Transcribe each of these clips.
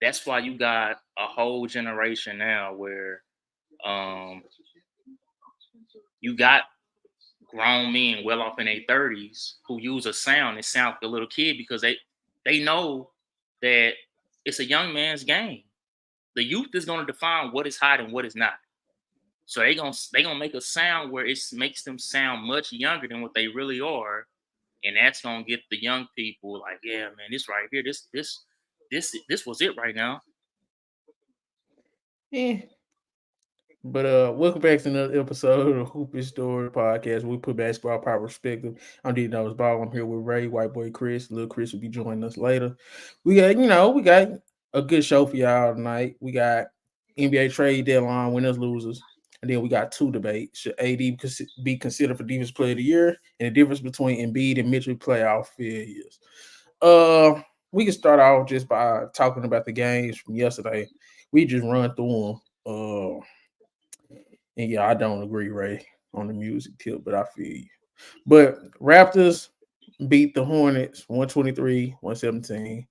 that's why you got a whole generation now where um you got grown men well off in their 30s who use a sound and sound like a little kid because they know that it's a young man's game. The youth is going to define what is hot and what is not. So they gonna make a sound where it makes them sound much younger than what they really are, and that's gonna get the young people like, yeah, man, this right here, this was it right now. Yeah. But welcome back to another episode of the Hoopy Story Podcast. We put basketball proper perspective. I'm D Knows Ball. I'm here with Ray, White Boy Chris. Little Chris will be joining us later. We got a good show for y'all tonight. We got NBA trade deadline winners losers, and then we got two debates: should AD be considered for Defensive Player of the Year, and the difference between Embiid and Mitchell playoff failures. Uh, we can start off just by talking about the games from yesterday. We just run through them. And yeah, I don't agree, Ray, on the music tip, but I feel you. But Raptors beat the Hornets 123-117.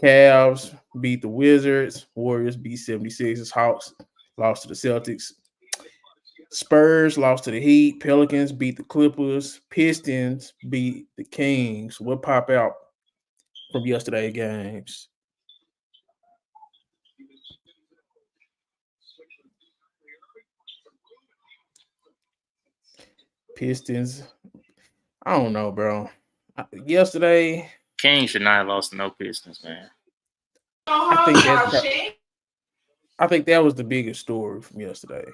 Cavs beat the Wizards. Warriors beat 76ers. Hawks lost to the Celtics. Spurs lost to the Heat. Pelicans beat the Clippers. Pistons beat the Kings. What pop out from yesterday's games? Pistons. I don't know, bro. Yesterday, King should not have lost to no Pistons, man. I think that's I think that was the biggest story from yesterday.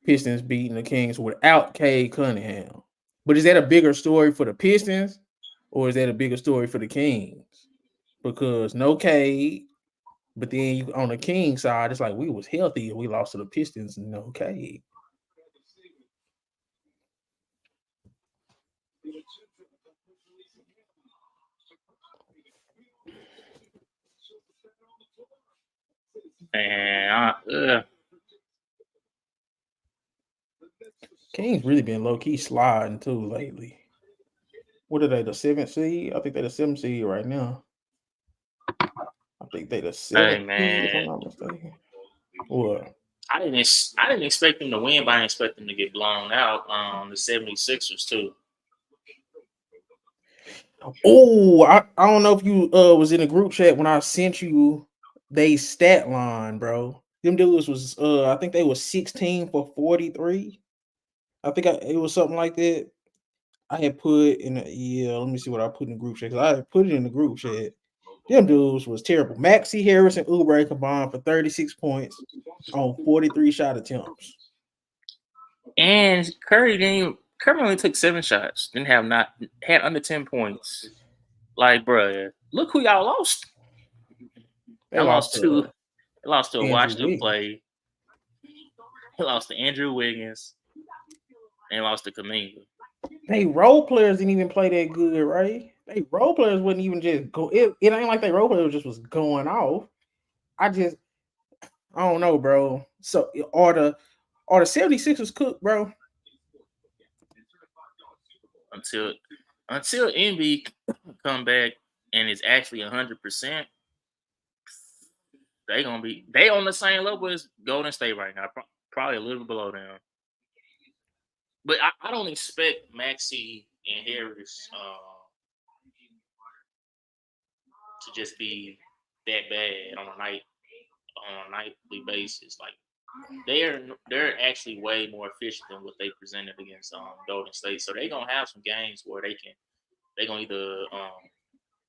Pistons beating the Kings without Cade Cunningham. But is that a bigger story for the Pistons or is that a bigger story for the Kings? Because no Cade, but then on the King side, it's like we was healthy and we lost to the Pistons and no Cade. And Kings really been low key sliding too lately. What are they? The seventh seed? I think they're the seventh seed right now. I think they the hey, seventh seed if I'm man, not mistaken. What? I didn't expect them to win, but I didn't expect them to get blown out. The 76ers too. Oh, I don't know if you was in a group chat when I sent you they stat line, bro. Them dudes was I think they was 16 for 43. It was something like that. I had put in let me see what I put in the group chat. 'Cause I had put it in the group chat. Them dudes was terrible. Maxie Harris and Oubre combined for 36 points on 43 shot attempts. And Curry only took 7 shots. Didn't have not had under 10 points. Like, bruh, look who y'all lost. They I lost lost two. to I lost to a Andrew Washington Wiggins. play. I lost to Andrew Wiggins and lost to Kaminga. They role players didn't even play that good, right? They role players wouldn't even just go. It ain't like they role players just was going off. I just I don't know, bro. So are the 76ers cooked, bro? until until Embiid come back and is actually 100%. They on the same level as Golden State right now, probably a little below them. But I don't expect Maxi and Harris to just be that bad on a nightly basis. Like they're actually way more efficient than what they presented against Golden State. So they're gonna have some games where they're gonna either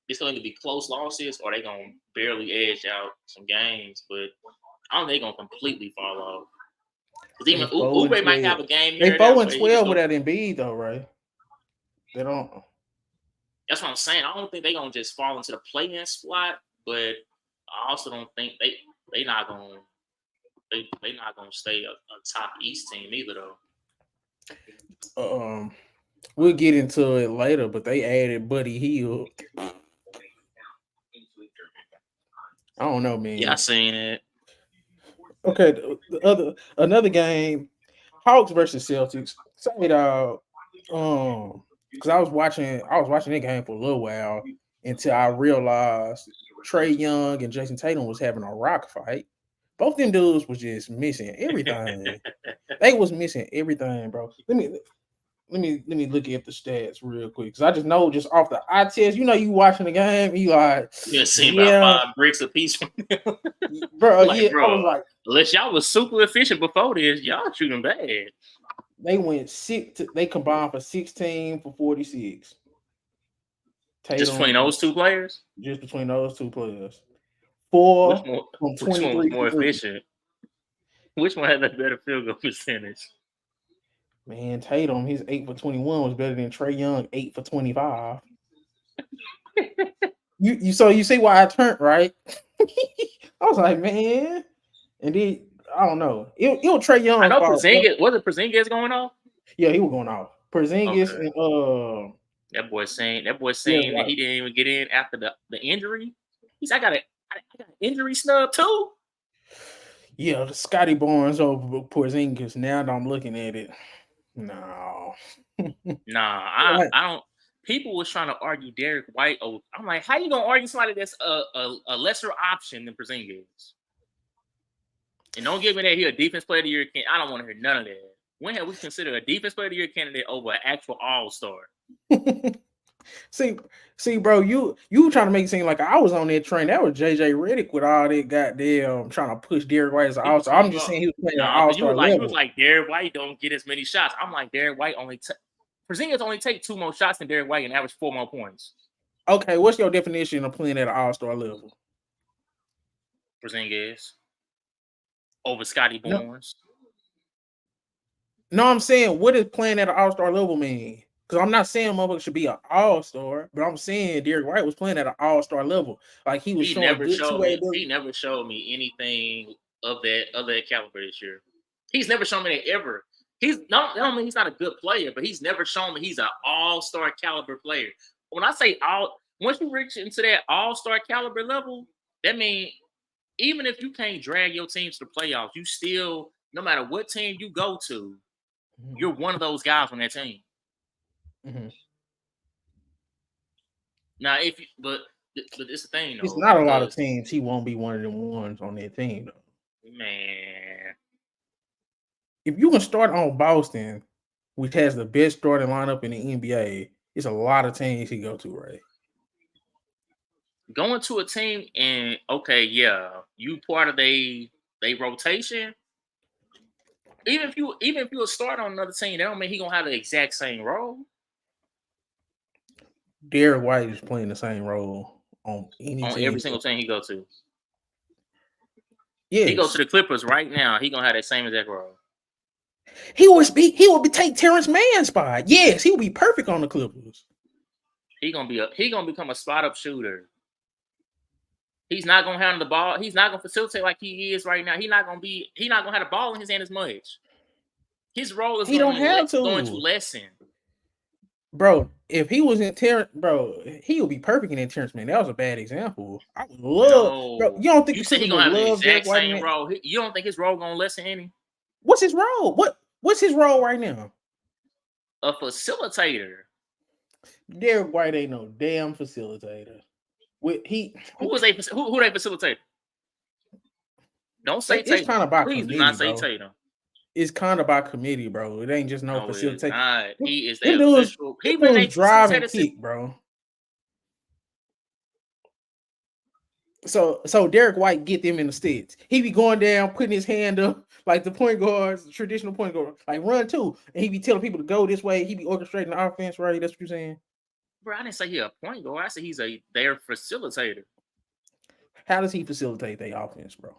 it's gonna either be close losses or they're gonna barely edge out some games. But I don't think they're gonna completely fall off. Because They even 4 and Uber might have 12. a game They here or there 4 and where he just 12 go. without Embiid though, right? They don't. That's what I'm saying. I don't think they're gonna just fall into the play-in spot, but I also don't think they not gonna they not gonna stay a top East team either though. Um, we'll get into it later, but they added Buddy Hield. I don't know, Yeah, I man. seen it. Okay, another game, Hawks versus Celtics. Say dog. Because I was watching that game for a little while until I realized Trae Young and Jason Tatum was having a rock fight. Both them dudes was just missing everything. They was missing everything, bro. Let me look at the stats real quick because I just know just off the eye test. You know, you watching the game, you like, You seen about 5 bricks a piece from them. bro. Like, Yeah, bro, I was like, unless y'all was super efficient before this, y'all shooting bad. they went they combined for 16 for 46. Tatum, Just between those two players? Just between those two players. Which 4 one from was 23 more from three. efficient? Which one had a better field goal percentage? Man, Tatum, his 8 for 21 was better than Trae Young 8 for 25. you see why I turned right? I was like, man, and then I don't know. It was Trae Young's I know fault. Porzingis. Was it Porzingis going off? Yeah, he was going off. Porzingis Okay. and That boy saying that right. he didn't even get in after the injury. He's I got an injury snub too. Yeah, the Scotty Barnes over Porzingis. Now that I'm looking at it, no. Nah, I don't. People was trying to argue Derek White. Oh, I'm like, how you gonna argue somebody that's a lesser option than Porzingis? And don't give me that he a defense player of the year. I don't want to hear none of that. When have we considered a defense player of the year candidate over an actual all-star? See, bro, you trying to make it seem like I was on that train. That was JJ Redick with all that goddamn trying to push Derek White as an all-star. I'm just saying he was playing at all-star level. You was like Derek White don't get as many shots. I'm like Derek White Porzingis only take 2 more shots than Derek White and average 4 more points. Okay, what's your definition of playing at an all-star level? Porzingis over Scotty Barnes. No, I'm saying what does playing at an all-star level mean? Because I'm not saying motherfucker should be an all-star, but I'm saying Derek White was playing at an all-star level. Like he was showing good He never showed me anything of that caliber this year. He's never shown me that ever. He's not I mean he's not a good player, but he's never shown me he's an all-star caliber player. When I say once you reach into that all-star caliber level, that means even if you can't drag your team to the playoffs, you still, no matter what team you go to, you're one of those guys on that team. Mm-hmm. Now, but it's the thing, though. It's not a lot of teams. He won't be one of them ones on that team, though. Man, if you can start on Boston, which has the best starting lineup in the NBA, it's a lot of teams he go to, right? Going to a team and okay, yeah, you part of they rotation. Even if you a start on another team, that don't mean he gonna have the exact same role. Derek White is playing the same role on every single team he go to. Yeah, he goes to the Clippers right now. He gonna have that same exact role. He would take Terrence Mann's spot. Yes, he would be perfect on the Clippers. He gonna become a spot up shooter. He's not gonna handle the ball. He's not gonna facilitate like he is right now. He's not gonna have the ball in his hand as much. His role is going to lessen. Bro, if he was in Terrence, bro, he would be perfect in Terrence Mann. That was a bad example. I would love, bro. You don't think you said he gonna have the exact same role? You don't think his role gonna lessen any? What's his role? What's his role right now? A facilitator. Derek White ain't no damn facilitator. Who they facilitate? Don't say Tatum. It's kind of by Please committee, do not say bro. Tatum. It's kind of by committee, bro. It ain't just no facilitator. He is the official. He was driving kick, bro. So Derek White get them in the sticks. He be going down, putting his hand up like the point guards, traditional point guard, like run too. And he be telling people to go this way. He be orchestrating the offense, right? That's what you're saying. Bro, I didn't say he's a point guard. I said he's their facilitator. How does he facilitate their offense, bro?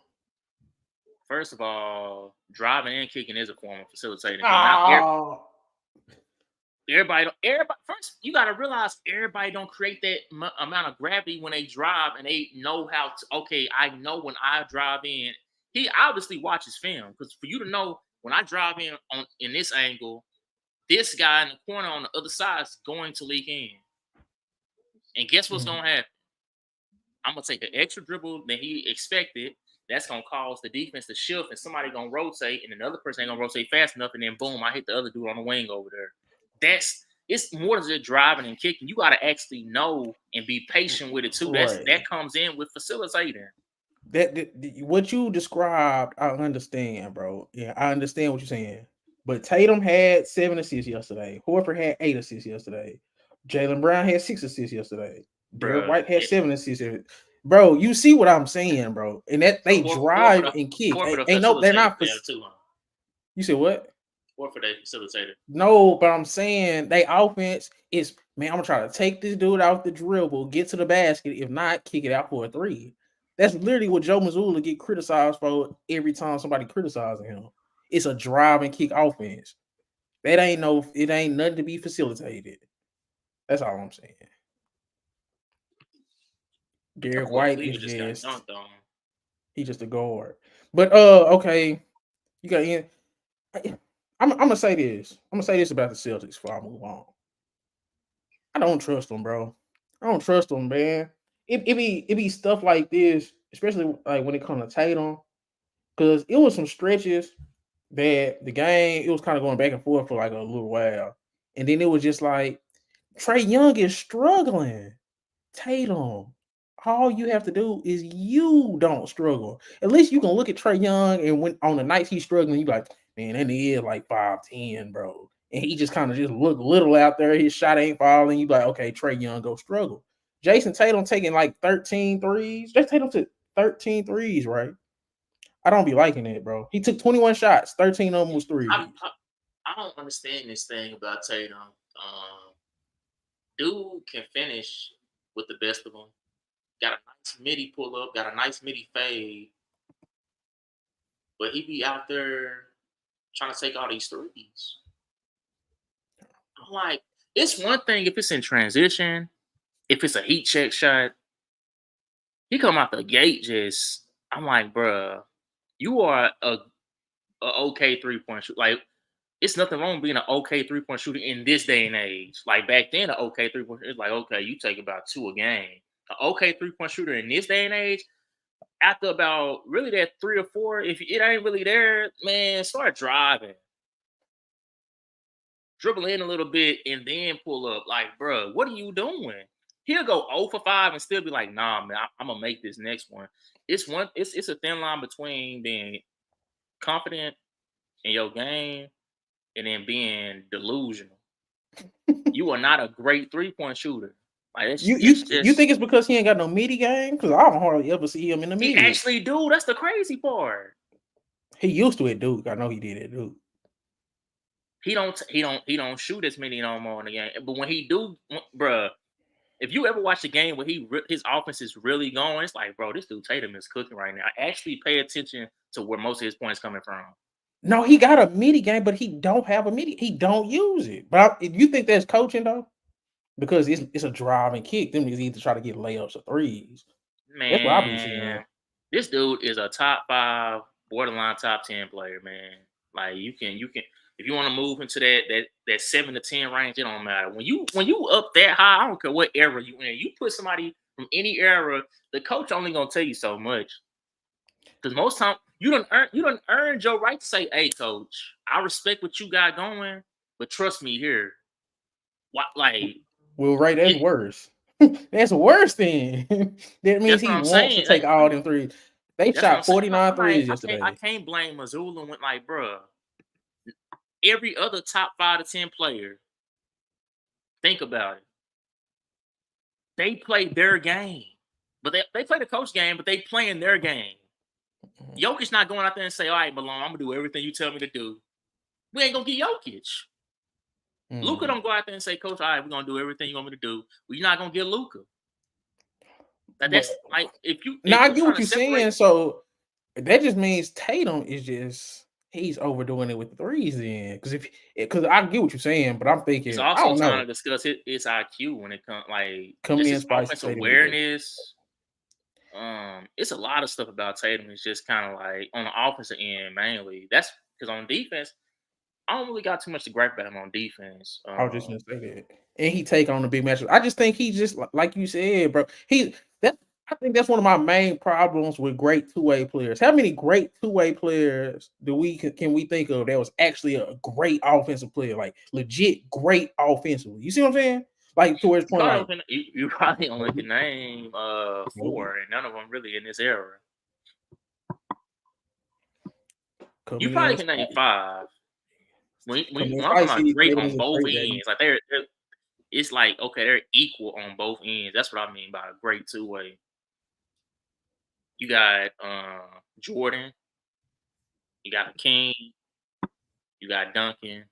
First of all, driving and kicking is a form of facilitating. Everybody. First, you gotta realize everybody don't create that amount of gravity when they drive, and they know how to. Okay, I know when I drive in. He obviously watches film because for you to know when I drive in this angle, this guy in the corner on the other side is going to leak in. And guess what's gonna happen? I'm gonna take an extra dribble than he expected. That's gonna cause the defense to shift, and somebody gonna rotate, and another person ain't gonna rotate fast enough, and then boom, I hit the other dude on the wing over there. it's more than just driving and kicking. You got to actually know and be patient with it too. Right. That comes in with facilitating. That what you described, I understand, bro. Yeah, I understand what you're saying. But Tatum had 7 assists yesterday. Horford had 8 assists yesterday. Jaylen Brown had 6 assists yesterday. Derek Bro. White had 7 assists. Bro, you see what I'm saying, bro? And that So they drive and kick. Horford a Ain't no, they're facilitator not. there too, huh? You said what? Horford a facilitator. No, but I'm saying they offense is, man, I'm gonna try to take this dude out the dribble, get to the basket. If not, kick it out for a 3. That's literally what Joe Mazzulla get criticized for every time somebody criticizing him. It's a drive and kick offense. It ain't nothing to be facilitated. That's all I'm saying. I Derek thought White is Cleveland just got just dunked on. he's just a guard. But okay, you got in. I'm gonna say this. I'm gonna say this about the Celtics before I move on. I don't trust them, bro. I don't trust them, man. It be stuff like this, especially like when it comes to Tatum, because it was some stretches that the game it was kind of going back and forth for like a little while, and then it was just like Trae Young is struggling. Tatum, all you have to do is you don't struggle. At least you can look at Trae Young, and when on the nights he's struggling, you like, man, that nigga is like 5'10", bro. And he just kind of just look little out there. His shot ain't falling. You like, okay, Trae Young go struggle. Jason Tatum taking like 13 threes. Jason Tatum took 13 threes, right? I don't be liking it, bro. He took 21 shots, 13 of them was threes. I don't understand this thing about Tatum. Dude can finish with the best of them. Got a nice midi pull up, got a nice midi fade, but he be out there trying to take all these threes. I'm like, it's one thing if it's in transition, if it's a heat check shot, he come out the gate just. I'm like, bruh, you are a okay 3-point shooter. Like, it's nothing wrong with being an okay 3-point shooter in this day and age. Like back then, an okay 3-point shooter, it's like, okay, you take about 2 a game. An okay 3-point shooter in this day and age, after about really that 3 or 4, if it ain't really there, man, start driving. Dribble in a little bit and then pull up. Like, bro, what are you doing? He'll go 0 for 5 and still be like, nah, man, I'm gonna make this next one. It's a thin line between being confident in your game and then being delusional. You are not a great 3-point shooter. Like You it's think it's because he ain't got no midi game? Because I don't hardly ever see him in the he midi. actually do. That's the crazy part. He used to it, Duke. I know he did it, Duke. He don't shoot as many no more in the game. But when he do, bruh, if you ever watch a game where his offense is really going, it's like, bro, this dude Tatum is cooking right now. Actually, pay attention to where most of his points coming from. No, he got a midi game, but he don't have a midi. He don't use it. But you think that's coaching though? Because it's a drive and kick. Them niggas either try to get layups or threes. That's what I've been seeing. Man, this dude is a top 5, borderline top 10 player, man. Like you can if you want to move into that 7 to 10 range, it don't matter. When you up that high, I don't care what era you in. You put somebody from any era, the coach only gonna tell you so much. Because most time you don't earn your right to say, "Hey, coach, I respect what you got going, but trust me here." What like Well, right, that's it, worse. That's worse then. That means that's what he I'm wants to saying. take all them threes. They That's what I'm shot saying. 49 I'm like, threes I yesterday. can't blame Missoula and went like, bruh, every other top 5 to 10 player, think about it. They play their game. But they play the coach game, but they playing their game. Jokic not going out there and say, all right, Malone, I'm gonna do everything you tell me to do. We ain't gonna get Jokic. Luka don't go out there and say, Coach, all right, we're gonna do everything you want me to do. We're not gonna get Luka. That's like if you I get trying what to you're separate. saying. So that just means Tatum is just he's overdoing it with the threes then. Because I get what you're saying, but I'm It's thinking, I also don't trying to know. discuss his IQ when it comes like Coming just in his spicy offense Tatum is awareness. It's a lot of stuff about Tatum. It's just kind of like on the offensive end mainly. That's because on defense, I don't really got too much to gripe about him on defense. I was just gonna say that. And he take on the big matchup. I just think he just like you said, bro. I think that's one of my main problems with great two-way players. How many great two-way players can we think of that was actually a great offensive player, like legit great offensively? You see what I'm saying? Like to where it's point, like You probably only Kobe, can name Kobe, 4, and none of them really in this era. You come probably in, can name 5. come in, When I'm talking Spice about City great Tatum on is a both great value. ends, like it's like okay, they're equal on both ends. That's what I mean by a great two way. You got Jordan, you got King, you got Duncan,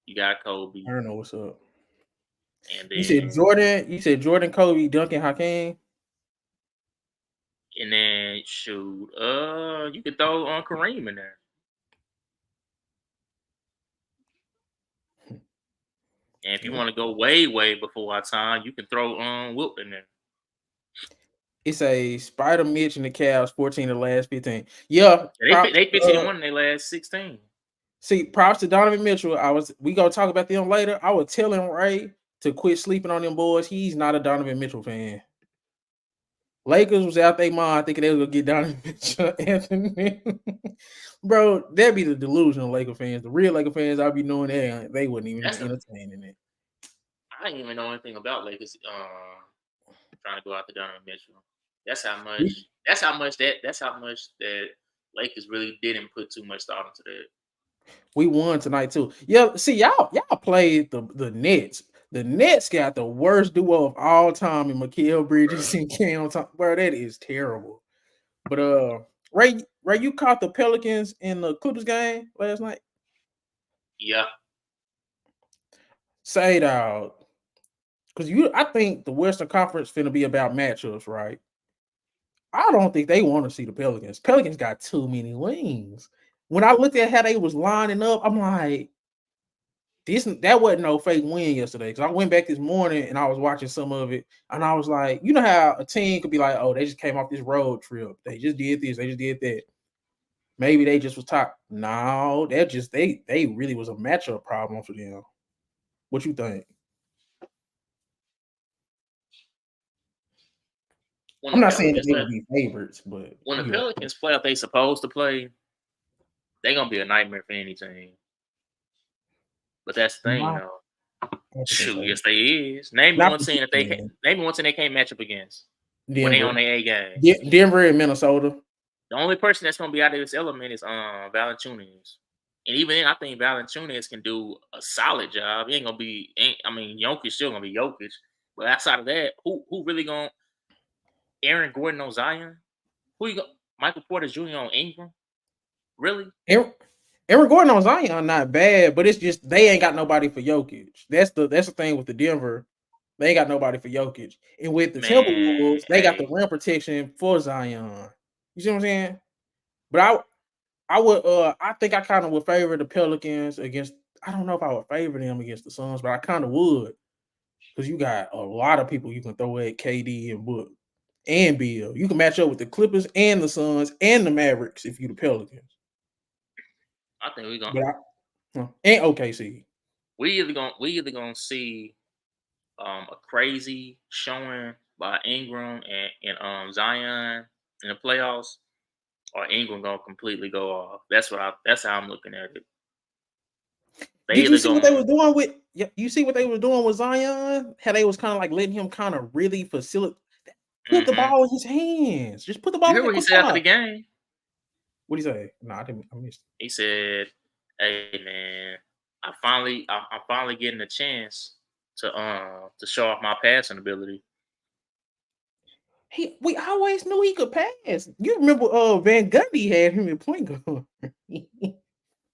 you got Kobe, I don't know what's up. and You said then Jordan. You said Jordan, Kobe, Duncan, Hakeem. shoot, you could throw on Kareem in there. And if you want to go way, way before our time, you can throw Wilt in there. It's a Spider Mitch and the Cavs, 14 of the last 15. Yeah, props. They 15-1 in their last 16. See, props to Donovan Mitchell. We gonna talk about them later. I was telling Ray to quit sleeping on them boys. He's not a Donovan Mitchell fan. Lakers was out their mind thinking they was gonna get Donovan Mitchell, Anthony. Bro, that'd be the delusional Laker fans. The real Laker fans, I'd be knowing that they wouldn't even be entertaining it. I didn't even know anything about Lakers trying to go after Donovan Mitchell. That's how much. That's how much that Lakers really didn't put too much thought into that. We won tonight too. Yeah, see y'all played the Nets. The Nets got the worst duo of all time in Mikal Bridges and Cam Thomas. Bro, that is terrible. But Ray, you caught the Pelicans in the Clippers game last night? Yeah. Say it out. Because I think the Western Conference finna be about matchups, right? I don't think they want to see the Pelicans. Pelicans got too many wings. When I looked at how they was lining up, I'm like, that wasn't no fake win yesterday. Because I went back this morning and I was watching some of it, and I was like, you know how a team could be like, oh, they just came off this road trip. They just did this, they just did that. Maybe they just was top. No, that just they really was a matchup problem for them. What you think? I'm not saying that they would be favorites, but when the Pelicans play if they supposed to play, they're gonna be a nightmare for any team. But that's the thing, though. Shoot, yes, they is. Name me one team that they can't match up against Denver. when they on their A game. Denver and Minnesota. The only person that's gonna be out of this element is Valanciunas. And even then, I think Valanciunas can do a solid job. He ain't gonna be. Jokic still gonna be Jokic. But outside of that, who really gonna? Aaron Gordon on Zion? Who you got? Michael Porter Jr. on Ingram? Really? Aaron Gordon on Zion not bad, but it's just they ain't got nobody for Jokic. That's the thing with the Denver. They ain't got nobody for Jokic. And with the Timberwolves, they got the rim protection for Zion. You see what I'm saying? But I think I kind of would favor the Pelicans against. I don't know if I would favor them against the Suns, but I kind of would. Because you got a lot of people you can throw at KD and Book and Bill. You can match up with the Clippers and the Suns and the Mavericks if you the Pelicans. I think we're gonna and OKC. We either gonna see a crazy showing by Ingram and Zion in the playoffs, or Ingram gonna completely go off. That's how I'm looking at it. Did you see what they were doing with? You see what they were doing with Zion? How they was kind of like letting him kind of really facilitate, put the ball in his hands. Just put the ball. You heard what he said after the game? What did he say? No, I didn't. I missed it. He said, "Hey man, I'm finally getting a chance to show off my passing ability." We always knew he could pass. You remember Van Gundy had him in point guard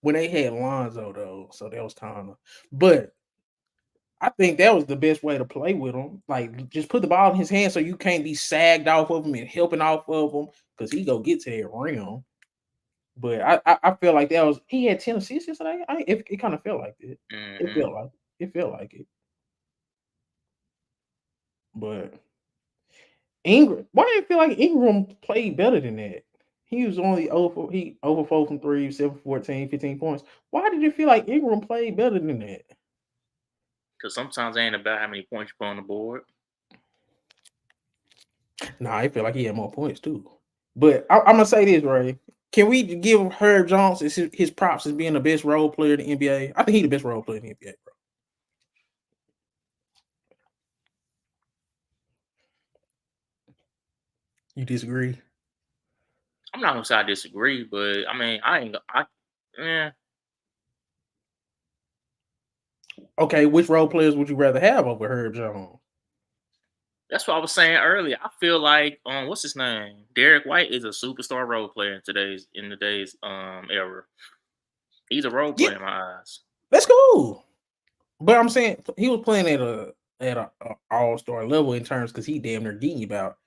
when they had Lonzo though, so that was time. But I think that was the best way to play with him. Like just put the ball in his hands so you can't be sagged off of him and helping off of him because he go get to that rim. But I feel like he had 10 assists yesterday. It kind of felt like it. Mm-hmm. It felt like it. But Ingram, why did it feel like Ingram played better than that? He was only over 4 from 3, 7 for 14, 15 points. Why did it feel like Ingram played better than that? Because sometimes it ain't about how many points you put on the board. Nah, I feel like he had more points too. But I'm gonna say this, Ray. Can we give Herb Jones his props as being the best role player in the NBA? I think he's the best role player in the NBA, bro. You disagree? I'm not gonna say I disagree, but I mean, I ain't. Yeah, Okay, which role players would you rather have over Herb Jones? that's what I was saying earlier. I feel like what's his name? Derek White is a superstar role player in today's era. He's a role Yeah, player in my eyes. that's cool. But I'm saying he was playing at a all-star level in terms because he damn near getting about.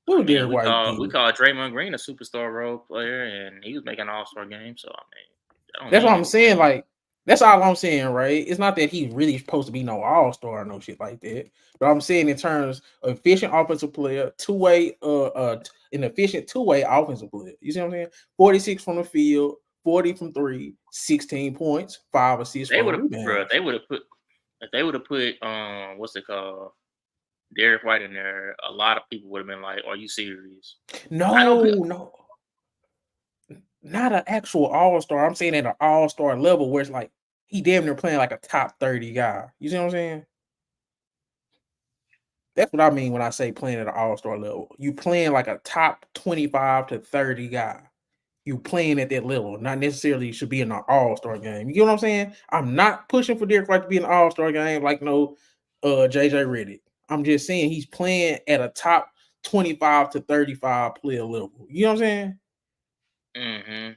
What I was mean, Derek we White call we getting? call Draymond Green a superstar role player, and he was making an All Star game. So I mean, that don't That's what mean I'm saying. anything. Like, that's all I'm saying, right? It's not that he's really supposed to be no all-star or no shit like that. But I'm saying in terms of efficient offensive player, an efficient two-way offensive player. You see what I'm saying? 46 from the field, 40 from three, 16 points, 5 assists, They 4 would have, bro. rebounds. They would have put if they would have put what's it called, Derek White in there. A lot of people would have been like, "Are you serious?" I know. No, no, not an actual all-star. I'm saying at an all-star level where it's like he damn near playing like a top 30 guy. You see what I'm saying? That's what I mean when I say playing at an all-star level. You playing like a top 25 to 30 guy. You playing at that level, not necessarily should be in an all-star game. You get what I'm saying? I'm not pushing for Derek White to be an all-star game like no JJ Redick. I'm just saying he's playing at a top 25 to 35 player level. You know what I'm saying? Mm-hmm.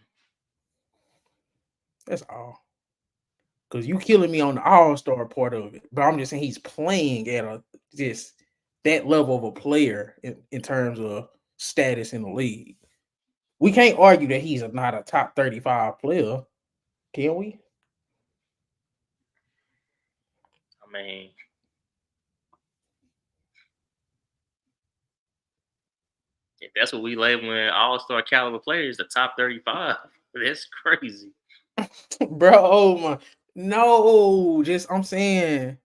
That's all. Because you killing me on the all-star part of it. But I'm just saying he's playing at a just that level of a player in terms of status in the league. We can't argue that he's not a top 35 player, can we? I mean, if that's what we labeling All Star caliber players, the top 35, that's crazy. Bro, oh my no, just I'm saying,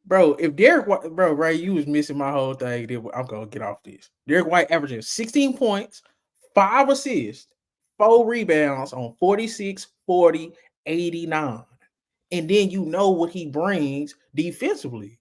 bro, if Derek White, bro, Ray, you was missing my whole thing. I'm gonna get off this. Derek White averaging 16 points, 5 assists, 4 rebounds on 46, 40, 89. And then you know what he brings defensively.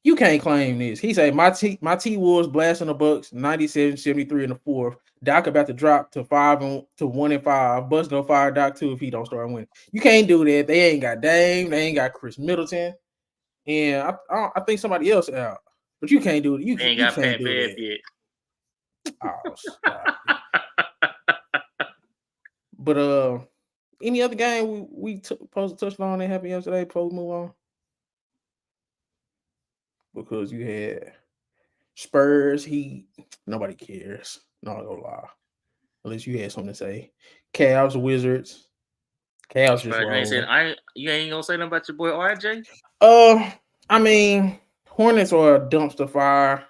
You can't claim this. He said my T Wolves blasting the Bucks 97-73 in the fourth. Doc about to drop to 1-5. Bust no fire Doc too if he don't start winning. You can't do that. They ain't got Dame. They ain't got Chris Middleton, and I think somebody else out. But you can't do it. They ain't You got can't Pat do Bev that. yet. Oh, stop it. But any other game we supposed to touch on that happened yesterday before we move on? Because you had Spurs, Heat. Nobody cares. Not gonna lie. Unless you had something to say. Cavs, Wizards. I'm Cavs just surprised you ain't saying rolling. you ain't gonna say nothing about your boy RJ. Uh, I mean, Hornets are a dumpster fire.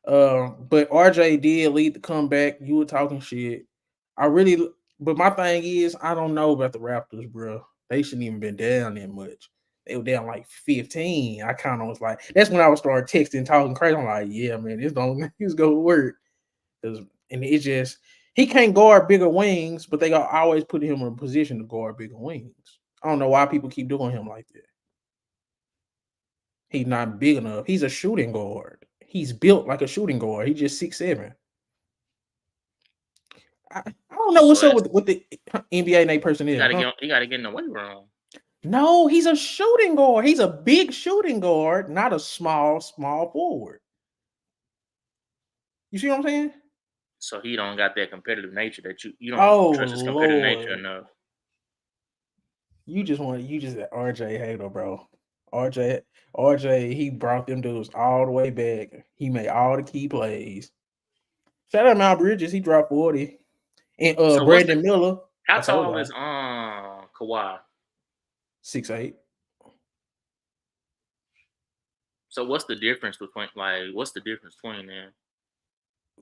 But RJ did lead the comeback. You were talking shit. I really, but my thing is, I don't know about the Raptors, bro. They shouldn't even been down that much. They were down like 15. I kind of was like, that's when I would start texting, talking crazy. I'm like, yeah, man, this gonna work. And it just he can't guard bigger wings, but they are always putting him in a position to guard bigger wings. I don't know why people keep doing him like that. He's not big enough. He's a shooting guard. He's built like a shooting guard. He's just 6'7". I don't know So what's up that's with the NBA and they personnel, huh? he gotta get in the weight room. No, he's a shooting guard. He's a big shooting guard, not a small forward. You see what I'm saying? So he don't got that competitive nature that you don't Oh trust his competitive nature Lord. enough. You just an RJ hater, bro. RJ, RJ, he brought them dudes all the way back. He made all the key plays. Shout out Mount Bridges, he dropped 40. And So Brandon Miller, how I told tall y'all, is Kawhi? 6'8". So what's the difference between them?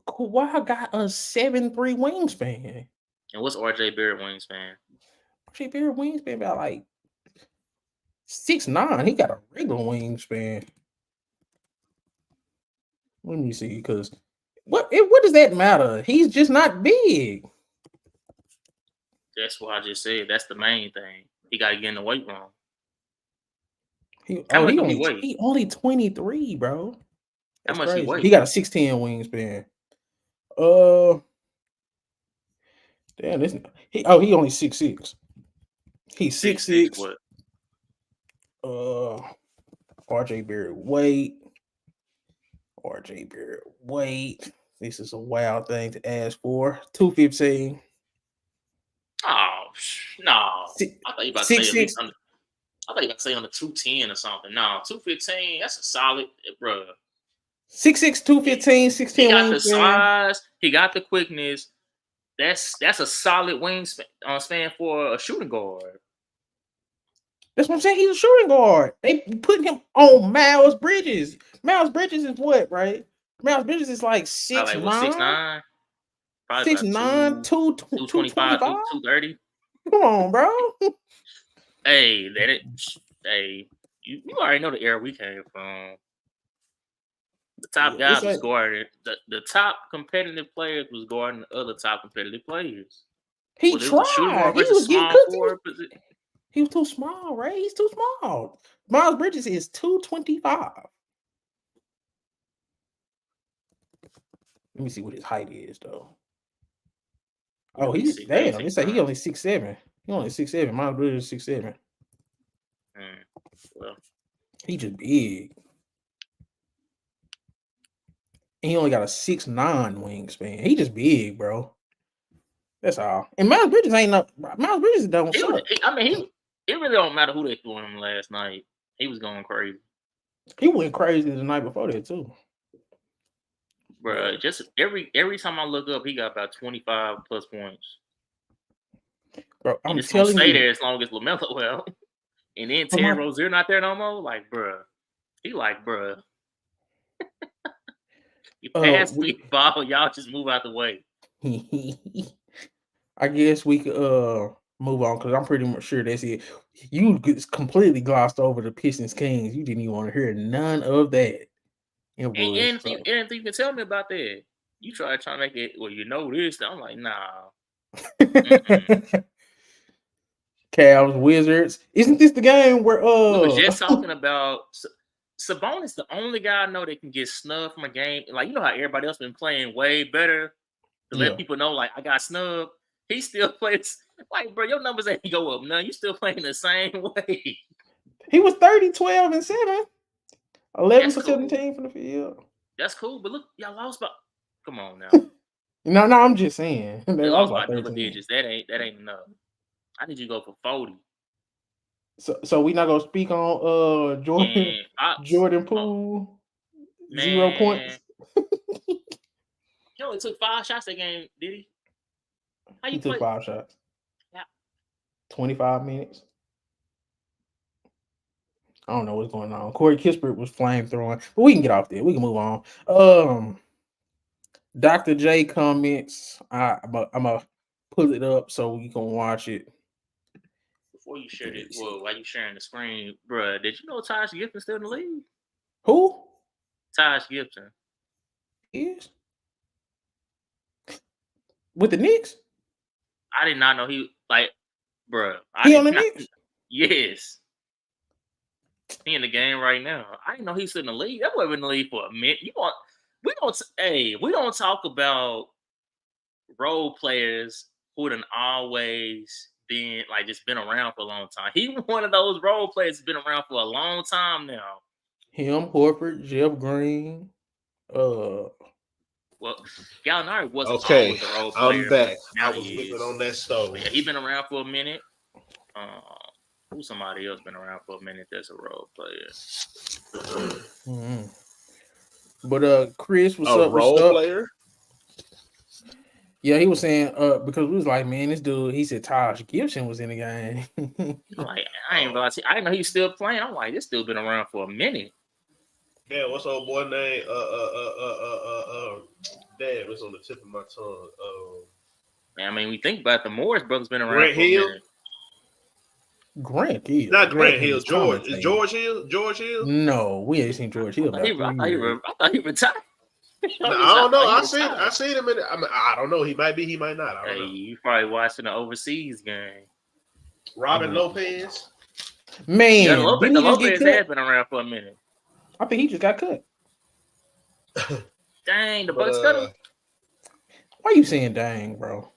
Kawhi got a 7'3" wingspan. And what's RJ Barrett wingspan? RJ Barrett wingspan about like 6'9". He got a regular wingspan. Let me see, because what does that matter? He's just not big. That's what I just said. That's the main thing. He got to get in the weight room. He How much do he only weigh? he only 23, bro. That's How much he crazy. weigh? He got a 6'10" wingspan. Damn, he only 6'6". He's 6'6". What? RJ Barrett weight. RJ Barrett weight. This is a wild thing to ask for. 215. Oh no! I thought you about to say at 6'6". least under. I thought you about to say under 210 or something. No, 215. That's a solid, bro. 6'6", 215, 6'10" He got the wingspan. size. He got the quickness. That's a solid wingspan span for a shooting guard. That's what I'm saying. He's a shooting guard. They put him on Miles Bridges. Miles Bridges is what, right? Miles Bridges is like 6'9". 6'9". Probably 6'9", 225, 230. Come on, bro. Hey, you already know the era we came from. The top guys was guarding the top competitive players was guarding the other top competitive players. He tried. He was getting cooked. He was too small, right? He's too small. Miles Bridges is 225. Let me see what his height is, though. Oh, he's damn. They say he only 6'7". He only 6'7". Miles Bridges is 6'7". Well, he just big. And he only got a 6'9" wingspan. He just big, bro. That's all. And Miles Bridges Miles Bridges don't suck. It really don't matter who they threw him last night. He was going crazy. He went crazy the night before that too. Bro, just every time I look up, he got about 25 plus points. Bro, I'm telling you, stay there as long as LaMelo well. And then Terry Rozier not there no more. Like, bro, he like, bro, you pass me the ball, y'all just move out the way. I guess we could move on because I'm pretty much sure that's it. You completely glossed over the Pistons Kings. You didn't even want to hear none of that. Anything you can tell me about that? You try to make it. Well, you know this. I'm like, nah. Cavs, Wizards. Isn't this the game where we were just talking about Sabonis? The only guy I know that can get snubbed from a game. Like, you know how everybody else been playing way better to let people know, like, I got snubbed. He still plays like, bro, your numbers ain't go up none. You still playing the same way. He was 30, 12, and 7. 11 for 17 from the field. That's cool, but look, y'all lost by. Come on now. No, I'm just saying. They lost by double digits. That ain't enough. I need you to go for 40. So we not gonna speak on Jordan Poole. 0 points. He only took 5 shots that game, did he? How you took 5 shots. Yeah. 25 minutes. I don't know what's going on. Corey Kispert was flame throwing, but we can get off there. We can move on. Dr. J comments. I'm gonna pull it up so you can watch it. Before you share it, while you sharing the screen, bro, did you know Taj Gibson's still in the league? Who? Taj Gibson. Is with the Knicks? I did not know he bro. He on the Knicks? Yes. He in the game right now. I didn't know he's still in the league. That boy been in the league for a minute. We don't talk about role players who done always been just been around for a long time. He one of those role players that's been around for a long time now. Him, Horford, Jeff Green. Well, Gallinari wasn't always a role player. I'm back. I was looking on that stove. Yeah, he been around for a minute. Who's somebody else been around for a minute that's a role player? Mm-hmm. But Chris, what's up? Role player? Yeah, he was saying because we was like, man, this dude. He said Taj Gibson was in the game. I ain't realize. I didn't know he was still playing. I'm like, this dude been around for a minute. Yeah, what's old boy name? Damn, it's on the tip of my tongue. Man, I mean, we think about the Morris brothers been around. Grant Hill. Grant Hill. Not Grant Hill. George. Is George Hill? George Hill? No, we ain't seen George Hill. I thought he retired. No, I don't know. I seen him in it. I don't know. He might be. He might not. I don't know. You probably watching the overseas game. Robin Lopez. Man, The Lopez has been around for a minute. I think he just got cut. Dang, the Bucks cut him. Why you saying dang, bro?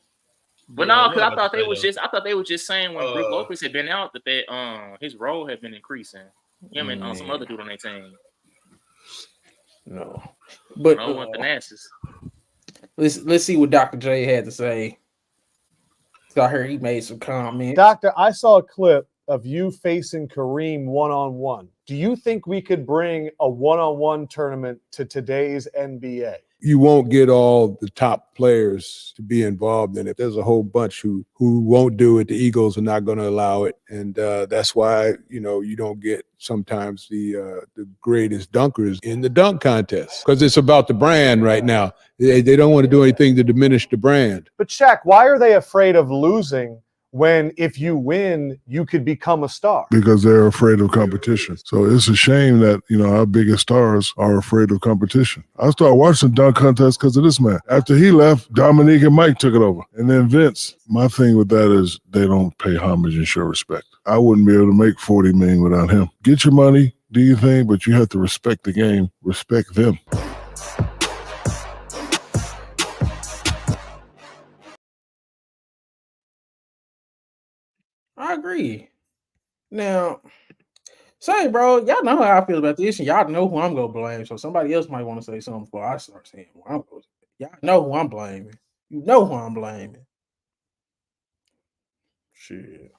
But no, because I thought they were just saying when Brook Lopez had been out that his role had been increasing. Him and some other dude on their team. No, but no one finances. Let's see what Dr. J had to say. So I heard he made some comments. Doctor, I saw a clip of you facing Kareem one-on-one. Do you think we could bring a one-on-one tournament to today's NBA? You won't get all the top players to be involved in it. There's a whole bunch who won't do it. The Eagles are not going to allow it. And that's why, you don't get sometimes the greatest dunkers in the dunk contest because it's about the brand right now. They don't want to do anything to diminish the brand. But Shaq, why are they afraid of losing when if you win, you could become a star? Because they're afraid of competition. So it's a shame that, our biggest stars are afraid of competition. I started watching dunk contests because of this man. After he left, Dominique and Mike took it over. And then Vince. My thing with that is they don't pay homage and show respect. I wouldn't be able to make $40 million without him. Get your money, do your thing, but you have to respect the game, respect them. I agree. Now, say, bro, y'all know how I feel about this, and y'all know who I'm gonna blame. So somebody else might want to say something before I start saying who I'm going to. Y'all know who I'm blaming. You know who I'm blaming. Shit.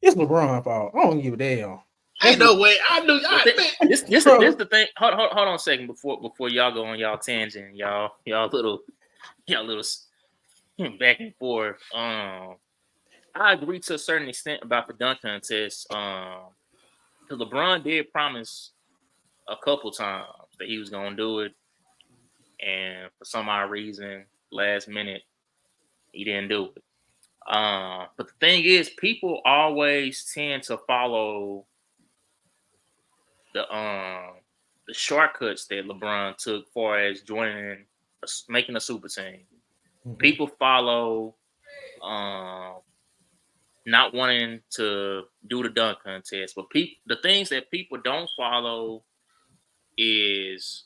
It's LeBron's fault. I don't give a damn. Ain't no way. I knew. This the thing. Hold on a second before y'all go on y'all tangent. Y'all little back and forth. I agree to a certain extent about the dunk contest. Because LeBron did promise a couple times that he was gonna do it, and for some odd reason, last minute, he didn't do it. But the thing is, people always tend to follow the shortcuts that LeBron took far as making a super team. Mm-hmm. People follow not wanting to do the dunk contest, but the things that people don't follow is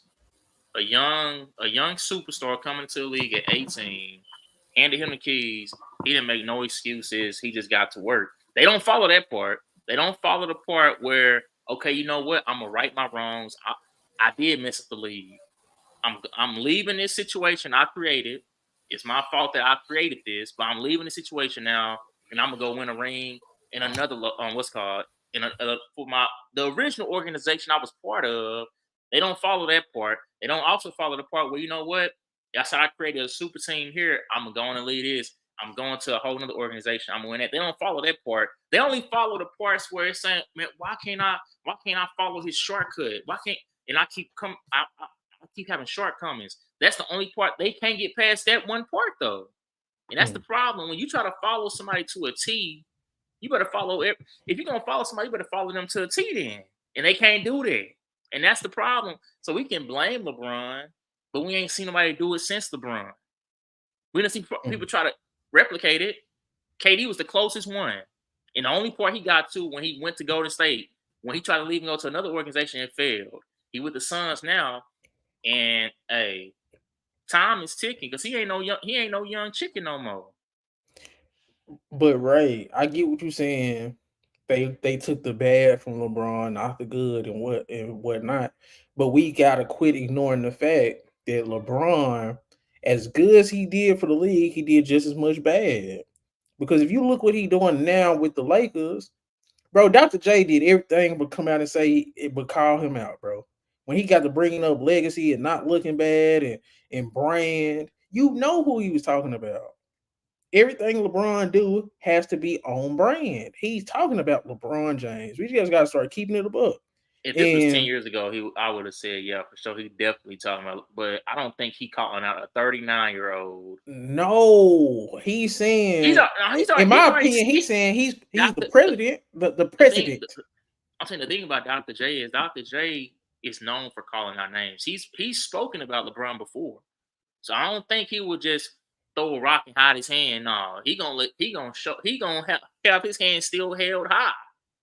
a young superstar coming to the league at 18, handed him the keys. He didn't make no excuses. He just got to work. They don't follow that part. They don't follow the part where, okay, you know what? I'm gonna right my wrongs. I did mess up the league. I'm leaving this situation I created. It's my fault that I created this, but I'm leaving the situation now, and I'm gonna go win a ring in another the original organization I was part of. They don't follow that part. They don't also follow the part where, you know what? That's how I created a super team here. I'm gonna go on and lead this. I'm going to a whole other organization. I'm gonna win that. They don't follow that part. They only follow the parts where it's saying, man, why can't I follow his shortcut? Why can't and I keep I keep having shortcomings. That's the only part. They can't get past that one part though. And that's the problem. When you try to follow somebody to a T, you better follow it. If you're gonna follow somebody, you better follow them to a T then. And they can't do that. And that's the problem. So we can blame LeBron, but we ain't seen nobody do it since LeBron. We didn't see people try to replicate it. KD was the closest one. And the only part he got to when he went to Golden State, when he tried to leave and go to another organization, it failed. He with the Suns now, and time is ticking because he ain't no young chicken no more. But Ray, I get what you're saying. They took the bad from LeBron, not the good and whatnot. But we gotta quit ignoring the fact that LeBron, as good as he did for the league, he did just as much bad. Because if you look what he's doing now with the Lakers, bro, Dr. J did everything but come out and say it, but call him out, bro. When he got to bringing up legacy and not looking bad and brand, you know who he was talking about. Everything LeBron do has to be on brand. He's talking about LeBron James. We just got to start keeping it above. If this was 10 years ago, I would have said, yeah, for sure. He definitely talking about, but I don't think he calling out a 39-year-old. No, he's saying, in my opinion, he's saying he's the president, the president. I'm saying the thing about Dr. J is Dr. J is known for calling out names. He's spoken about LeBron before, so I don't think he would just throw a rock and hide his hand. No, he gonna have his hand still held high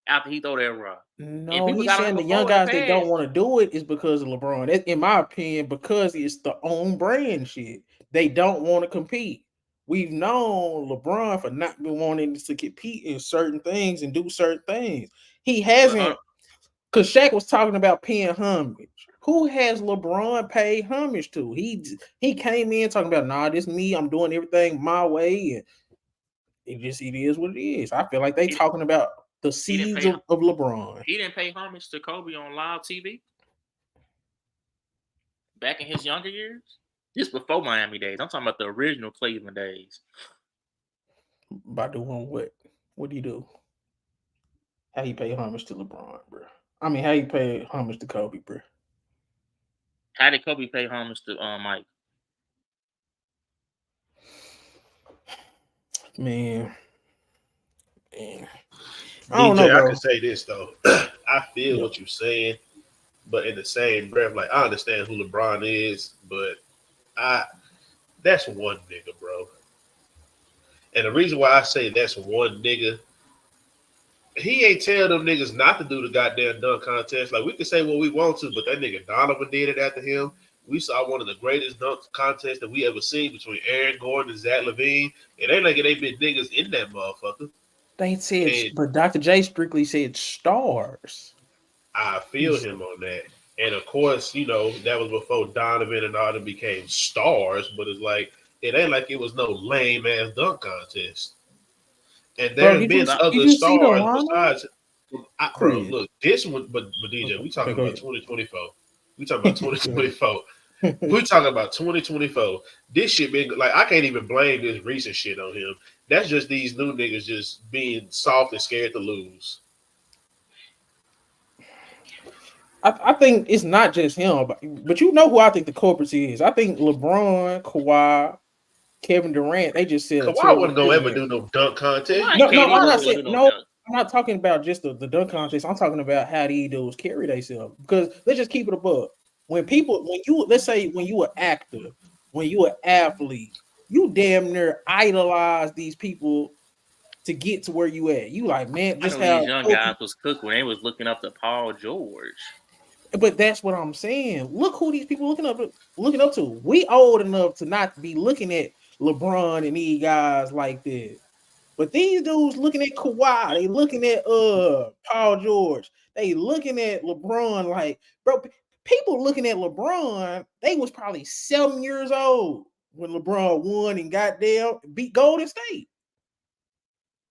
after he throw that rock. And No, people he's got on saying him the young before in guys the that don't past. want to do it is because of LeBron. That, in my opinion, because it's the own brand shit. They don't want to compete. We've known LeBron for not wanting to compete in certain things and do certain things. He hasn't, because Shaq was talking about paying homage. Who has LeBron paid homage to? He came in talking about, nah, this me, I'm doing everything my way, and it is what it is. I feel like they talking about the seeds of LeBron. He didn't pay homage to Kobe on live TV back in his younger years, just before Miami days. I'm talking about the original Cleveland days. By doing what? What do you do? How you pay homage to LeBron, bro? I mean, how you pay homage to Kobe, bro? How did Kobe pay homage to Mike? Man. I DJ, don't know, bro. I can say this though. I feel what you're saying, but in the same breath, like I understand who LeBron is, but that's one nigga, bro. And the reason why I say that's one nigga, he ain't tell them niggas not to do the goddamn dunk contest. Like we can say what we want to, but that nigga Donovan did it after him. We saw one of the greatest dunk contests that we ever seen between Aaron Gordon and Zach LaVine. It ain't like it ain't been niggas in that motherfucker. They said, but Dr. J strictly said stars. I feel him on that. And of course, you know, that was before Donovan and all them became stars, but it's like, it ain't like it was no lame ass dunk contest. And there's been other stars besides. Bro, look, this one, but DJ, we talking about 2024. We talking about 2024. We talking about 2024. This shit been like, I can't even blame this recent shit on him. That's just these new niggas just being soft and scared to lose. I think it's not just him, but you know who I think the culprits is. I think LeBron, Kawhi, Kevin Durant, they just said Kawhi wasn't gonna ever do no dunk contest. No, I'm not saying no. I'm not talking about just the dunk contest. I'm talking about how these dudes carry themselves. Because let's just keep it above. When you an actor, when you an athlete, you damn near idolize these people to get to where you at. You like, man, just how these young guys was cooked when they was looking up to Paul George. But that's what I'm saying. Look who these people looking up to. We old enough to not be looking at LeBron and these guys like that. But these dudes looking at Kawhi, they looking at Paul George, they looking at LeBron like, bro, people looking at LeBron, they was probably 7 years old when LeBron won and goddamn beat Golden State.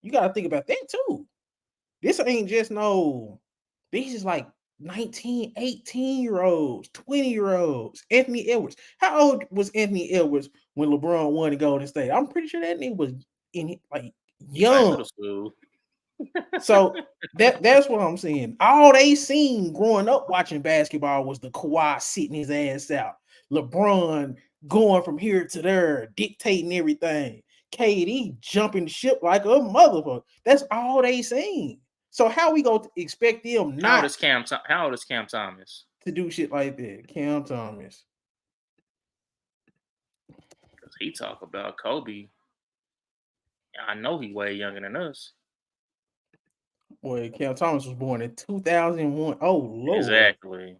You got to think about that too. This ain't just these is like 19, 18-year-olds, 20-year-olds. Anthony Edwards. How old was Anthony Edwards when LeBron won in Golden State? I'm pretty sure that nigga was in like young. So that's what I'm saying. All they seen growing up watching basketball was the Kawhi sitting his ass out. LeBron going from here to there, dictating everything. KD jumping the ship like a motherfucker. That's all they seen. So how we gonna expect them not? How old is Cam Thomas to do shit like that? Cam Thomas. Because he talk about Kobe. I know he way younger than us. Boy, Cam Thomas was born in 2001. Oh Lord. Exactly.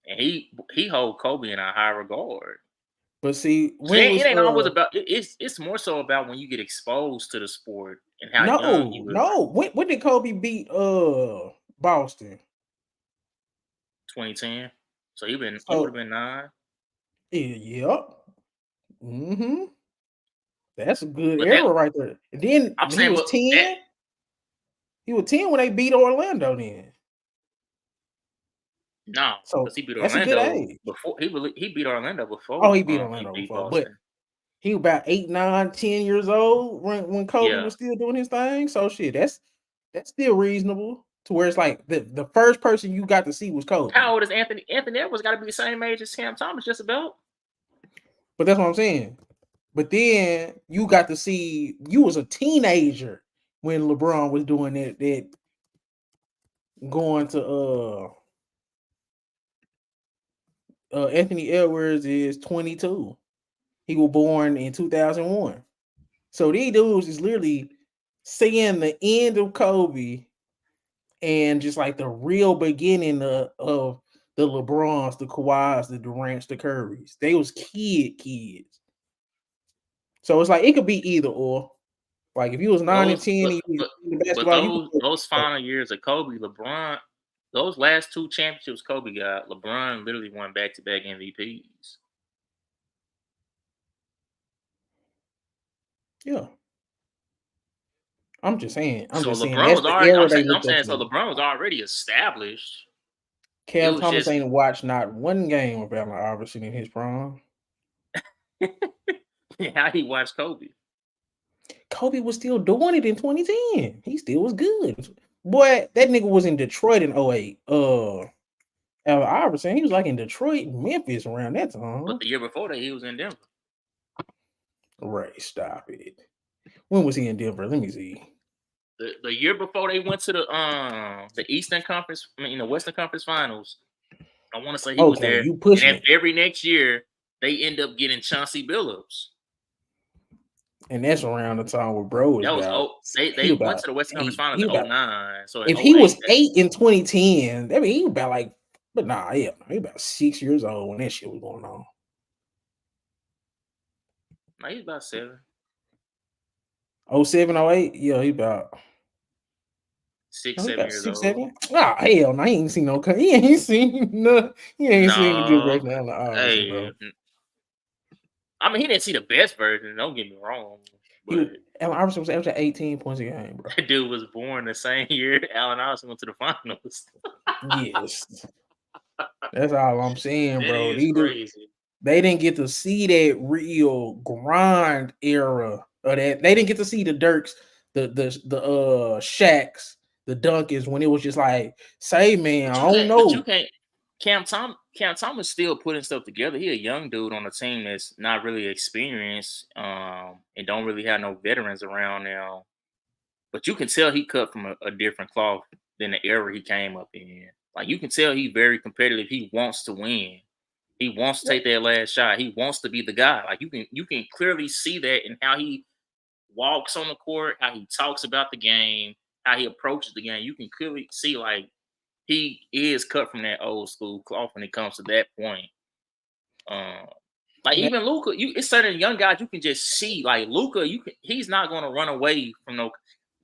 And he hold Kobe in a high regard. But see, it ain't always about it's more so about when you get exposed to the sport and how young you were. No. When did Kobe beat Boston? 2010. So he would have been 9. Yep. Mm-hmm. That's a good era right there. And then he was 10. He was 10 when they beat Orlando then. No, because he beat Orlando before. He beat Orlando before. Oh, he beat Orlando before. But he was about 8, 9, 10 years old when Kobe was still doing his thing. So shit, that's still reasonable to where it's like the first person you got to see was Kobe. How old is Anthony? Anthony Edwards got to be the same age as Cam Thomas, just about. But that's what I'm saying. But then you got to see, you was a teenager when LeBron was doing that going to Anthony Edwards is 22. He was born in 2001. So these dudes is literally seeing the end of Kobe and just like the real beginning of the LeBrons, the Kawhis, the Durants, the Currys. They was kids. So it's like it could be either or. Like if you was 9 and 10 and you was in the but basketball, those final years of Kobe, LeBron, those last 2 championships Kobe got, LeBron literally won back-to-back MVPs. yeah. I'm just saying. So LeBron that's was the already. era I'm they saying. looked up So to. LeBron was already established. Cam Thomas just, ain't watched not one game of Allen Iverson in his prime. How he watched Kobe. Kobe was still doing it in 2010. He still was good. Boy, that nigga was in Detroit in 08. Allen Iverson, he was like in Detroit, Memphis around that time. But the year before that, he was in Denver. Right, stop it. When was he in Denver? Let me see. The year before they went to the Eastern Conference, the Western Conference Finals. I want to say he was there. You pushing and every next year they end up getting Chauncey Billups. And that's around the time where bro was. That was about, they went to the Western Conference Finals in 09. So if he was 8 in 2010, I mean he was about like, but nah, yeah, he about 6 years old when that shit was going on. No, he's about 7. 07, 08? Yeah, he about 6, 7 years old. 7? Oh, hell no, he ain't seen no he ain't seen no he ain't seen the good version of Allen Iverson, bro. I mean, he didn't see the best version, don't get me wrong. But Allen Iverson was averaging 18 points a game, bro. That dude was born the same year Allen Iverson went to the finals. Yes. That's all I'm saying, bro. That is crazy. They didn't get to see that real grind era of that. They didn't get to see the Dirks, the Shaqs, the Dunkins when it was just like, say, man, I don't know. But you can't. Cam Thomas still putting stuff together. He a young dude on a team that's not really experienced, and don't really have no veterans around now. But you can tell he cut from a different cloth than the era he came up in. Like you can tell he's very competitive. He wants to win. He wants to take that last shot. He wants to be the guy. Like you can clearly see that in how he walks on the court, how he talks about the game, how he approaches the game. You can clearly see like he is cut from that old school cloth when it comes to that point. Like even Luka, it's certain young guys you can just see. Like Luka, he's not going to run away from no.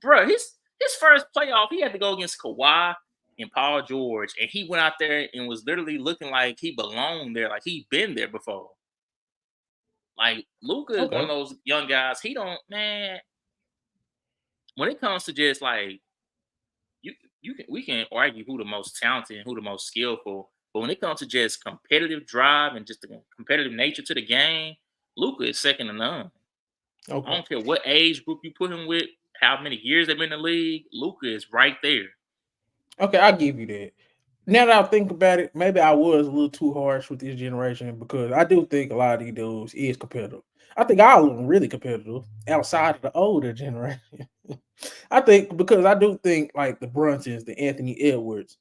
Bro, his first playoff, he had to go against Kawhi and Paul George, and he went out there and was literally looking like he belonged there, like he'd been there before. Like Luka is one of those young guys. He don't, man. When it comes to just like we can argue who the most talented and who the most skillful, but when it comes to just competitive drive and just the competitive nature to the game, Luka is second to none. Okay. I don't care what age group you put him with, how many years they've been in the league, Luka is right there. Okay, I'll give you that. Now that I think about it, maybe I was a little too harsh with this generation because I do think a lot of these dudes is competitive. I think all of them really competitive outside of the older generation. I think because I do think like the Brunsons, the Anthony Edwards,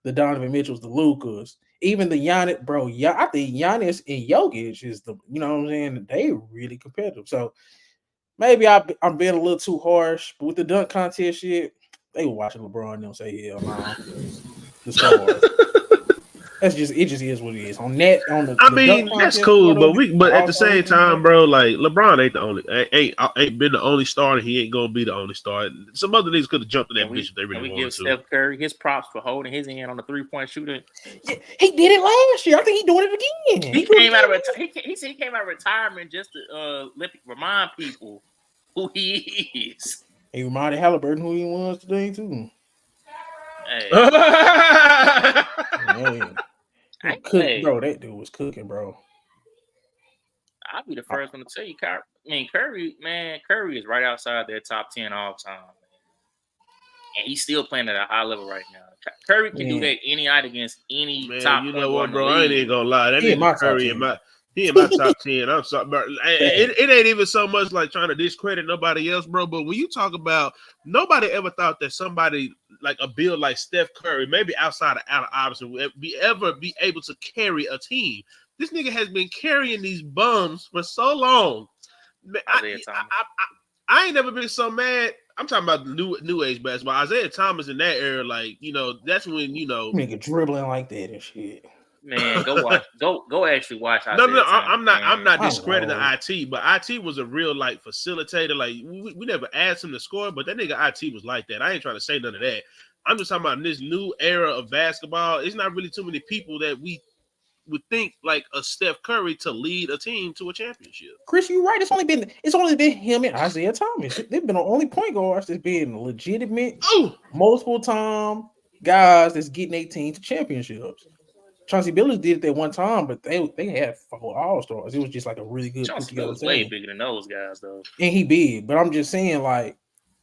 the Donovan Mitchells, the Lukas, even the Giannis, bro. Yeah, I think Giannis and Jokic is the, you know what I'm saying? They really competitive. So maybe I'm being a little too harsh, but with the dunk contest shit, they were watching LeBron and they'll say, hell no. The stars. It just is what it is. On that, on the I mean, that's cool, but at the same time, bro, like LeBron ain't the only ain't been the only star, and he ain't gonna be the only star. Some other niggas could have jumped in that bitch if they really wanted to. We give Steph Curry his props for holding his hand on the 3-point shooter. Yeah, he did it last year. I think he's doing it again. He came out of retirement just to remind people who he is. He reminded Halliburton who he was today too. Hey. Hey. Bro, that dude was cooking, bro. I'll be the first one to tell you, Curry is right outside their top 10 all time, man. And he's still playing at a high level right now. Curry can do that any night against any top. You know what, bro? I ain't even gonna lie. That nigga Curry He in my top 10. I'm sorry, bro. It ain't even so much like trying to discredit nobody else, bro. But when you talk about nobody ever thought that somebody like a build like Steph Curry, maybe outside of Allen Iverson, would ever be able to carry a team. This nigga has been carrying these bums for so long. I ain't never been so mad. I'm talking about the new age basketball. Isaiah Thomas in that era, like, you know, that's when, you know, nigga dribbling like that and shit. Man, go watch. Go actually watch. No, I'm not. Man. I'm not discrediting IT, but IT was a real like facilitator. Like we never asked him to score, but that nigga IT was like that. I ain't trying to say none of that. I'm just talking about this new era of basketball. It's not really too many people that we would think like a Steph Curry to lead a team to a championship. Chris, you're right. It's only been him and Isaiah Thomas. They've been the only point guards that's been legitimate, multiple time guys that's getting 18 to championships. Chauncey Billups did it that one time, but they had 4 all-stars. It was just like a really good Chauncey Billups way bigger than those guys, though. And he big, but I'm just saying, like,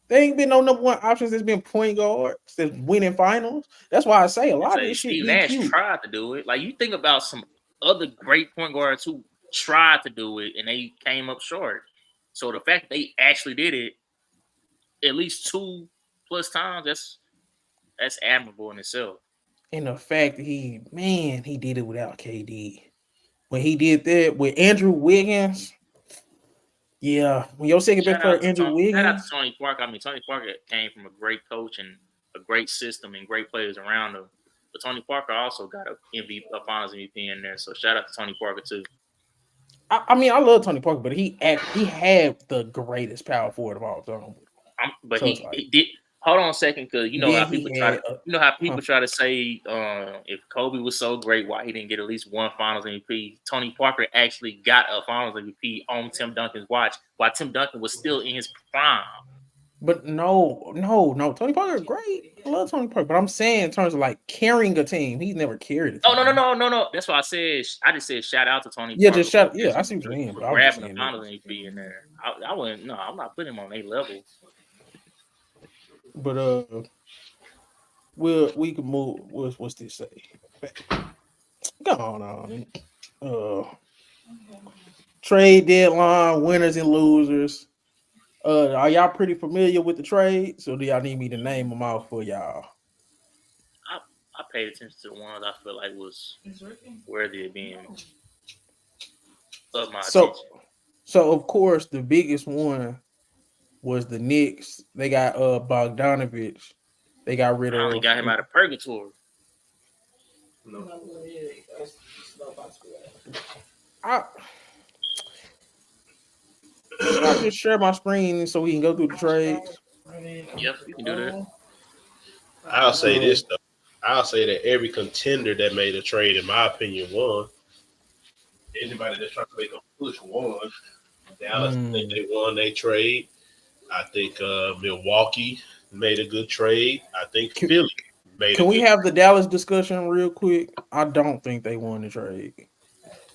there ain't been no number one options that's been point guards that's winning finals. That's why I say a lot of this shit. Steve Nash tried to do it. Like, you think about some other great point guards who tried to do it and they came up short. So the fact that they actually did it at least 2+ times, that's admirable in itself. And the fact that he did it without KD. When he did that with Andrew Wiggins, yeah. When your second best player, Andrew Wiggins. Shout out to Tony Parker. I mean, Tony Parker came from a great coach and a great system and great players around him. But Tony Parker also got a Finals MVP in there. So shout out to Tony Parker too. I mean, I love Tony Parker, but he had the greatest power forward of all time. But so he did. Hold on a second, because you know how people try to say if Kobe was so great, why he didn't get at least one Finals MVP. Tony Parker actually got a Finals MVP on Tim Duncan's watch while Tim Duncan was still in his prime. But no. Tony Parker is great. I love Tony Parker, but I'm saying in terms of like carrying a team, he's never carried it. Oh no. That's why I said I just said shout out to Tony. Yeah, Parker. Just shout. Yeah, I see what you're saying. But grabbing the Finals MVP in there, I wouldn't. No, I'm not putting him on a level. But we can move. What's this say? Go on. Trade deadline winners and losers. Are y'all pretty familiar with the trades, or do y'all need me to name them out for y'all? I paid attention to the ones I feel like was worthy of being of my attention. So of course the biggest one was the Knicks. They got Bogdanovich. They got rid of. Finally got him out of purgatory. I'll just share my screen so we can go through the trades. Yep, you can do that. I'll say this though. I'll say that every contender that made a trade, in my opinion, won. Anybody that's trying to make a push won. Dallas, I think they won their trade. I think Milwaukee made a good trade. I think Philly made. Can we have the Dallas discussion real quick? I don't think they won the trade.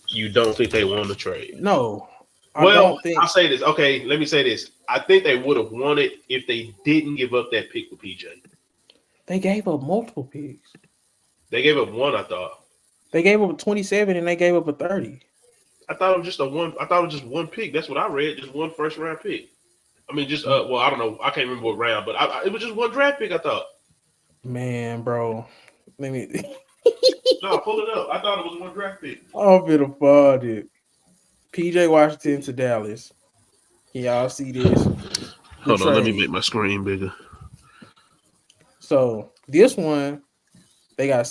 You don't think they won the trade? No. I'll say this. Okay, let me say this. I think they would have won it if they didn't give up that pick with PJ. They gave up multiple picks. They gave up one, I thought. They gave up a 27 and they gave up a 30. I thought it was just one pick. That's what I read. Just one first round pick. I mean, just I don't know. I can't remember what round, but it was just one draft pick, I thought. Man, bro. Let me No, pull it up. I thought it was one draft pick. I'm gonna find it. PJ Washington to Dallas. Can y'all see this? Hold on, let me make my screen bigger. So this one, they got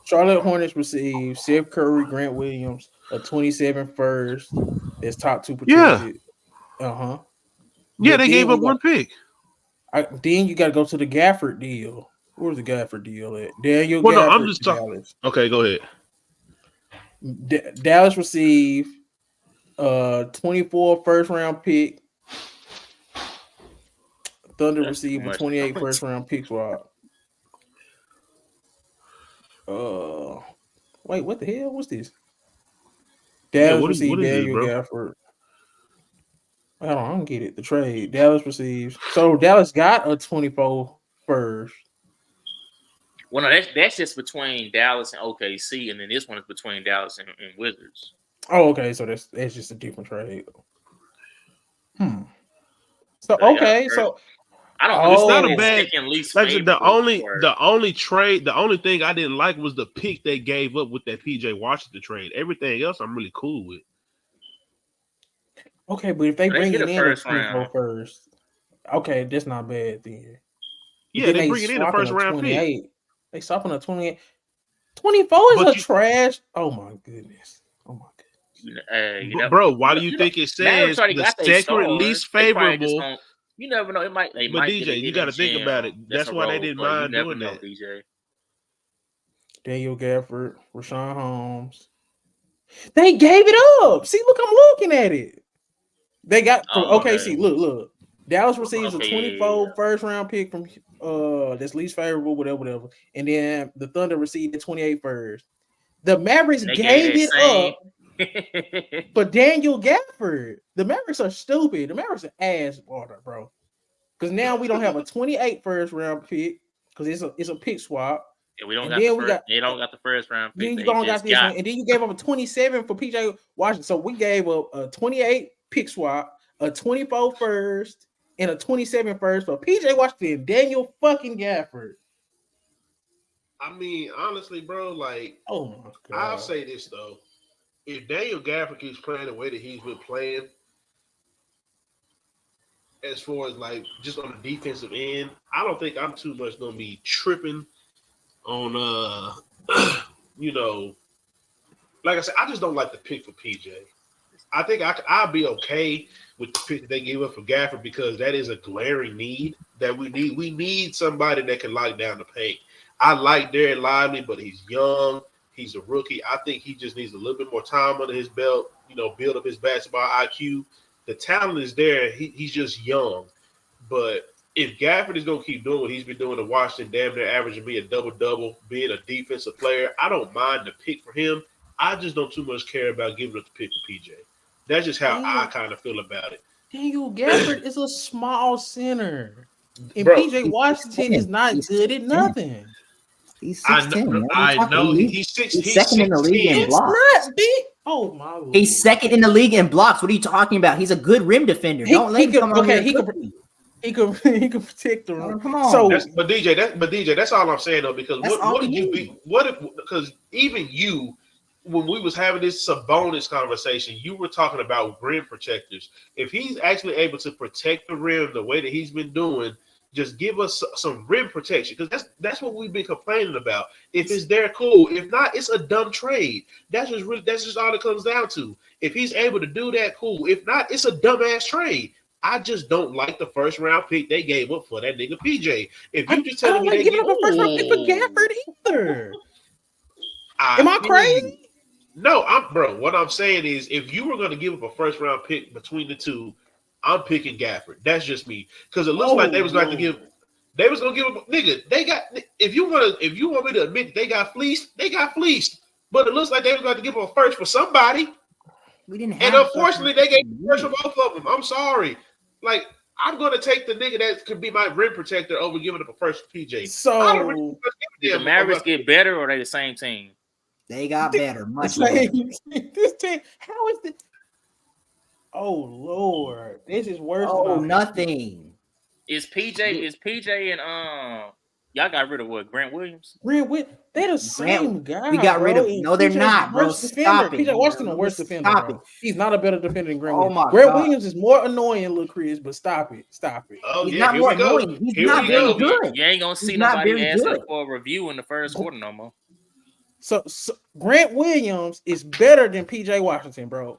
Charlotte Hornets received Seth Curry, Grant Williams, a 27 first. That's top 2 protected. Yeah. Yeah, they gave up one pick. Then you got to go to the Gafford deal. Where's the Gafford deal at? Daniel Gafford. No, I'm just talking. Okay, go ahead. Dallas received 24 first round pick. Thunder received a 28 first round pick swap. Wait, what the hell? What's this? Dallas received Daniel Gafford. I don't get it. The trade. Dallas receives. So Dallas got a 24 first. Well, no, that's just between Dallas and OKC, and then this one is between Dallas and Wizards. Oh, okay. So that's just a different trade. So They got okay, first. so I don't It's not understand a that bad. second least Like I said, the favorable. only trade, the only thing I didn't like was the pick they gave up with that PJ Washington trade. Everything else, I'm really cool with. okay, but if they They bring get it a in at first 24 round. first, okay, that's not bad then. But Yeah, then they they bring it in the swapping first a round pick. 28. They swapping a 28. 24 is But a you- trash. Oh my goodness. Oh my goodness. Bro, why do you think it Mavericks says already the got their second stars. least They probably just favorable? gonna, you never know. They But might get a DJ, you hidden got to think gem. about it. That's That's a why they role didn't play. You mind never doing know, that. DJ. Daniel Gafford, Rashawn Holmes. They gave it up. See, look, I'm looking at it. They got from Oh, OKC. Look. Dallas receives a Okay, 24 yeah. first round pick from that's least favorable, whatever. And then the Thunder received the 28 first. The Mavericks They gave gave it that up for Daniel Gafford. The Mavericks are stupid. The Mavericks are ass water, bro. Because now we don't have a 28 first round pick because it's a pick swap. Yeah, we don't And got the then we first. got They don't got the first round pick. then you They got just this got. one, and then you gave up a 27 for PJ Washington. So we gave up a 28 pick swap, a 24 first, and a 27 first for PJ Washington, Daniel fucking Gafford. I mean, honestly, bro, like, Oh my god. I'll say this though: if Daniel Gafford keeps playing the way that he's been playing, as far as like just on the defensive end, I don't think I'm too much gonna be tripping on you know, like I said, I just don't like the pick for PJ. I think I'll be okay with the pick that they gave up for Gafford because that is a glaring need that we need. We need somebody that can lock down the paint. I like Darren Lively, but he's young. He's a rookie. I think he just needs a little bit more time under his belt, build up his basketball IQ. The talent is there. He's just young. But if Gafford is going to keep doing what he's been doing in Washington, damn near averaging me a double-double, being a defensive player, I don't mind the pick for him. I just don't too much care about giving up the pick for PJ. That's just how I kind of feel about it. Daniel Gafford is a small center. And Bro, PJ Washington is not good at nothing. He's 6'10". I know. He's second in the league in blocks. It's not big. Oh my Lord. He's second in the league in blocks. What are you talking about? He's a good rim defender. Don't let him come on here. He could protect the rim. Come on. So, but DJ, that's all I'm saying though. Because what did you be? Because even you, when we was having this Sabonis conversation, you were talking about rim protectors. If he's actually able to protect the rim the way that he's been doing, just give us some rim protection because that's what we've been complaining about. If it's there, cool. If not, it's a dumb trade. That's just all it comes down to. If he's able to do that, cool. If not, it's a dumbass trade. I just don't like the first round pick they gave up for that nigga PJ. If you just telling me they give up a first round pick for Gafford either. Am I crazy? No, bro. What I'm saying is, if you were going to give up a first round pick between the two, I'm picking Gafford. That's just me because it looks like they was going to give. They was going to give up, nigga. They got. If you want me to admit they got fleeced, they got fleeced. But it looks like they were going to give up a first for somebody. We didn't have. And unfortunately, they gave first for both of them. I'm sorry. Like, I'm going to take the nigga that could be my rim protector over giving up a first for PJ. So, did the Mavericks get better or are they the same team? They got better, much better. This team, how is this? Oh Lord, this is worse. Oh, nothing. Is PJ and y'all got rid of what? Grant Williams? They're the same guy. We got rid of. No, they're PJ's not, bro. Stop it. PJ Washington, the worst defender. Stop bro. it. He's not a better defender than Grant Oh Williams. my Grant God. Williams is more annoying, little Chris. But stop it. Oh, he's yeah, not more annoying. He's not very good. You ain't gonna see nobody asking for a review in the first quarter no more. So Grant Williams is better than PJ Washington, bro.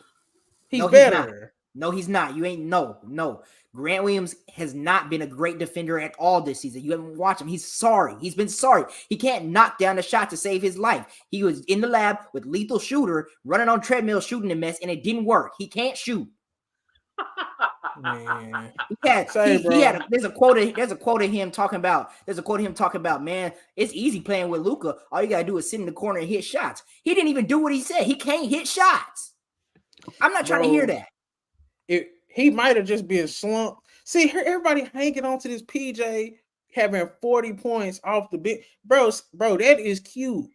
He's better. He's not. You ain't no. Grant Williams has not been a great defender at all this season. You haven't watched him. He's sorry. He's been sorry. He can't knock down a shot to save his life. He was in the lab with lethal shooter, running on treadmill, shooting a mess, and it didn't work. He can't shoot. Man. There's a quote of him talking about, man, it's easy playing with Luka. All you gotta do is sit in the corner and hit shots. He didn't even do what he said. He can't hit shots. I'm not trying to hear that. He might have just been slumped. See, everybody hanging on to this PJ having 40 points off the bench. Bro, that is cute.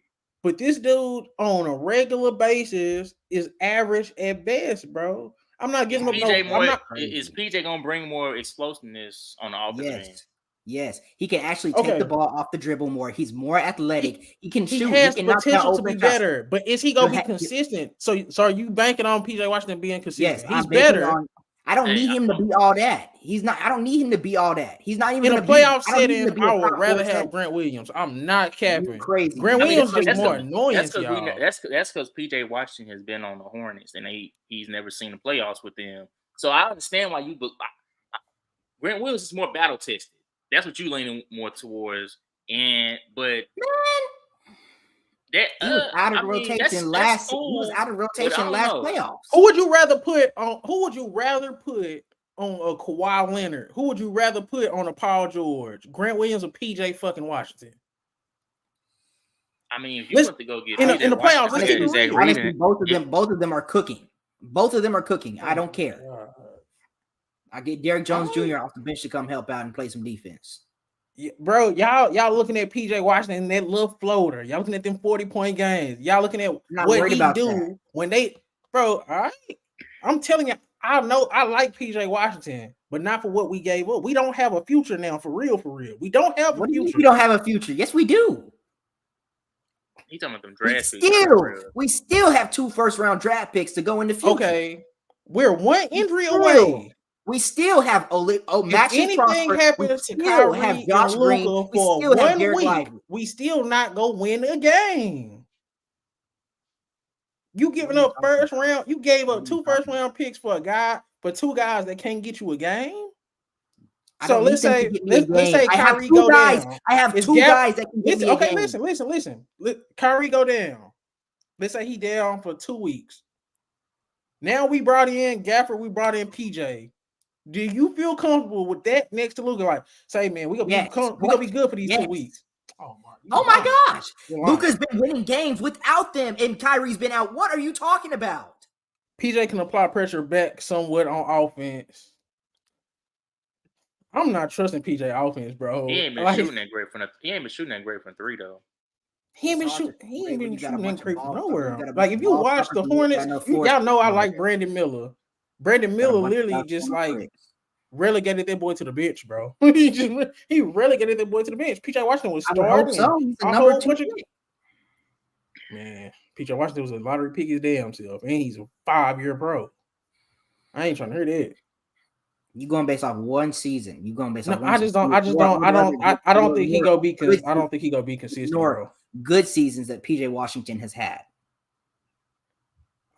But this dude on a regular basis is average at best, bro. I'm not giving up no. I'm not. Is PJ gonna bring more explosiveness on the offensive end? Yes, he can actually take Okay. the ball off the dribble more. He's more athletic. He can He shoot. has He can knock down potential to open be shots. better, but is he gonna be consistent? So are you banking on PJ Washington being consistent? Yes, he's I'm banking better. I don't need him to be all that. He's not. I don't need him to be all that. He's not even In a gonna playoff setting. I would top rather four have center. Grant Williams. I'm not capping. Crazy. Grant Williams that's just more cause, annoyance, y'all. That's because PJ Washington has been on the Hornets and he's never seen the playoffs with them. So I understand why Grant Williams is more battle tested. That's what you leaning more towards. But that he was out of rotation last. Cool, he was out of rotation last playoffs. Who would you rather put on a Kawhi Leonard? Who would you rather put on a Paul George? Grant Williams or PJ fucking Washington? I mean, if you want to go get in the playoffs, honestly, both of them are cooking. Both of them are cooking. I don't care. I get Derrick Jones Jr. off the bench to come help out and play some defense. Yeah, bro, y'all looking at PJ Washington and that little floater. Y'all looking at them 40-point games. Y'all looking at what he do when they, bro. All right, I'm telling you, I know I like PJ Washington, but not for what we gave up. We don't have a future now, for real. We don't have a future. We don't have a future. Yes, we do. You talking about them draft picks? We still have 2 first-round draft picks to go in the future. Okay, we're one injury away. We still have If anything happens to Kyrie and Luka for 1 week, we still not go win a game. You giving up first round? You gave up 2 first-round picks for 2 guys that can't get you a game. So let's say Kyrie go down. I have 2 guys that can get me a game. Listen. Kyrie go down. Let's say he down for 2 weeks. Now we brought in Gafford. We brought in PJ. Do you feel comfortable with that next to Luka? Like, say, man, we gonna be good for these 2 weeks. Oh my gosh. Luka's been winning games without them, and Kyrie's been out. What are you talking about? PJ can apply pressure back somewhat on offense. I'm not trusting PJ offense, bro. He ain't been shooting that great from 3 though. He ain't been shooting that great from nowhere. Like if you watch the Hornets, y'all know I like Brandon Miller. Brandon Miller literally just like relegated that boy to the bench, bro. he relegated that boy to the bench. PJ Washington was starting. He's the number 2 pick. Man, PJ Washington was a lottery pick his damn self, and he's a 5-year pro. I ain't trying to hear that. You going based off 1 season? You going based off? I don't think he gonna be. I don't think he gonna be consistent, bro. Good seasons that PJ Washington has had.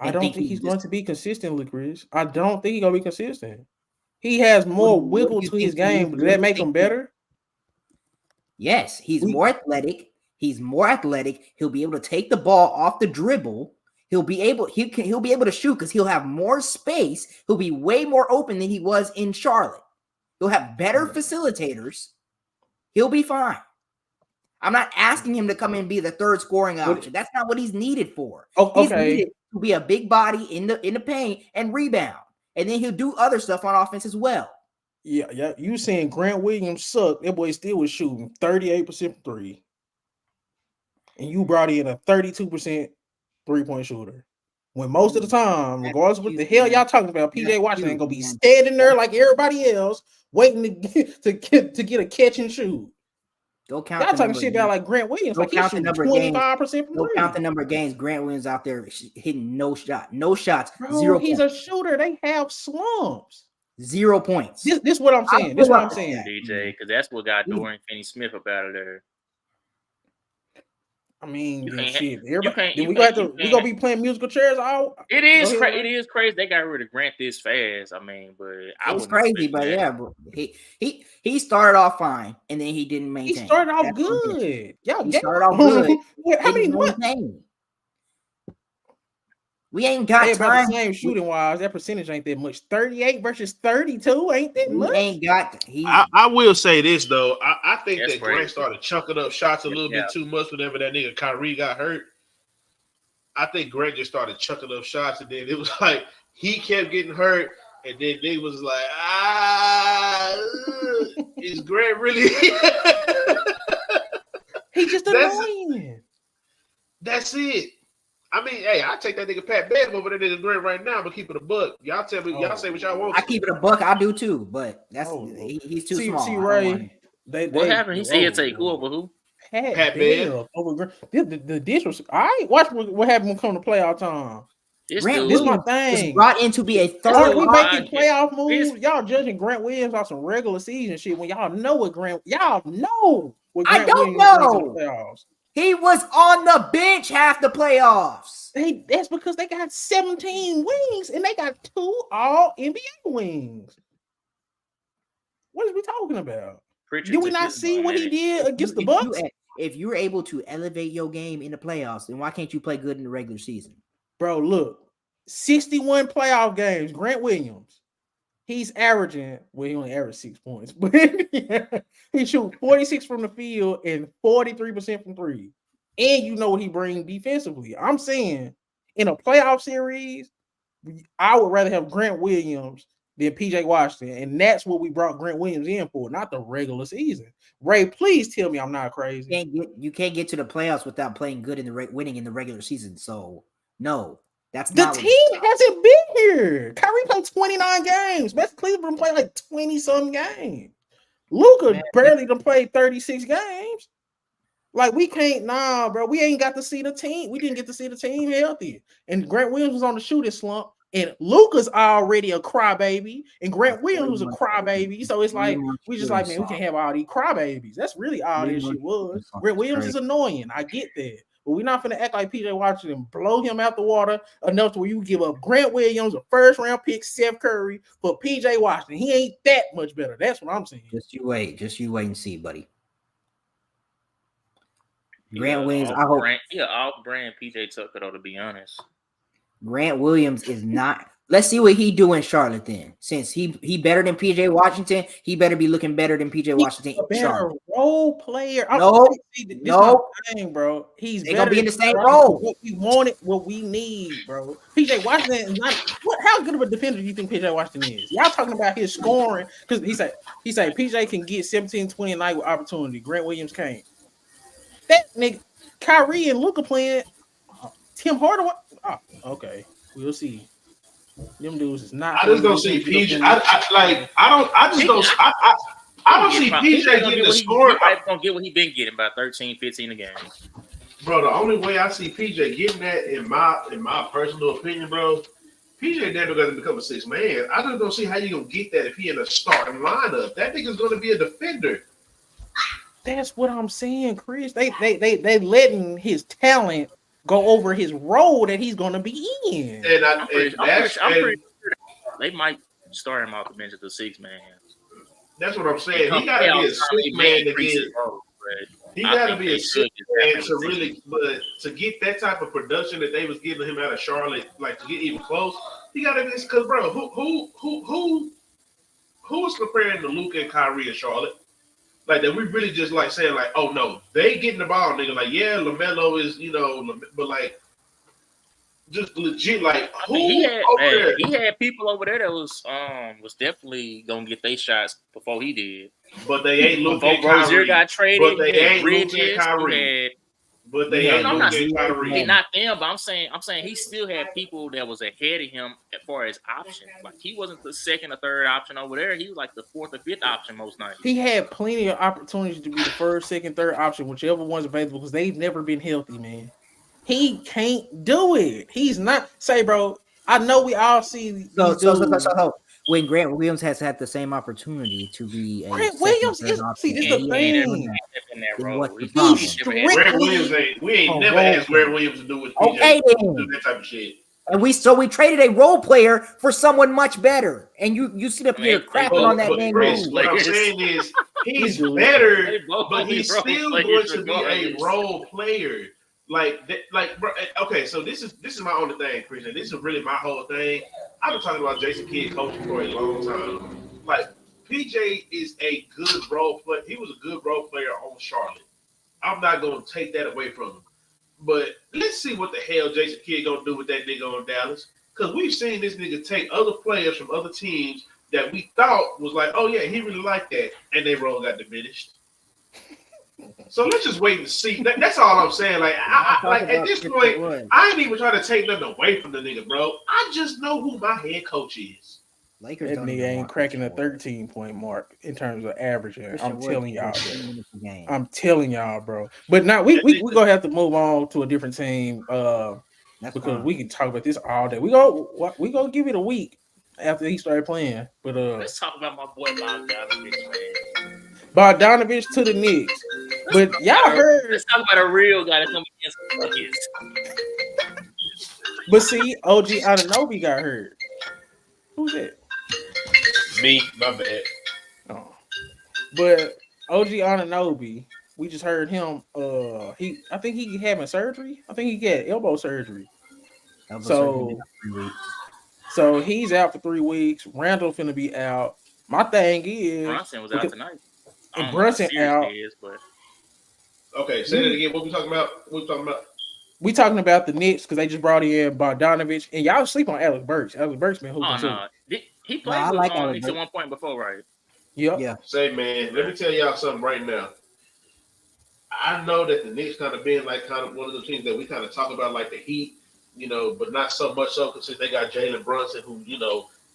I don't think he's going to be consistent, Chris. I don't think he's going to be consistent. He has more wiggle to his game. Does that make him better? Yes, he's more athletic. He'll be able to take the ball off the dribble. He'll be able to shoot because he'll have more space. He'll be way more open than he was in Charlotte. He'll have better facilitators. He'll be fine. I'm not asking him to come in and be the 3rd scoring option. That's not what he's needed for. He's needed to be a big body in the paint and rebound. And then he'll do other stuff on offense as well. Yeah. You saying Grant Williams sucked. That boy still was shooting 38% from 3. And you brought in a 32% 3-point shooter. When most of the time, regardless of what the hell y'all talking about, PJ Washington ain't gonna be standing there like everybody else, waiting to get a catch and shoot. Go count. Y'all talking shit about like Grant Williams. Like he's shooting 25% from 3. Go count the number of games Grant Williams out there hitting no shots, bro, 0 he's points. A shooter. They have slumps. 0 points. This is what I'm saying. This is what I'm saying, DJ, because that's what got Dorian Finney-Smith up out of there. I mean, shit. We gonna be playing musical chairs all. It is crazy. They got rid of Grant this fast. I mean, but it's crazy. But yeah, bro. He started off fine, and then he didn't maintain. He started off good. Yeah, he started off good. How many months? We ain't got time. The same shooting wise, that percentage ain't that much. 38 versus 32 ain't that much. We ain't got. I will say this though. I think that Grant started chunking up shots a little bit too much whenever that nigga Kyrie got hurt. I think Grant just started chunking up shots, and then it was like he kept getting hurt, and then they was like, is Grant really? He's just annoying. That's it. I mean, hey, I take that nigga Pat Bev over that nigga Grant right now, but keep it a buck. Y'all tell me, y'all say what y'all want. I keep it a buck. I do too, but that's Oh, he's too small. See, I don't Ray, want him. What happened? He said he'd take who over who? Pat Bev. Bev over the disrespect. I watch what happened when come to playoff time. Grant This my Williams was thing. brought in to be a third. Aren't we line. making playoff moves? Y'all judging Grant Williams on some regular season shit when y'all know what Grant Williams I don't brings in know. the playoffs. He was on the bench half the playoffs. That's because they got 17 wings and they got 2 all NBA wings. What are we talking about? Did we not see what he did against the Bucks? If you're able to elevate your game in the playoffs, then why can't you play good in the regular season? Bro, look, 61 playoff games. Grant Williams, he's averaging, well, he only averaged 6 points, but he shoot 46 from the field and 43% from three. And you know what he brings defensively. I'm saying in a playoff series, I would rather have Grant Williams than PJ Washington. And that's what we brought Grant Williams in for, not the regular season. Ray, please tell me I'm not crazy. You can't get to the playoffs without playing good in the winning in the regular season. So no, that's the not team hasn't been here. Kyrie played 29 games. Best Cleveland played like 20-some games. Luka barely done played 36 games. Like, we can't, bro. We ain't got to see the team. We didn't get to see the team healthy. And Grant Williams was on the shooting slump. And Luka's already a crybaby. And Grant Williams was a crybaby. So it's like, we just like, man, we can't have all these crybabies. That's really all this shit was. Grant Williams is annoying. I get that. But we're not finna act like PJ Washington and blow him out the water enough to where you give up Grant Williams, a first-round pick, Steph Curry, for PJ Washington. He ain't that much better. That's what I'm saying. Just you wait and see, buddy. Grant Williams, I hope. Off-brand PJ Tucker, though, to be honest. Grant Williams is not. Let's see what he do in Charlotte then. Since he better than PJ Washington, he better be looking better than PJ Washington in Charlotte. Role player. No, thing, bro. He's they gonna be in the same role. What we wanted, what we need, bro. PJ Washington is not. How good of a defender do you think PJ Washington is? Y'all talking about his scoring because he said PJ can get 17, 20 a night with opportunity. Grant Williams can't. That nigga, Kyrie and Luka playing. Tim Hardaway. Oh, okay, we'll see. Them dudes is not. I just don't see PJ. I don't see PJ getting the score. He's gonna get what he been getting, about 13, 15 a game. Bro, the only way I see PJ getting that, in my personal opinion, bro, PJ never gonna become a sixth man. I just don't see how you gonna get that if he in a starting lineup. That nigga's gonna be a defender. That's what I'm saying, Chris. They letting his talent go over his role that he's gonna be in. And I'm pretty sure they might start him off the bench at the six man. That's what I'm saying. He gotta be a six man to get. He gotta be a six man to really, but to get that type of production that they was giving him out of Charlotte, like to get even close, he gotta be. Because bro, who was comparing to Luka and Kyrie in Charlotte? Like that, we really just like saying like, oh no, they getting the ball, nigga. Like yeah, LaMelo is, but like just legit like he had people over there that was definitely gonna get their shots before he did. But they ain't Luka and Rozier Kyrie. got traded. But they ain't Bridges, Luka and Kyrie. But they ain't Luka and Kyrie. Not them, but I'm saying he still had people that was ahead of him as far as options. Like he wasn't the second or third option over there. He was like the fourth or fifth option most nights. He had plenty of opportunities to be the first, second, third option, whichever one's available, because they've never been healthy, man. He can't do it. He's not. Say, bro, I know we all see. So when Grant Williams has had the same opportunity to be a Grant Williams is see this the thing. Grant Williams we ain't never asked Grant Williams to do with PJ, do that type of shit. And we traded a role player for someone much better. And you sit up here crapping on that man. What I'm saying is he's better, but he's still going to be a role player. Bro, okay, so this is my only thing, Christian. This is really my whole thing. I've been talking about Jason Kidd coaching for a long time. Like, PJ is a good role player. He was a good role player on Charlotte. I'm not going to take that away from him. But let's see what the hell Jason Kidd going to do with that nigga on Dallas. Because we've seen this nigga take other players from other teams that we thought was like, oh, yeah, he really liked that. And their role got diminished. So let's just wait and see. That's all I'm saying. Like, like at this point, I ain't even trying to take nothing away from the nigga, bro. I just know who my head coach is. Lakers That don't nigga even ain't want cracking a Christian Wood. 13-point mark in terms of averaging. Christian I'm Wood telling y'all, plays 10 bro. minutes a game. I'm telling y'all, bro. But now we gonna have to move on to a different team. That's Because fine. we can talk about this all day. We gonna give it a week after he started playing. But Let's talk about my boy Bogdanovich, man. Bogdanovich to the Knicks. But y'all heard. Let's talk about a real guy that's gonna be against Buckets. But see, OG Anunoby got hurt. Who's that? Me, my bad. Oh. But OG Anunoby, we just heard him. I think he having surgery. I think he got elbow surgery. So he's out for 3 weeks. Randall finna be out. My thing is Brunson was out tonight. And Brunson out. Okay, say that again. What we talking about? We talking about the Knicks because they just brought in Bogdanovich, and y'all sleep on Alex Burks. Alex Burks been hooping too. He played with Knicks at one point before, right? Yep. Yeah. Say, man, let me tell y'all something right now. I know that the Knicks kind of been like kind of one of the teams that we kind of talk about, like the Heat, but not so much so because they got Jalen Brunson, who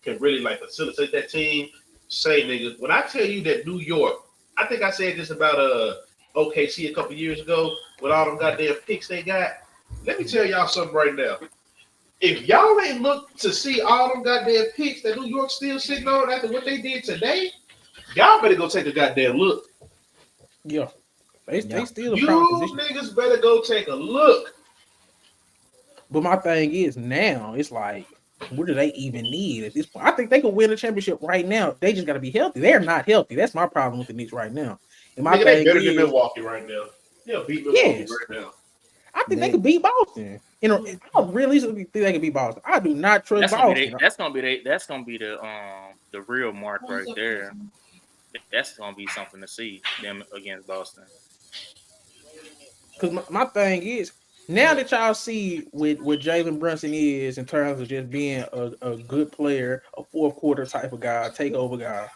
can really like facilitate that team. Say, niggas, when I tell you that New York, I think I said this about OKC a couple years ago with all them goddamn picks they got. Let me tell y'all something right now. If y'all ain't looked to see all them goddamn picks that New York's still sitting on after what they did today, y'all better go take a goddamn look. Yeah. They still a you proud position. Niggas better go take a look. But my thing is now, it's like, what do they even need at this point? I think they could win a championship right now. They just got to be healthy. They're not healthy. That's my problem with the Knicks right now. And my Nigga, thing they better is, than Milwaukee right now. They'll beat Milwaukee right now. I think they could beat Boston. I realistically think they could beat Boston. I do not trust Boston. That's gonna be the real mark right there. That's gonna be something to see them against Boston. Because my thing is, now that y'all see what Jalen Brunson is in terms of just being a good player, a fourth quarter type of guy, takeover guy,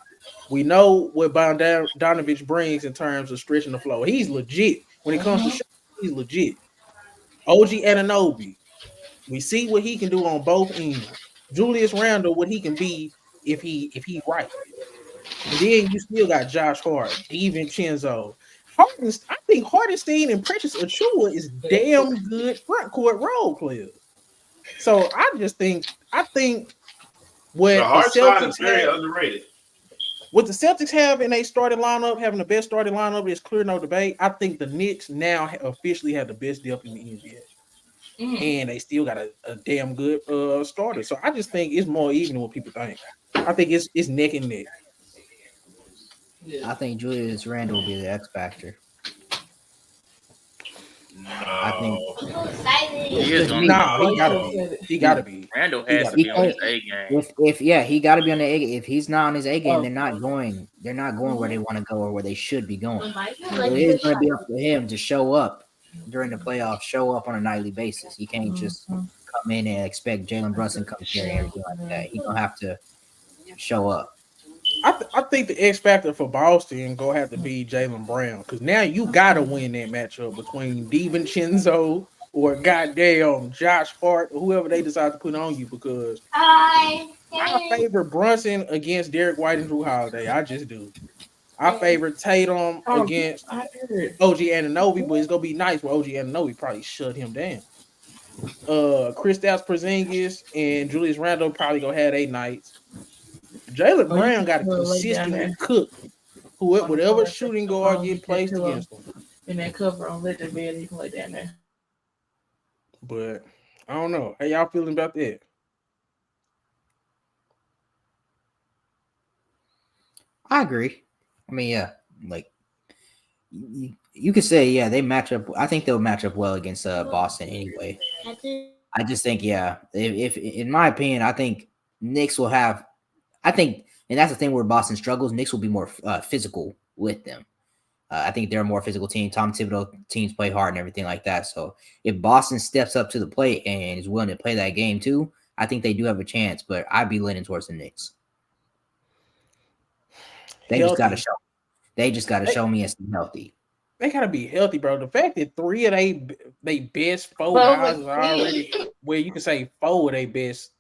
we know what Bogdanovich brings in terms of stretching the floor. He's legit. When it comes to shooting, he's legit. OG Anunoby, we see what he can do on both ends. Julius Randle, what he can be if he's right. And then you still got Josh Hart, DiVincenzo. I think Hartenstein and Precious Achiuwa is damn good front court role players. So I think what the Celtics have, underrated. what the Celtics have in a starting lineup, having the best starting lineup is clear, no debate. I think the Knicks now officially have the best depth in the NBA. And they still got a damn good starter. So I just think it's more even than what people think. I think it's neck and neck. I think Julius Randle will be the X factor. I think he gotta be. Randle has to be on his A game. He gotta be on the A game. If he's not on his A game, they're not going where they want to go or where they should be going. So it is gonna be up to him to show up during the playoffs, show up on a nightly basis. He can't just come in and expect Jalen Brunson to come here and everything like that. He's gonna have to show up. I think the X factor for Boston gonna have to be Jaylen Brown because now you gotta win that matchup between DiVincenzo or goddamn Josh Hart or whoever they decide to put on you because I favor Brunson against Derek White and Drew Holiday. I just do. I favor Tatum against OG Anunoby, but it's gonna be nice where OG Anunoby probably shut him down. Kristaps Porzingis and Julius Randle probably gonna have 8 nights. Jaylen Brown got to consistently cook whatever shooting guard get placed against him. In that cover on Legend Bed, you can lay down there. But I don't know. How y'all feeling about that? I agree. I mean, yeah, like you could say, yeah, they match up. I think they'll match up well against Boston anyway. I just think, yeah, if in my opinion, I think Knicks will have. I think, and that's the thing where Boston struggles. Knicks will be more physical with them. I think they're a more physical team. Tom Thibodeau teams play hard and everything like that. So if Boston steps up to the plate and is willing to play that game too, I think they do have a chance. But I'd be leaning towards the Knicks. They just got to show me it's healthy. they gotta be healthy, bro. The fact that 3 of they best 4 But guys is already where you can say 4 of they best.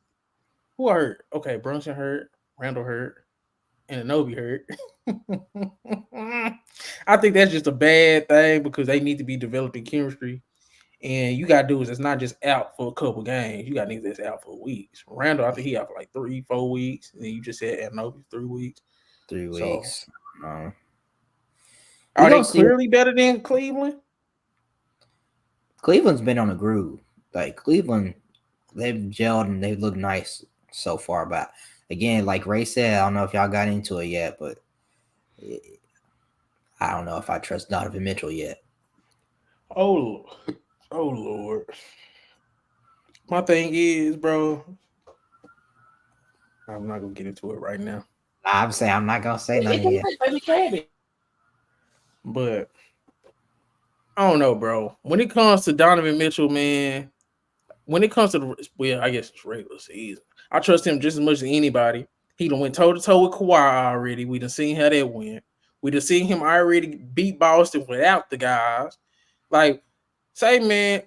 Who hurt? Okay, Brunson hurt, Randall hurt, and Anobi hurt. I think that's just a bad thing because they need to be developing chemistry. And you got dudes that's not just out for a couple games. You got niggas that's out for weeks. Randall, I think he out for like 3-4 weeks. And then you just said Anobi 3 weeks. 3 So, weeks. are We they gonna see. clearly better than Cleveland? Cleveland's been on a groove. Like Cleveland, they've gelled and they look nice so far. But again, like Ray said, I don't know if y'all got into it yet, but I don't know if I trust Donovan Mitchell yet. Oh Lord. My thing is, bro, I'm not gonna get into it right now. I'm saying I'm not gonna say nothing yet. But I don't know, bro. When it comes to Donovan Mitchell, man, when it comes to I guess it's regular season, I trust him just as much as anybody. He done went toe to toe with Kawhi already. We done seen how that went. We done seen him already beat Boston without the guys. Like, say, man,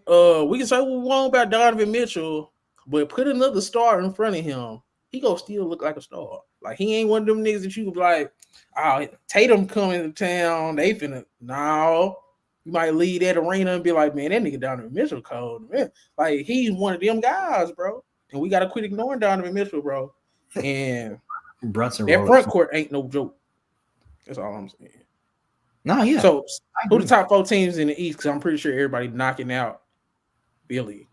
we can say what we want about Donovan Mitchell, but put another star in front of him, he gonna still look like a star. Like, he ain't one of them niggas that you could be like, oh, Tatum coming to town, they finna, no. You might leave that arena and be like, man, that nigga Donovan Mitchell cold, man. Like, he's one of them guys, bro. And we gotta quit ignoring Donovan Mitchell, bro. And Brunson that front court ain't no joke. That's all I'm saying. No, yeah. So, who the top 4 teams in the East? Because I'm pretty sure everybody knocking out Billy.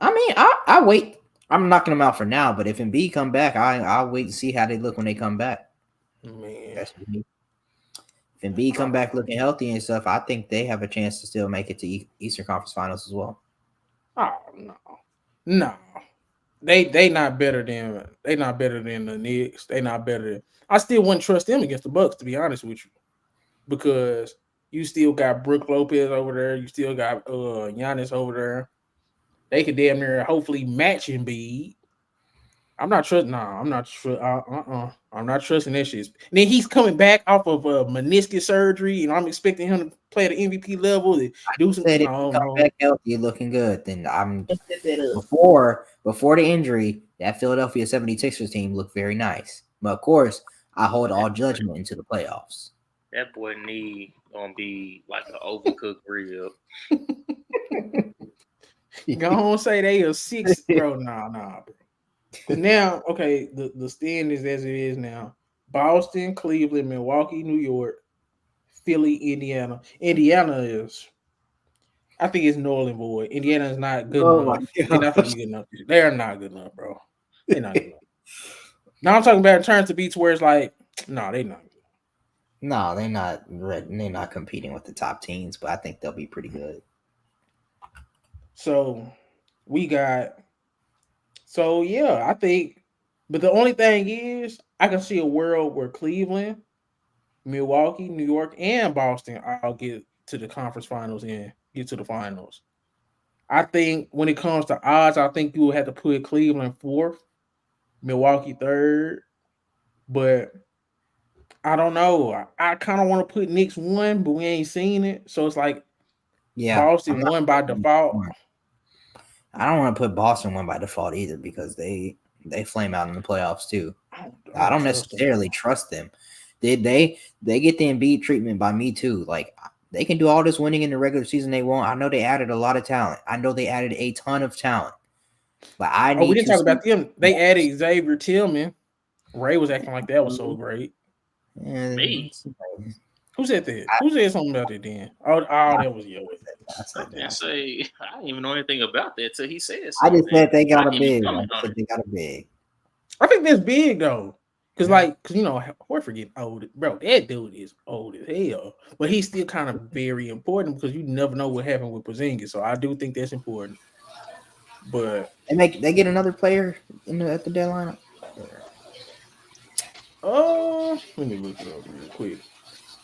I mean, I wait. I'm knocking them out for now, but if Embiid come back, I'll wait to see how they look when they come back. Man, that's me. If Embiid come back looking healthy and stuff, I think they have a chance to still make it to Eastern Conference Finals as well. Oh no, they not better than the Knicks. They not better than. I still wouldn't trust them against the Bucks, to be honest with you, because you still got Brook Lopez over there. You still got Giannis over there. They could damn near hopefully match Embiid. I'm not trusting. No, I'm not sure. I'm not trusting that shit. And then he's coming back off of a meniscus surgery, and I'm expecting him to play at the MVP level. Do some. Said if he come back healthy, looking good. Then I'm before the injury, that Philadelphia 76ers team looked very nice. But of course, I hold all judgment into the playoffs. That boy knee gonna be like an overcooked rib. Go on, say they are 6, bro. Nah, bro. But now, okay, the stand is as it is now. Boston, Cleveland, Milwaukee, New York, Philly, Indiana. Indiana is, I think it's null and void. Indiana is not good enough. They're not going to be good enough. They're not good enough, bro. They're not good enough. Now I'm talking about in terms of beats where it's like, no, they're not. No, they're not. They're not competing with the top teams, but I think they'll be pretty good. So we got. So yeah, I think. But the only thing is, I can see a world where Cleveland, Milwaukee, New York, and Boston all get to the conference finals and get to the finals. I think when it comes to odds, I think you will have to put Cleveland 4th, Milwaukee 3rd, but I don't know. I kind of want to put Knicks 1, but we ain't seen it, so it's like Boston 1 by default. I don't want to put Boston 1 by default either because they flame out in the playoffs too. I don't necessarily trust them. They get the Embiid treatment by me too. Like they can do all this winning in the regular season they want. I know they added a lot of talent. I know they added a ton of talent. But we didn't talk about them. They added Xavier Tillman. Ray was acting like that was so great. Me. Who said that? Who said something about it then? Oh, that was yo. I didn't even know anything about that till he said something. I just said they got a big. I think that's big though. Cause Horford getting old, bro. That dude is old as hell, but he's still kind of very important because you never know what happened with Porzingis. So I do think that's important. But they get another player at the deadline. Let me look it up real quick.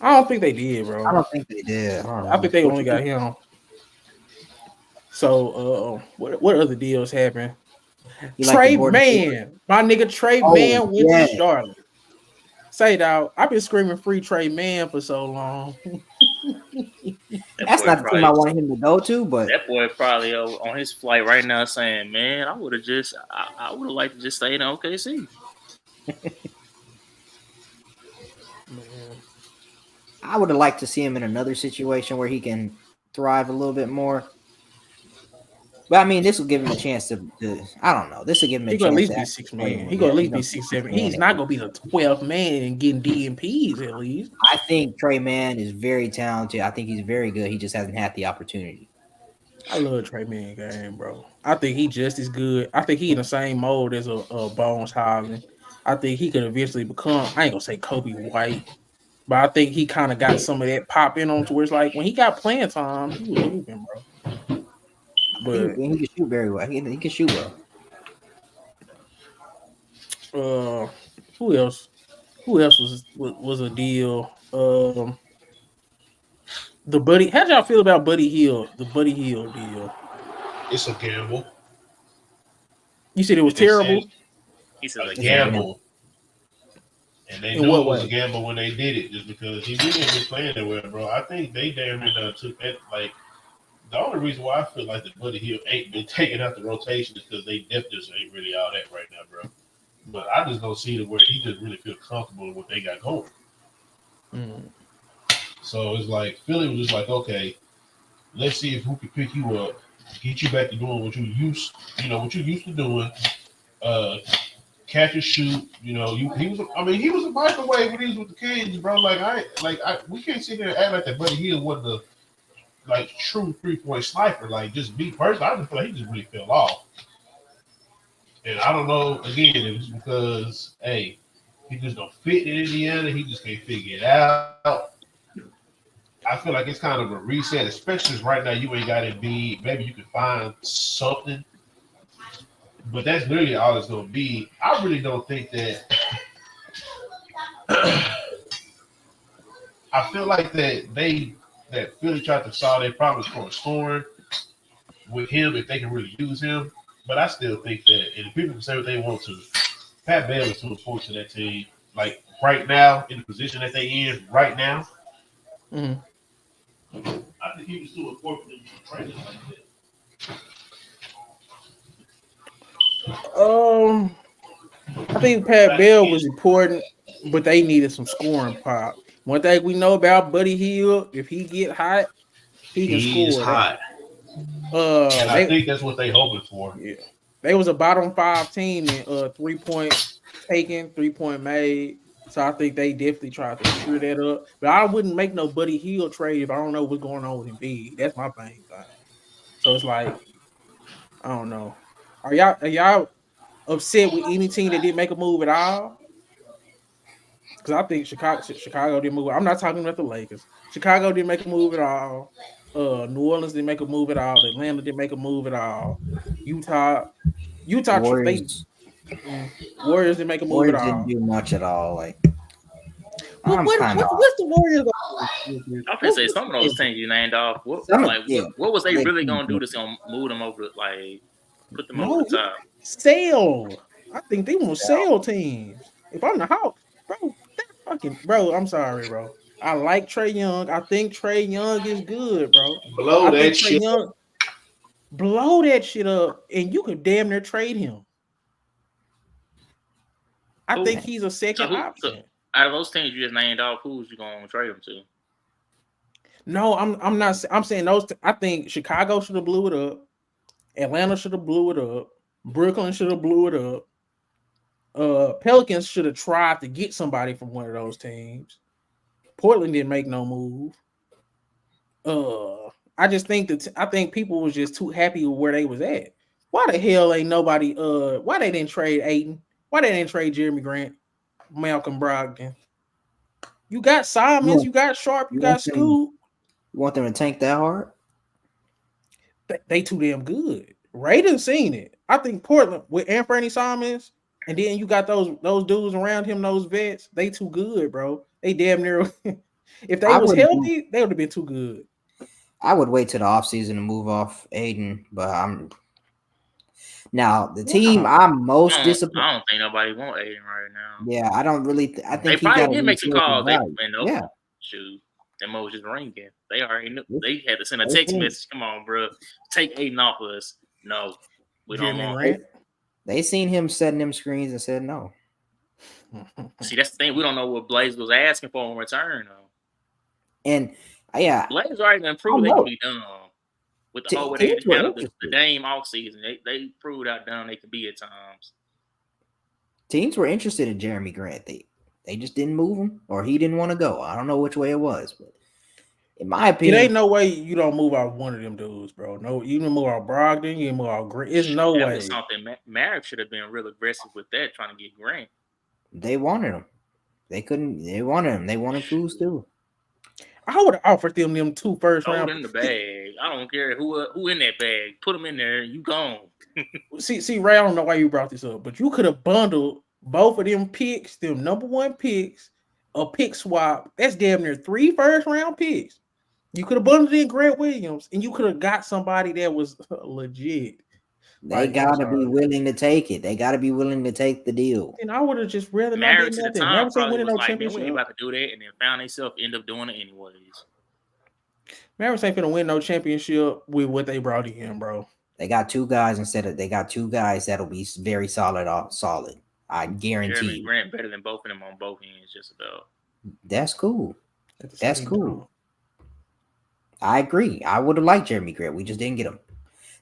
I don't think they did, bro. I don't think they did. I think they only got him. So what other deals happened? Trey Mann, my nigga Trey Mann went to Charlotte. Say dog, I've been screaming free Trey Man for so long. That's not the team I wanted him to go to, but that boy probably on his flight right now saying, "Man, I would have liked to just stay in OKC." Man. I would have liked to see him in another situation where he can thrive a little bit more. But I mean, this will give him a chance to I don't know. This will give him a chance. He gonna at least be 6 man. He gonna at least be 6-7. He's not gonna be the 12th man and getting DMPs at least. I think Trey Man is very talented. I think he's very good. He just hasn't had the opportunity. I love Trey Man game, bro. I think he just as good. I think he in the same mold as a Bones Highland. I think he could eventually become. I ain't gonna say Kobe White, but I think he kind of got some of that pop in on to where it's like when he got playing time, he was hooping, bro. But he can shoot very well. He can shoot well. Who else? Who else was a deal? The Buddy. How y'all feel about Buddy Hield? The Buddy Hield deal. It's a gamble. You said it was terrible. He said a gamble. And they knew it was a gamble when they did it, just because he really ain't been playing that well, bro. I think they damn near took that. Like, the only reason why I feel like the Buddy Hield ain't been taken out the rotation is because they depth just ain't really all that right now, bro. But I just don't see it where he just really feel comfortable with what they got going. So it's like Philly was just like, okay, let's see if who can pick you up, get you back to doing what you used to doing. Catch and shoot. He was a microwave when he was with the Kings, bro. We can't sit here and act like that Buddy Hield wasn't a true 3-point sniper. Like, just me personally, I just feel like he just really fell off. And I don't know, again, if it's because, hey, he just don't fit in Indiana. He just can't figure it out. I feel like it's kind of a reset, especially since right now you ain't got Embiid. Maybe you can find something. But that's literally all it's going to be. I really don't think that I feel like that Philly tried to solve their problems for scoring with him if they can really use him. But I still think that, and people can say what they want to, Pat Bev is too important to that team. Like, right now, in the position that they in right now, I think he was too important to trade him like that. I think Pat Bell was important, but they needed some scoring pop. One thing we know about Buddy Hield, if he get hot, he can score. He's hot. And I think that's what they hoping for. Yeah, they was a bottom 5 team in 3-point taken, 3-point made. So I think they definitely tried to screw that up. But I wouldn't make no Buddy Hield trade if I don't know what's going on with Embiid. That's my main thing. So it's like, I don't know. Are y'all upset with any team that didn't make a move at all? Because I think Chicago didn't move. I'm not talking about the Lakers. Chicago didn't make a move at all. New Orleans didn't make a move at all. Atlanta didn't make a move at all. Utah Warriors didn't make a move at all. Didn't do much at all. Like, what's the Warriors? I was gonna say some of those things you named off. What was they really gonna do that's gonna move them over? Like, put them over the top? Sell. I think they want to sell teams. If I'm the Hawks, bro, I'm sorry, bro. I like Trae Young. I think Trae Young is good, bro. Blow that shit up, and you could damn near trade him. I think he's a second option. So out of those teams you just named off, who's you gonna trade him to? No, I'm not. I'm saying those. I think Chicago should have blew it up. Atlanta should have blew it up. Brooklyn should have blew it up. Pelicans should have tried to get somebody from one of those teams. Portland didn't make no move. I just think I think people was just too happy with where they was at. Why the hell ain't nobody? Why they didn't trade Ayton? Why they didn't trade Jeremy Grant, Malcolm Brogdon? You got Simons, you got Sharp, you got Scoot. You want them to tank that hard? They too damn good. Ray done seen it. I think Portland with Anthony Simons, and then you got those dudes around him, those vets. They too good, bro. They damn near. If they was healthy, they would have been too good. I would wait till the offseason to move off Aiden, but Now, the team I'm most disappointed. I don't think nobody want Aiden right now. Yeah, I don't really. I They think he got probably to did make some calls. They know. Yeah, Shoot, them was just ringing. They already knew. They had to send a They text think- message. Come on, bro, take Aiden off of us. No, we don't Jeremy want. Grant. they seen him setting them screens and said no. See, that's the thing. We don't know what Blaze was asking for in return, though. And yeah, Blaze already done proved they know. can be done with the whole way they Teams were handled the interested. Dame off season. They proved how done they can be at times. Teams were interested in Jeremy Grant. They just didn't move him, or he didn't want to go. I don't know which way it was, but in my It opinion, ain't no way you don't move out one of them dudes, bro. No, you can move out Brogdon, you can move out Grant. It's no That way. was something Mavericks should have been real aggressive with that, trying to get Grant. they wanted him. They couldn't. They wanted him. They wanted Kuz too. I would have offered them 2 first Throw it round. in the bag. I don't care who in that bag. Put them in there. You gone. See, Ray, I don't know why you brought this up, but you could have bundled both of them picks, them number 1 picks, a pick swap. That's damn near 3 first round picks. You could have bundled in Grant Williams, and you could have got somebody that was legit. They gotta be willing to take it. They gotta be willing to take the deal. And I would have just rather not Mavericks did at the nothing. time Mavericks ain't probably winning was no like, man, we championship. ain't about to do that, and then found themselves end up doing it anyways. Mavericks ain't finna win no championship with what they brought in, bro. They got 2 guys they got 2 guys that'll be very solid. I guarantee Jeremy you. Grant better than both of them on both ends, just about. That's cool. At the That's same cool. time. I agree. I would have liked Jeremy Grant. We just didn't get him.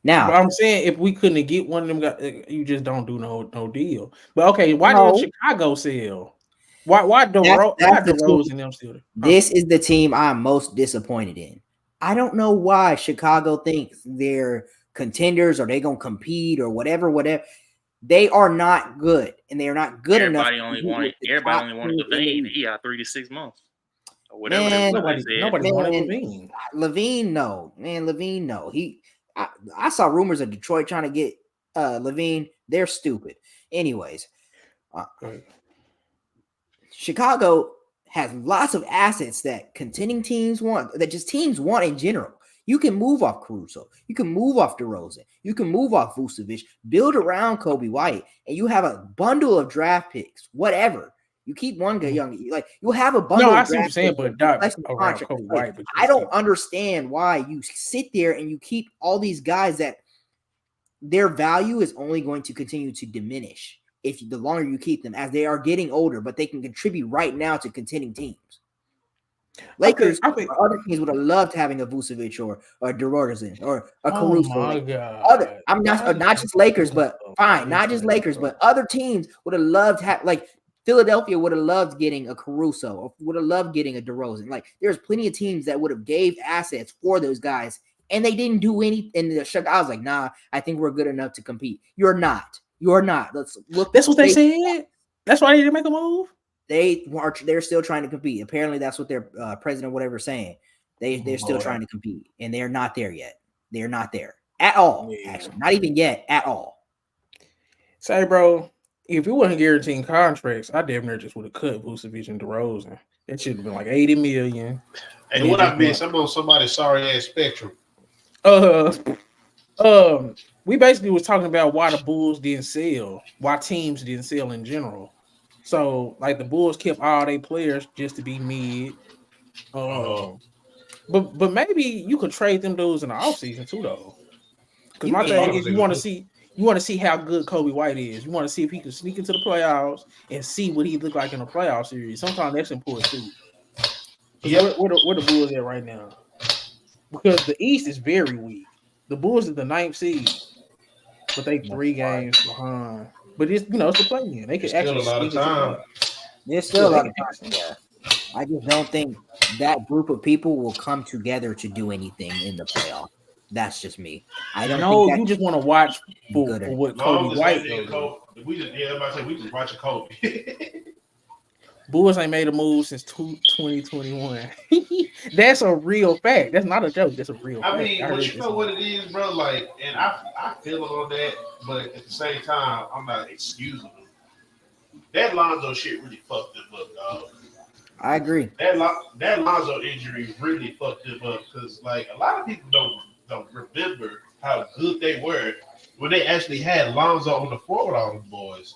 But Now, I'm saying if we couldn't get one of them guys, you just don't do no deal. But okay, why No. didn't Chicago sell? Why that's the DeRozan team. them still there? This is the team I'm most disappointed in. I don't know why Chicago thinks they're contenders or they gonna compete or whatever. They are not good, and they are not good enough. Everybody only wanted Levine. He got 3 to 6 months. Or whatever Man, nobody wanted Levine. Levine, no. Levine, no. I saw rumors of Detroit trying to get Levine. They're stupid. Anyways, Chicago has lots of assets that contending teams want, that just teams want in general. You can move off Caruso. You can move off DeRozan. You can move off Vucevic, build around Kobe White, and you have a bundle of draft picks, whatever. You keep one guy young, like you have a bundle. No, I of see what you're saying, but not around contract. Kobe White. But I don't understand why you sit there and you keep all these guys that their value is only going to continue to diminish the longer you keep them, as they are getting older, but they can contribute right now to contending teams. Lakers or other teams would have loved having a Vucevic or a DeRozan or a Caruso. Oh my God. I'm not just Lakers, but fine, not just Lakers, but other teams would have loved like Philadelphia would have loved getting a Caruso or would have loved getting a DeRozan. Like there's plenty of teams that would have gave assets for those guys, and they didn't do anything. And I was like, nah, I think we're good enough to compete. You're not. You're not. Let's look. That's what they said. That's why they didn't make a move. They're still trying to compete. Apparently, that's what their president or whatever is saying. They're still trying to compete, and they're not there yet. They're not there at all. Yeah. Actually, not even yet at all. Say, bro, if it wasn't guaranteeing contracts, I damn near just would have cut Vucevic and DeRozan. That should have been like $80 million. And what I missed, I'm on somebody's sorry ass spectrum. We basically was talking about why the Bulls didn't sell, why teams didn't sell in general. So, like the Bulls kept all their players just to be mid. But maybe you could trade them dudes in the offseason too, though. Because my thing is, you want to see how good Kobe White is. You want to see if he can sneak into the playoffs and see what he look like in a playoff series. Sometimes that's important too. Yep. Where the Bulls at right now? Because the East is very weak. The Bulls is the 9th seed, but they 3 games behind. But it's it's the play-in. They could actually still a lot of time. There's still a lot of time. Yeah. I just don't think that group of people will come together to do anything in the playoff. That's just me. I don't know. You just want to watch for what Kobe White does. We just watching Kobe. Bulls ain't made a move since 2021. That's a real fact. That's not a joke. That's a real fact. I mean, but you know what it is, bro? Like, and I feel it on that, but at the same time, I'm not excusing them. That Lonzo shit really fucked them up, dog. I agree. That Lonzo injury really fucked them up because, like, a lot of people don't remember how good they were when they actually had Lonzo on the floor with all the boys.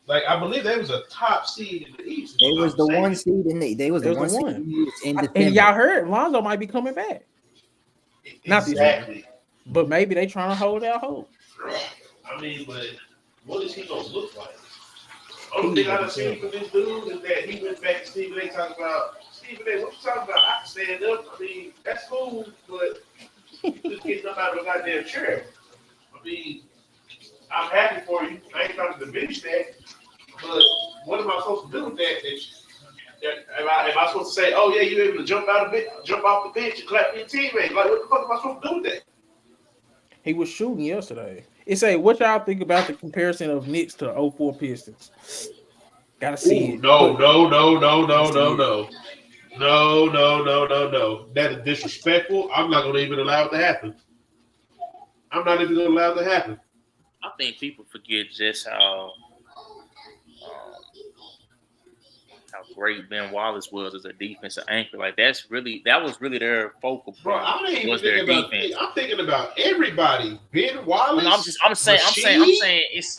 Like I believe they was a top seed in the East. They was the one seed in the. They was the They was one the seed one. in And December. y'all heard Lonzo might be coming back. Not this year, Exactly. but maybe they trying to hold out hope. I mean, but what is he gonna look like? Only thing I've seen from this dude is that he went back to Stephen A. talking about Stephen A. What you talking about? I can stand up. I mean, that's cool, but just getting up out of a goddamn chair. I mean, I'm happy for you. I ain't trying to diminish that, but what am I supposed to do with that? Am I supposed to say, "Oh yeah, you able to jump off the bench and clap for your teammate"? Like, what the fuck am I supposed to do with that? He was shooting yesterday. It's a what y'all think about the comparison of Knicks to 04 Pistons? Gotta see it. No. That is disrespectful. I'm not gonna even allow it to happen. I'm not even gonna allow it to happen. I think people forget just how great Ben Wallace was as a defensive anchor. Like that was really their focal point. Bro, I'm not even was their thinking about. defense. I'm thinking about everybody. Ben Wallace. No, I'm saying it's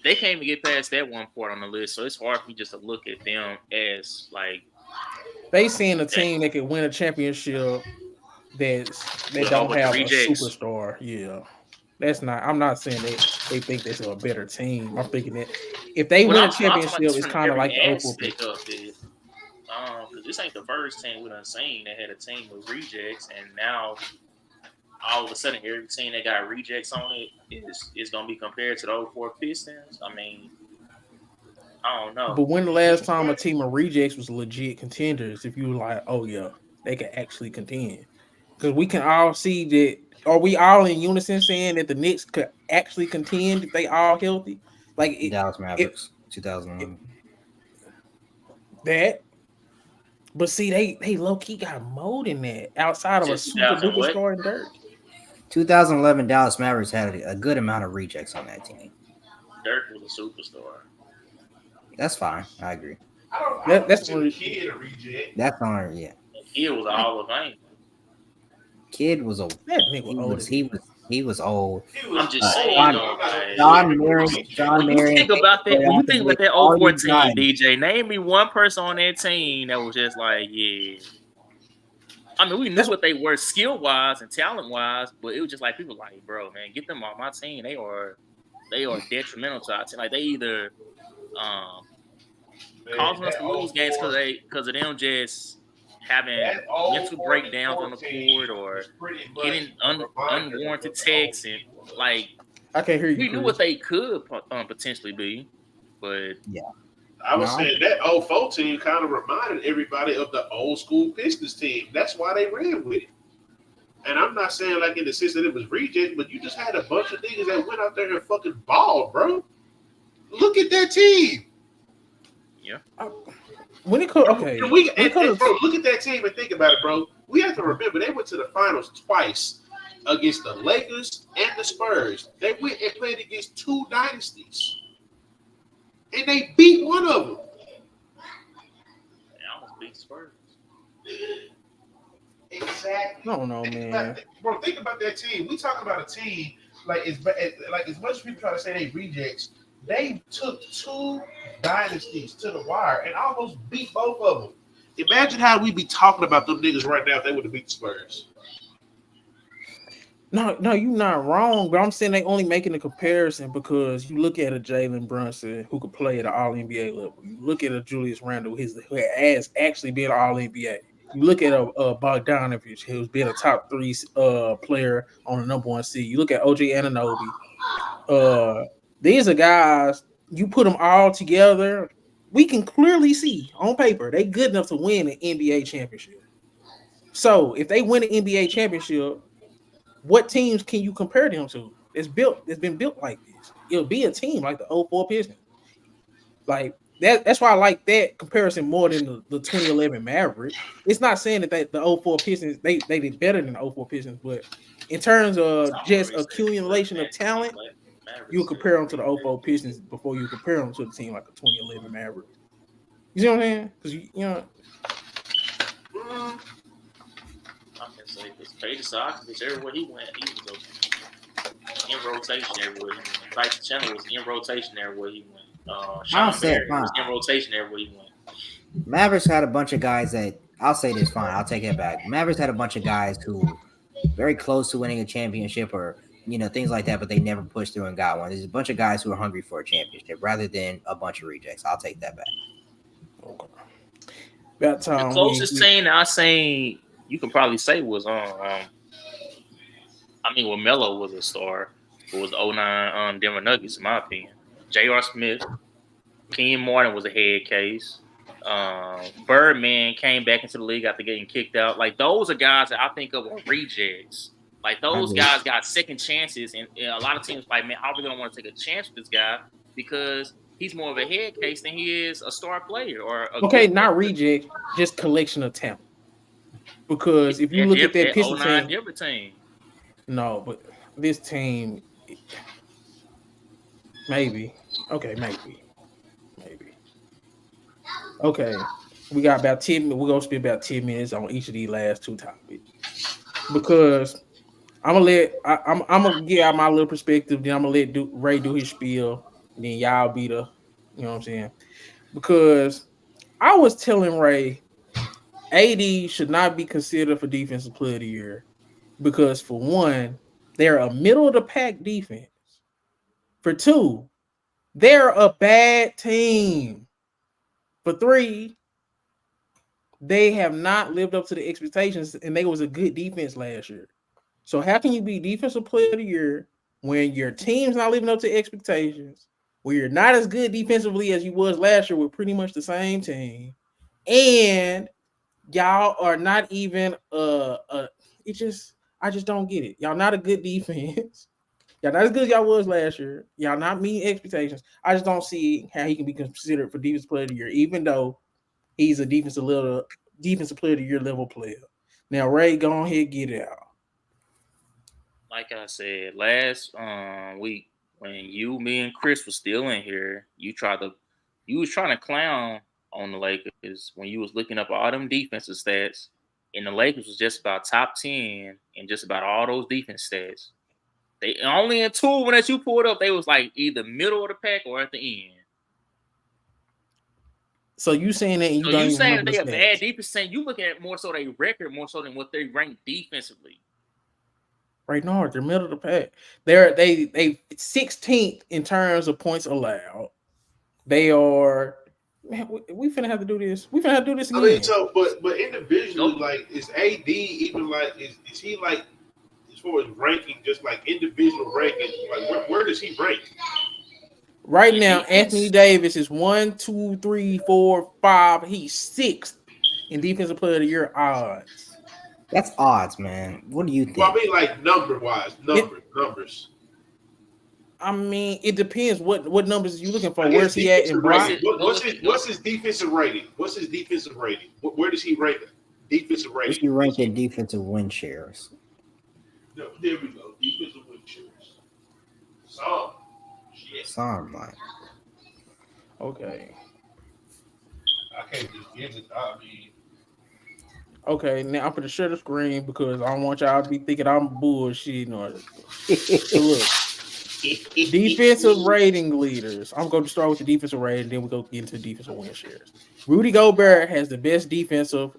they can't even get past that one part on the list, so it's hard for me just to look at them as like they seeing a team that can win a championship they don't have a superstar. Yeah. That's not. I'm not saying they think that's a better team. I'm thinking that if they win a championship, it's kind of like the 04 pick. Because this ain't the first team we done seen that had a team with rejects, and now all of a sudden every team that got rejects on it is going to be compared to the 04 Pistons. I mean, I don't know. But when the last time a team of rejects was legit contenders? If you were like, oh yeah, they can actually contend, because we can all see that. Are we all in unison saying that the Knicks could actually contend if they all healthy? Like Dallas Mavericks, 2011. That, but see, they low key got more than that outside of a super duper star in Dirk. 2011 Dallas Mavericks had a good amount of rejects on that team. Dirk was a superstar. That's fine. I agree. That's a kid a reject. That's on. Yeah. Kid was all of fame. Kid was old. That nigga he was old. I'm just saying, John Marion. When you think about that 04 team, DJ, name me one person on that team that was just like, yeah. I mean, we knew what they were skill wise and talent wise, but it was just like people like, bro, man, get them off my team. They are detrimental to our team. Like they either causing us to lose games because of them just having mental breakdowns on the court or getting unwarranted texts and like I can't hear you. We knew what they could potentially be, but yeah. I was saying that 04 team kind of reminded everybody of the old school Pistons team. That's why they ran with it. And I'm not saying like in the sense that it was reject, but you just had a bunch of niggas that went out there and fucking balled, bro. Look at that team. Yeah. When it comes, okay. Bro, look at that team and think about it, bro. We have to remember they went to the finals twice against the Lakers and the Spurs. They went and played against two dynasties. And they beat one of them. They almost beat Spurs. Exactly. I don't know, man. Bro, think about that team. We talk about a team as much as people try to say they rejects, they took two dynasties to the wire and almost beat both of them. Imagine how we'd be talking about them niggas right now if they would have beat the Spurs. No, you're not wrong, but I'm saying they only making a comparison because you look at a Jalen Brunson who could play at an All-NBA level. You look at a Julius Randle who has actually been an All-NBA. You look at a Bogdanovich who's been a top 3 player on the number 1 seed. You look at OG Anunoby. These are guys, you put them all together, we can clearly see on paper they good enough to win an NBA championship. So if they win an NBA championship, what teams can you compare them to? It's been built like this. It'll be a team like the 04 Pistons. Like that's why I like that comparison more than the 2011 Mavericks. It's not saying that the 04 Pistons they did better than the 04 Pistons, but in terms of just accumulation of talent, you compare them to the 04 Pistons before you compare them to the team like the 2011 Mavericks. You see what I'm saying? Because you know. I can say this Peyton Sox, everywhere he went, he was okay. in rotation everywhere he went. Tyson Chandler was in rotation everywhere he went. I'll Sean say it, Marion was fine. in rotation everywhere he went. Mavericks had a bunch of guys that I'll say this fine. I'll take it back. Mavericks had a bunch of guys who very close to winning a championship or things like that, but they never pushed through and got one. There's a bunch of guys who are hungry for a championship rather than a bunch of rejects. I'll take that back. Okay. About time The closest team that I seen you can probably say was when Melo was a star, it was the 09 Denver Nuggets, in my opinion. J.R. Smith, Kenyon Martin was a head case. Birdman came back into the league after getting kicked out. Like, those are guys that I think of are rejects. Like, those guys got second chances, and a lot of teams like, man, I really don't want to take a chance with this guy because he's more of a head case than he is a star player or not reject, just collection of talent. Because if you look at that Pistons team, Denver team. No, but this team, maybe. Okay, maybe. Okay, we got about 10 minutes. We're going to spend about 10 minutes on each of these last two topics. Because I'm going to get out my little perspective, then I'm going to let Ray do his spiel, and then y'all be the, you know what I'm saying? Because I was telling Ray, AD should not be considered for Defensive Player of the Year. Because for one, they're a middle-of-the-pack defense. For two, they're a bad team. For three, they have not lived up to the expectations, and they was a good defense last year. So how can you be Defensive Player of the Year when your team's not living up to expectations, where you're not as good defensively as you was last year with pretty much the same team, and y'all are not even I just don't get it. Y'all not a good defense. Y'all not as good as y'all was last year. Y'all not meeting expectations. I just don't see how he can be considered for Defensive Player of the Year, even though he's a Defensive Player of the Year level player. Now, Ray, go ahead, get it out. Like I said last week, when me and Chris was still in here, you was trying to clown on the Lakers when you was looking up all them defensive stats, and the Lakers was just about top 10 and just about all those defense stats. They only in two when that you pulled up, they was like either middle of the pack or at the end. So you saying that you don't even saying remember they a the bad stats. defense? Saying you looking at more so their record more so than what they rank defensively. Right now, they're middle of the pack. They 16th in terms of points allowed. They are. Man, we finna have to do this. We finna have to do this again. I mean, so but individually, like, is AD even like is he like as far as ranking, just like individual ranking, like where does he rank? Right now, Anthony Davis is 1, 2, 3, 4, 5. He's 6th in Defensive Player of the Year odds. That's odds, man. What do you think? Well, I mean, like numbers. I mean, it depends what numbers you looking for. Where's he at in block? What's his defensive rating? What's his defensive rating? Where does he rank defensive rating? What's he rank in defensive win shares? No, there we go. Defensive win shares. Some, man. Okay. I can't just give it. I mean. Okay, now I'm gonna share the screen because I don't want y'all to be thinking I'm bullshitting or. So look, defensive rating leaders. I'm going to start with the defensive rating, then we go get into defensive win shares. Rudy Gobert has the best defensive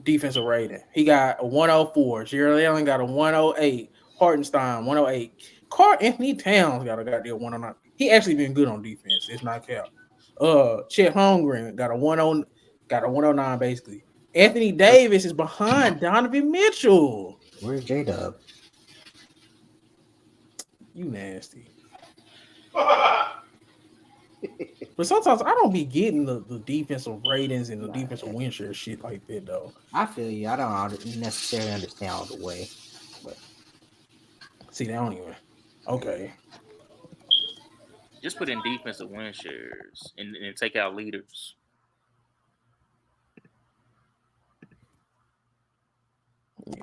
rating. He got a 104. Jared Allen got a 108. Hartenstein 108. Carl Anthony Towns got a goddamn 109. He actually been good on defense. It's not cap. Chet Holmgren got a 109 basically. Anthony Davis is behind Donovan Mitchell. Where's J-Dub? You nasty. But sometimes I don't be getting the defensive ratings and the defensive win share shit like that though. I feel you. I don't necessarily understand all the way. But see, they don't even. Okay. Just put in defensive win shares and take out leaders. Yeah.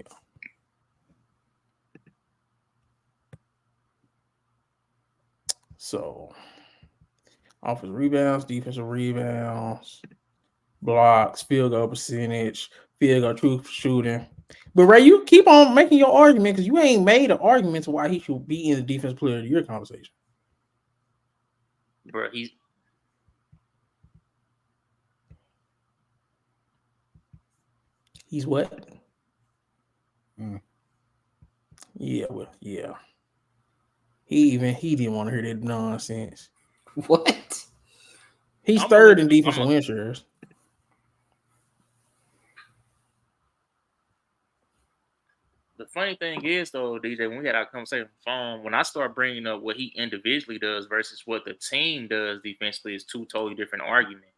So, offensive rebounds, defensive rebounds, blocks, field goal percentage, field goal true shooting, But Ray, you keep on making your argument because you ain't made an argument to why he should be in the defensive player of the year conversation. Bro, He's what? Mm. Yeah, well, yeah. He didn't want to hear that nonsense. What? He's I'm third gonna- in defensive I'm win shares. The funny thing is, though, DJ, when we had our conversation on the phone, when I start bringing up what he individually does versus what the team does defensively is two totally different arguments.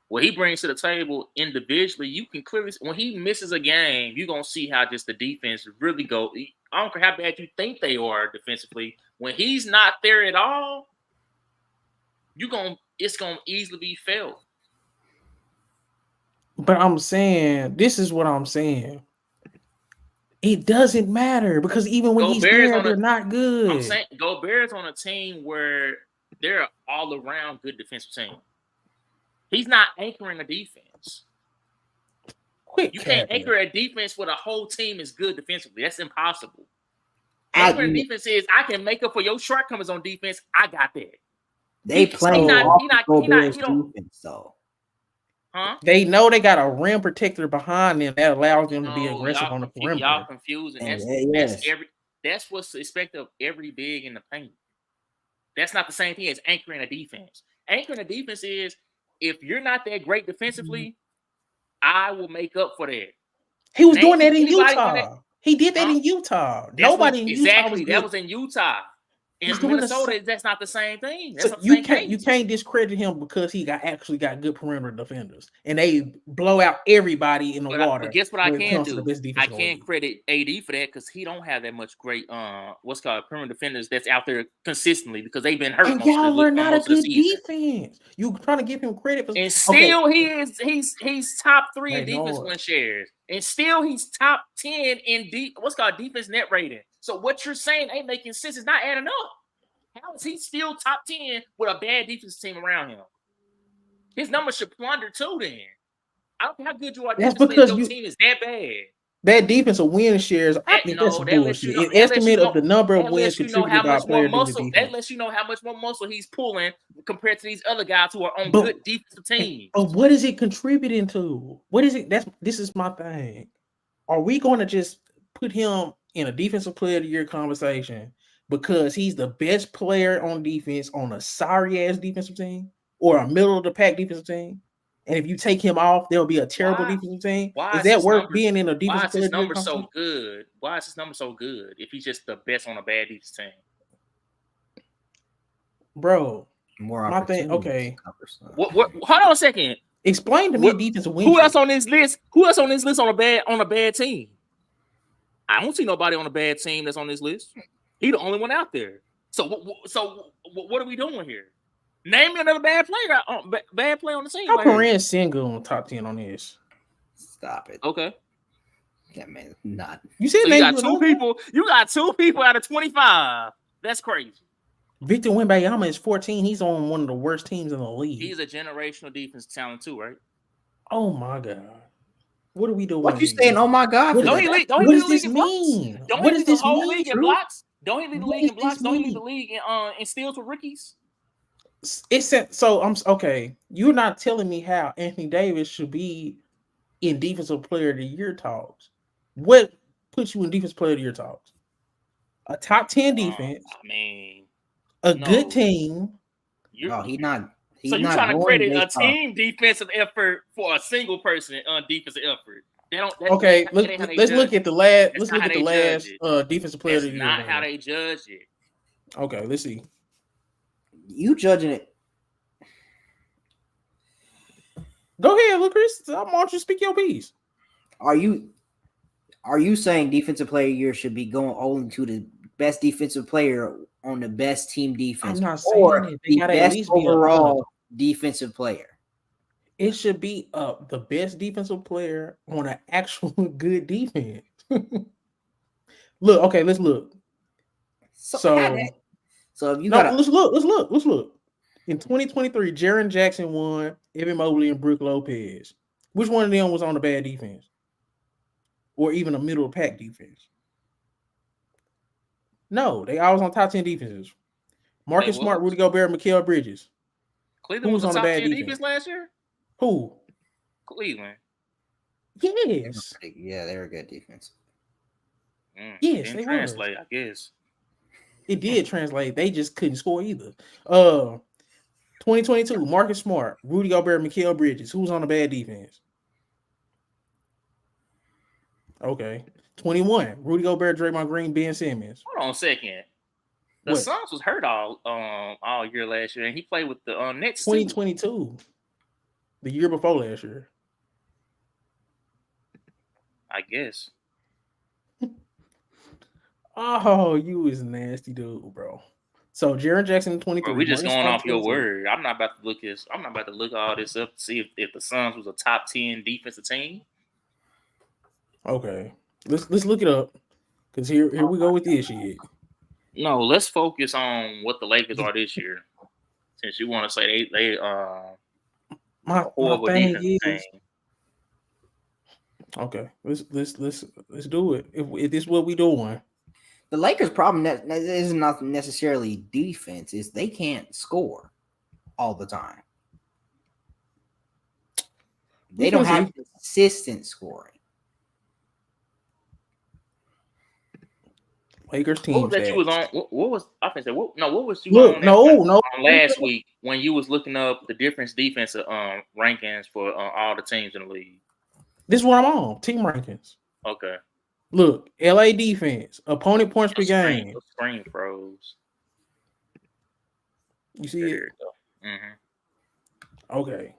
What he brings to the table individually, you can clearly, when he misses a game, you're going to see how just the defense really go. I don't care how bad you think they are defensively. When he's not there at all, it's going to easily be felt. But I'm saying, this is what I'm saying. It doesn't matter because even when he's there, they're not good. I'm saying Gobert's on a team where they're all around good defensive team. He's not anchoring a defense. You can't anchor a defense where the whole team is good defensively. That's impossible. Anchoring defense is I can make up for your shortcomings on defense. I got that. They play defense though. Huh? They know they got a rim protector behind them that allows them to be aggressive on the perimeter. Y'all confusing. That's what's expected of every big in the paint. That's not the same thing as anchoring a defense. Anchoring a defense is if you're not that great defensively, I will make up for that. He was doing that in Utah. He did that in Utah. Nobody in Utah was good. That was in Utah. In Minnesota, that's not the same thing. That's you can't discredit him because he actually got good perimeter defenders, and they blow out everybody in the water. But guess what I can do? I can't credit AD for that because he don't have that much great what's called perimeter defenders that's out there consistently because they've been hurt. And y'all are not a good defense. You trying to give him credit for, and still he's top 3 in defense win shares, and still he's top 10 in what's called defense net rating. So what you're saying ain't making sense. It's not adding up. How is he still top 10 with a bad defense team around him? His numbers should plunder too. Then I don't care how good you are. That's because your team is that bad. That defensive win shares. I think that's bullshit. An estimate of the number of wins contributed by a player due to defense. That lets you know how much more muscle he's pulling compared to these other guys who are on good defensive teams. But what is it contributing to? What is it? This is my thing. Are we going to just put him in a defensive player of the year conversation because he's the best player on defense on a sorry ass defensive team or a middle of the pack defensive team? And if you take him off, there'll be a terrible defensive team. Is that worth being in a defensive player of the year conversation? So good? Why is his number so good if he's just the best on a bad defense team? Bro, my thing. Okay. What? Hold on a second. Explain to me defensive win. Who else on this list? Who else on this list on a bad team? I don't see nobody on a bad team that's on this list. He's the only one out there. So what are we doing here? Name me another bad player. Bad player on the team. How Perrin single on top 10 on this? Stop it. Okay. Yeah, man, not. You said so you got 2 people. You got 2 people out of 25. That's crazy. Victor Wembanyama is 14. He's on one of the worst teams in the league. He's a generational defense talent too, right? Oh my God. What are we doing? What you saying? Oh my God. Don't he lead the league in blocks? Don't he lead the whole league in blocks? Don't he lead the league in blocks? Don't he lead the league in steals with rookies? So okay. You're not telling me how Anthony Davis should be in defensive player of the year talks. What puts you in defensive player of the year talks? A top 10 defense. Good team. No, he's not. So you're trying to credit a team defensive effort for a single person on defensive effort. Let's look at the last. Let's look at the last defensive player of the year. That's not how they judge it. Okay, let's see. You judging it? Go ahead, look, Chris. I want you to speak your piece. Are you saying defensive player of the year should be going only to the best defensive player on the best team defense? I'm not saying it. They the best overall defensive player. It should be the best defensive player on an actual good defense. Look, okay, let's look. So if you got let's look. In 2023, Jaren Jackson won, Evan Mobley and Brook Lopez. Which one of them was on the bad defense? or even a middle of pack defense. No, they always on top 10 defenses. Marcus Smart, Rudy Gobert, Mikal Bridges. Cleveland was Who's on on the a top bad 10 defense? defense last year? Who? Cleveland. Yes. Yeah, they were good defense. Yes, Didn't they translate, was. I guess. It did translate. They just couldn't score either. 2022, Marcus Smart, Rudy Gobert, Mikal Bridges. Who's on a bad defense? Okay. 21, Rudy Gobert, Draymond Green, Ben Simmons. Hold on a second. The What? Suns was hurt all year last year, and he played with the Knicks. 2022, the year before last year. I guess. Oh, you is nasty dude, bro. So Jaren Jackson 23. Bro, we just Marcus going Smart, off your 22. word. I'm not about to look this. I'm not about to look all this up to see if the Suns was a top 10 defensive team. Okay, let's look it up, because here we go with this shit. No, let's focus on what the Lakers are this year. Since you want to say they My horrible thing defensive is, team. okay, let's do it. If this is what we doing. The Lakers' problem is not necessarily defense; is they can't score all the time. They don't have consistent scoring. Lakers team. What was that you was on? What was I think? What was you Look, on? No. Last week when you was looking up the difference defensive rankings for all the teams in the league. This is what I'm on. Team rankings. Okay. Look, LA defense, opponent points per game. The screen froze. You see it? Mm-hmm. Okay.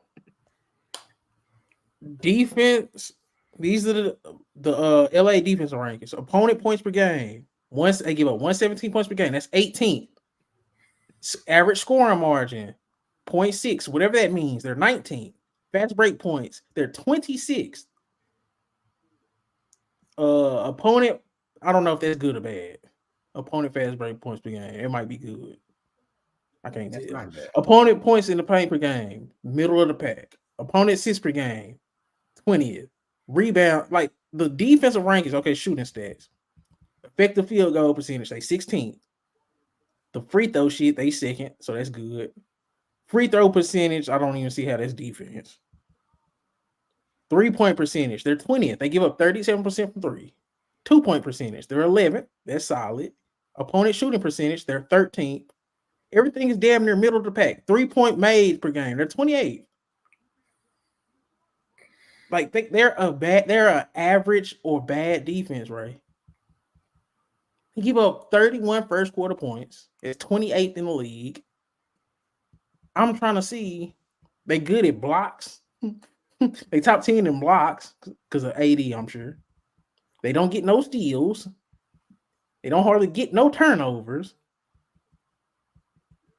Defense. These are the LA defensive rankings. Opponent points per game. Once they give up 117 points per game, that's 18th. Average scoring margin, 0.6, whatever that means. They're 19th. Fast break points, they're 26th. Opponent, I don't know if that's good or bad. Opponent fast break points per game. It might be good. I can't tell. Opponent points in the paint per game, middle of the pack. Opponent assists per game, 20th. Rebound, like the defensive rankings, okay, shooting stats. Effective field goal percentage, they 16th. The free throw shit, they second, so that's good. Free throw percentage, I don't even see how that's defense. 3-point percentage, they're 20th. They give up 37% from three. 2-point percentage, they're 11th. That's solid. Opponent shooting percentage, they're 13th. Everything is damn near middle of the pack. 3-point made per game, they're 28th. Like they're an average or bad defense, right? They give up 31 first quarter points. It's 28th in the league. I'm trying to see. They good at blocks. They top 10 in blocks because of AD, I'm sure. They don't get no steals. They don't hardly get no turnovers.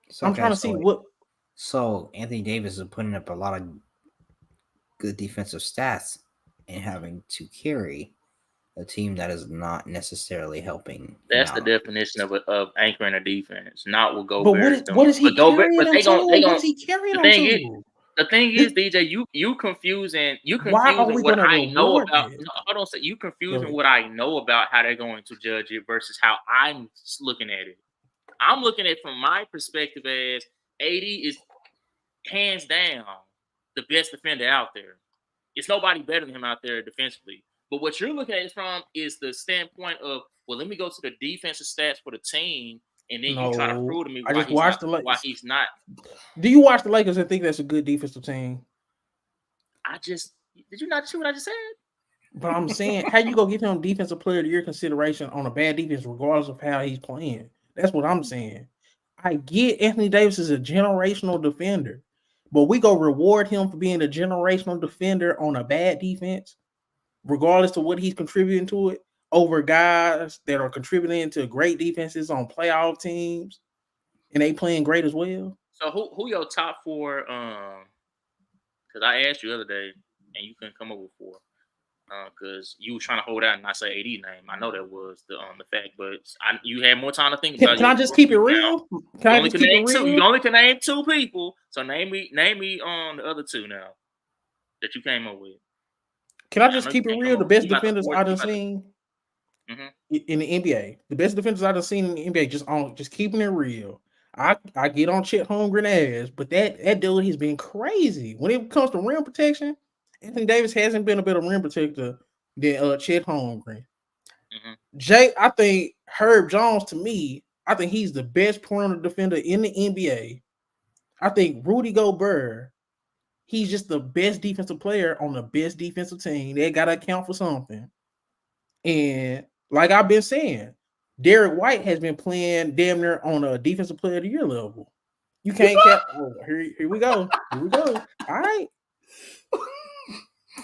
So, I'm trying to see what. So Anthony Davis is putting up a lot of good defensive stats and having to carry a team that is not necessarily helping. That's the definition of anchoring a defense, not what Gobert. But what is he carrying them to? What is he carrying them to? The thing is, DJ, you confusing what I know about. Hold on, you confusing what I know about how they're going to judge it versus how I'm looking at it. I'm looking at it from my perspective as AD is hands down the best defender out there. It's nobody better than him out there defensively. But what you're looking at it from is the standpoint of, well, let me go to the defensive stats for the team, and then you try to prove to me why he's not. Do you watch the Lakers and think that's a good defensive team? Did you not see what I just said? But I'm saying, how you go give him defensive player of the year consideration on a bad defense, regardless of how he's playing? That's what I'm saying. I get Anthony Davis is a generational defender, but we go reward him for being a generational defender on a bad defense, regardless of what he's contributing to it, over guys that are contributing to great defenses on playoff teams, and they playing great as well. So who your top four? Because I asked you the other day, and you couldn't come up with four. Because you were trying to hold out and not say AD name. I know that was the fact, but you had more time to think about it. Can I just keep it real? You only can name two people. So name me on the other two now that you came up with. Can I just know keep you it can't real? come The up- best you about to defenders force- I you done about to- seen Mhm. in the NBA, the best defenders I done seen in the NBA, just keeping it real. I get on Chet Holmgren ass, but that dude has been crazy when it comes to rim protection. Anthony Davis hasn't been a better rim protector than Chet Holmgren. Mhm. I think Herb Jones, to me, I think he's the best perimeter defender in the NBA. I think Rudy Gobert, he's just the best defensive player on the best defensive team. They got to account for something. And like I've been saying, Derek White has been playing damn near on a defensive player of the year level. You can't cap. Oh, here we go. Here we go. All right.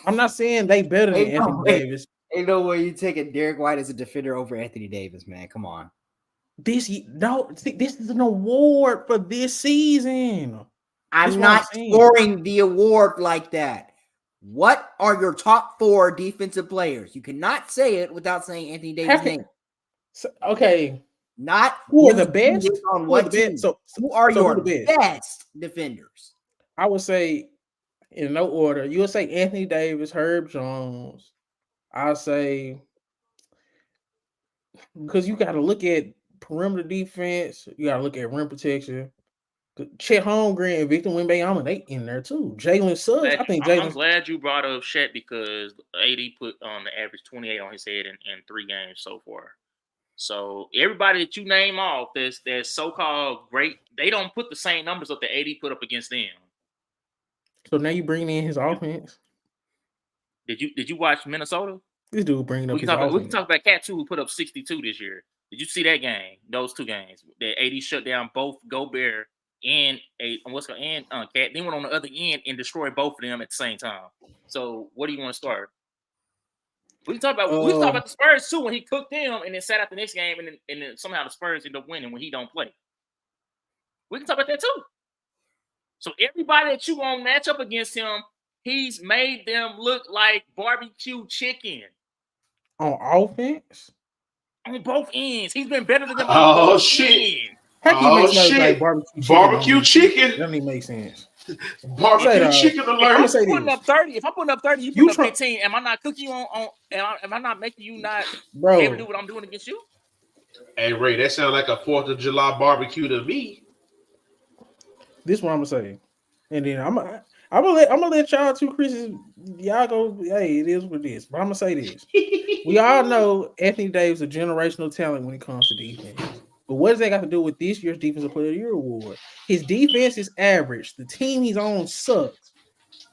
I'm not saying they better than Anthony Davis. Ain't no way you taking Derek White as a defender over Anthony Davis, man. Come on. This is an award for this season. I'm not scoring the award like that. What are your top 4 defensive players? You cannot say it without saying Anthony Davis' name. Okay. Not who are the best? On what team? So who are your the best defenders? I would say in no order. You would say Anthony Davis, Herb Jones. I'll say because you got to look at perimeter defense, you got to look at rim protection. Chet Holmgren and Victor Wembanyama, they in there too. Jalen Suggs, I think I'm glad you brought up Chet because AD put on the average 28 on his head in 3 games so far. So everybody that you name off that's so-called great, they don't put the same numbers up that AD put up against them. So now you bring in his offense. Did you watch Minnesota? This dude bringing up his offense. We can talk about Cat 2 who put up 62 this year. Did you see that game? Those 2 games that AD shut down both Gobert and Cat. Then went on the other end and destroyed both of them at the same time. So what do you want to start? We can talk about the Spurs too when he cooked them and then sat out the next game and then somehow the Spurs end up winning when he don't play. We can talk about that too. So everybody that you want to match up against him, he's made them look like barbecue chicken. On offense? On both ends. He's been better than them on both shit. ends. Like barbecue chicken. That doesn't make sense. Barbecue chicken alert. If I'm putting up 30, you put up 15. Am I not cooking you on? Am I not making you not able to do what I'm doing against you? Hey Ray, that sounds like a 4th of July barbecue to me. This is what I'm gonna say, and then I'm gonna let y'all 2 Chris's y'all go. Hey, it is what it is. But I'm gonna say this: we all know Anthony Davis is a generational talent when it comes to defense. But what does that got to do with this year's Defensive Player of the Year award? His defense is average. The team he's on sucks.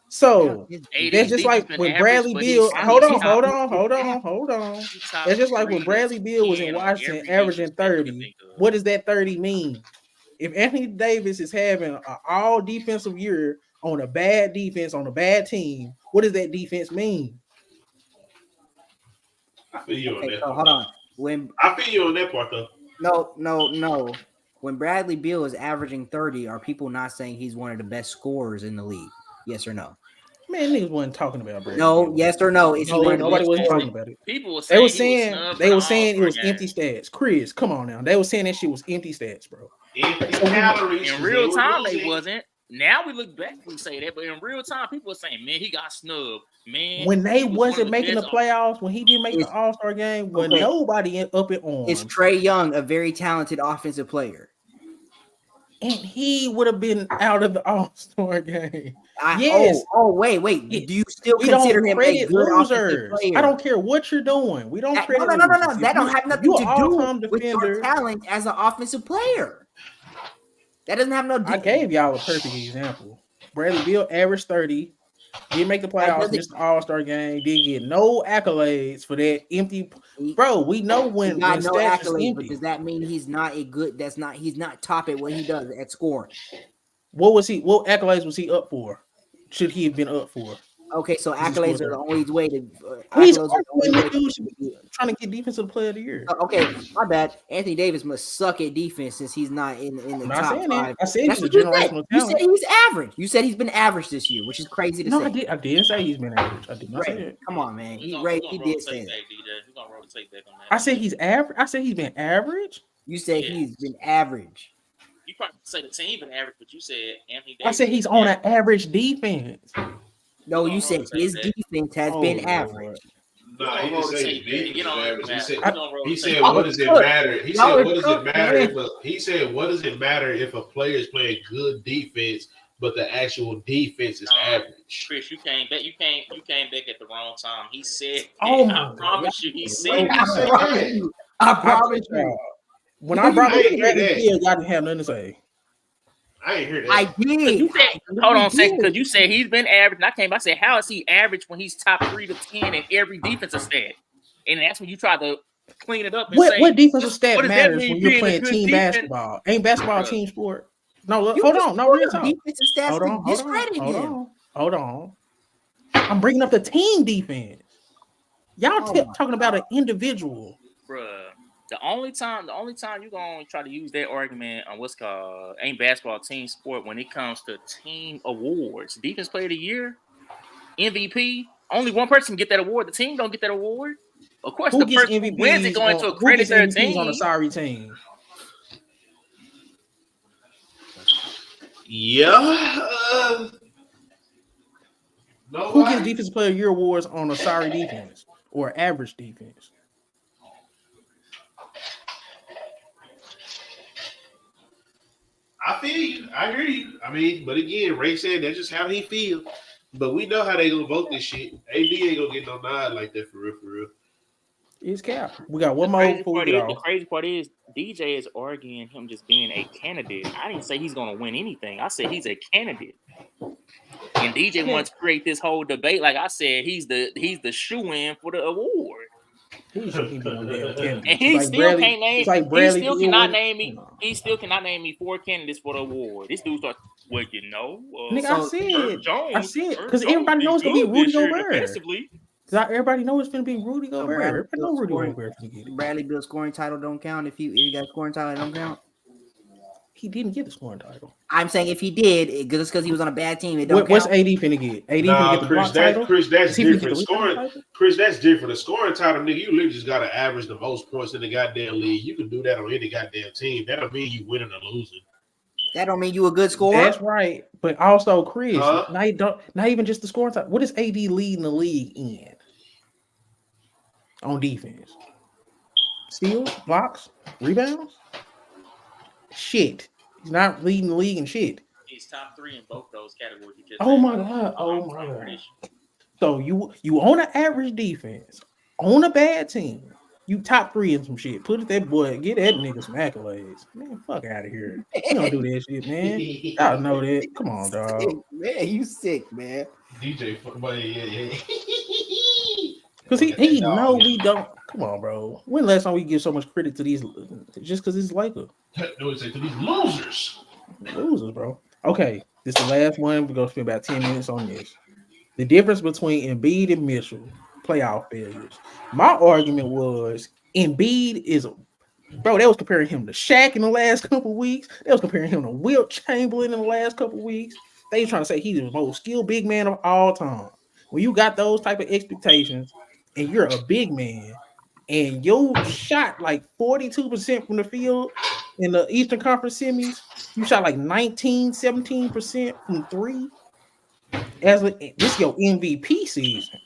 So that's just like when Bradley Beal. Hold on. That's just like when Bradley Beal was in Washington, averaging 30. What does that 30 mean? If Anthony Davis is having an all defensive year on a bad defense on a bad team, what does that defense mean? I feel you on that. So hold on. I feel you on that part though. No. When Bradley Beal is averaging 30, are people not saying he's one of the best scorers in the league? Yes or no? Man, niggas wasn't talking about Bradley. No, yes or no? Nobody wasn't talking about it. People were saying they were saying it was empty stats. Chris, come on now. They were saying that shit was empty stats, bro. Empty calories. In real time, they wasn't. Now we look back, we say that, but in real time, people are saying, "Man, he got snubbed." Man, when they wasn't making the playoffs, when he didn't make the All-Star game, when nobody up and on, is Trae Young a very talented offensive player? And he would have been out of the All-Star game. Yes. Wait. Do you still consider him a good offensive player? I don't care what you're doing. We don't credit. No. That don't have nothing to do with your talent as an offensive player. That doesn't have no. I gave y'all a perfect example. Bradley Beal averaged 30. Didn't make the playoffs, missed the All-Star game, didn't get no accolades for that empty. Bro, we know when got no stats accolades, empty. but does that mean he's not a good? He's not top at what he does at scoring. What accolades was he up for? Should he have been up for? Okay, so accolades are the only way to. He's trying to get Defensive Player of the Year. Okay, my bad. Anthony Davis must suck at defense since he's not in the top 5. I said he's a generational talent. You said he's average. You said he's been average this year, which is crazy to say. I didn't say he's been average. I did not say that. Come on, man. He did say that. I said he's average. I said he's been average. You said he's been average. You probably say the team been average, but you said Anthony Davis. I said he's on an average defense. No, We're you gonna roll said to say his that. defense has Oh, been Lord. average. Nah, he We're gonna didn't roll to say say his that. defense Get was on average. Matt. He said, We're gonna roll he to say said, that. what does it matter? He Y'all said, is what does it cooked, matter man. what does it matter if a player is playing good defense, but the actual defense is average? Chris, you came back. You came back at the wrong time. He said, Oh my I God. promise you, he said When did he say promise that? you. I promise you. When I brought I up ain't hear Bradley that. Beal, I didn't have nothing to say. I ain't hear that. I Cause did. you said, I hold on literally a second, did. because you said he's been average. And I came back, I said, how is he average when he's top 3 to 10 in every defensive stat? And that's when you try to clean it up and say, What defensive stat what does that matters mean when you're being a playing good team defense? basketball? Ain't basketball a Bruh. team sport? No, look, You hold just on. No, pulled real up talk. defensive stats to discredit him. Hold on. I'm bringing up the team defense. Y'all Oh my talking about an individual. Bruh. The only time you're gonna try to use that argument on what's called ain't basketball team sport when it comes to team awards. Defense player of the year, MVP, only one person can get that award. The team don't get that award. Of course, Who the gets person who wins it MVPs going to on who accredit gets their MVPs on a team. sorry team? Yeah. Who gets Nobody. defensive player of year awards on a sorry defense or average defense? I feel you. I hear you. I mean, but again, Ray said that's just how he feel. But we know how they gonna vote this shit. AD ain't gonna get no nod like that for real, for real. It's cap. We got one The more crazy before we part get is, the off. crazy part is, DJ is arguing him just being a candidate. I didn't say he's gonna win anything. I said he's a candidate. And DJ wants to create this whole debate. Like I said, he's the shoe-in for the award. He shouldn't be no damn candidate. And he still can't name. It's like He Bradley still Beal cannot winning. name me. He still cannot name me 4 candidates for the award. This dude starts. Well, Nigga, So- I said, Herb because Jones everybody be knows it's gonna be good Rudy this year Gobert. defensively. Everybody knows it's gonna be Rudy So Gobert. Bradley Everybody knows Rudy scoring- Gobert finna get it. Bradley Beal scoring title don't count if you got scoring title, it don't count. He didn't get the scoring title. I'm saying if he did, just because he was on a bad team, it don't What's count. AD finna get? AD finna Nah, get the Chris, block title. that's Is he finna get different. the Scoring, rebound title? Chris, that's different. The scoring title, nigga, you literally just gotta average the most points in the goddamn league. You can do that on any goddamn team. That don't mean you winning or losing. That don't mean you a good scorer. That's right. But also, Chris, Huh? not even just the scoring title. What is AD leading the league in on defense? Steals, blocks, rebounds? Shit. He's not leading the league in shit. He's top 3 in both those categories. You just Oh named. my God. Oh my I'm God. pretty sure. So you own an average defense, on a bad team. You top 3 in some shit. Put it that boy, get that nigga some accolades. Man, fuck out of here. You don't do that shit, man. Y'all know that. Come on, dog. Man, you sick, man. DJ, yeah. Because he know we don't. Come on, bro. When last time we give so much credit to these just because it's Lakers? No, it's like to these losers. Losers, bro. Okay, this is the last one. We're gonna spend about 10 minutes on this. The difference between Embiid and Mitchell playoff failures. My argument was Embiid is bro. They was comparing him to Shaq in the last couple weeks. They was comparing him to Wilt Chamberlain in the last couple weeks. They was trying to say he's the most skilled big man of all time. When you got those type of expectations and you're a big man and you shot like 42% from the field in the Eastern Conference semis, you shot like 17% from 3. This is your MVP season.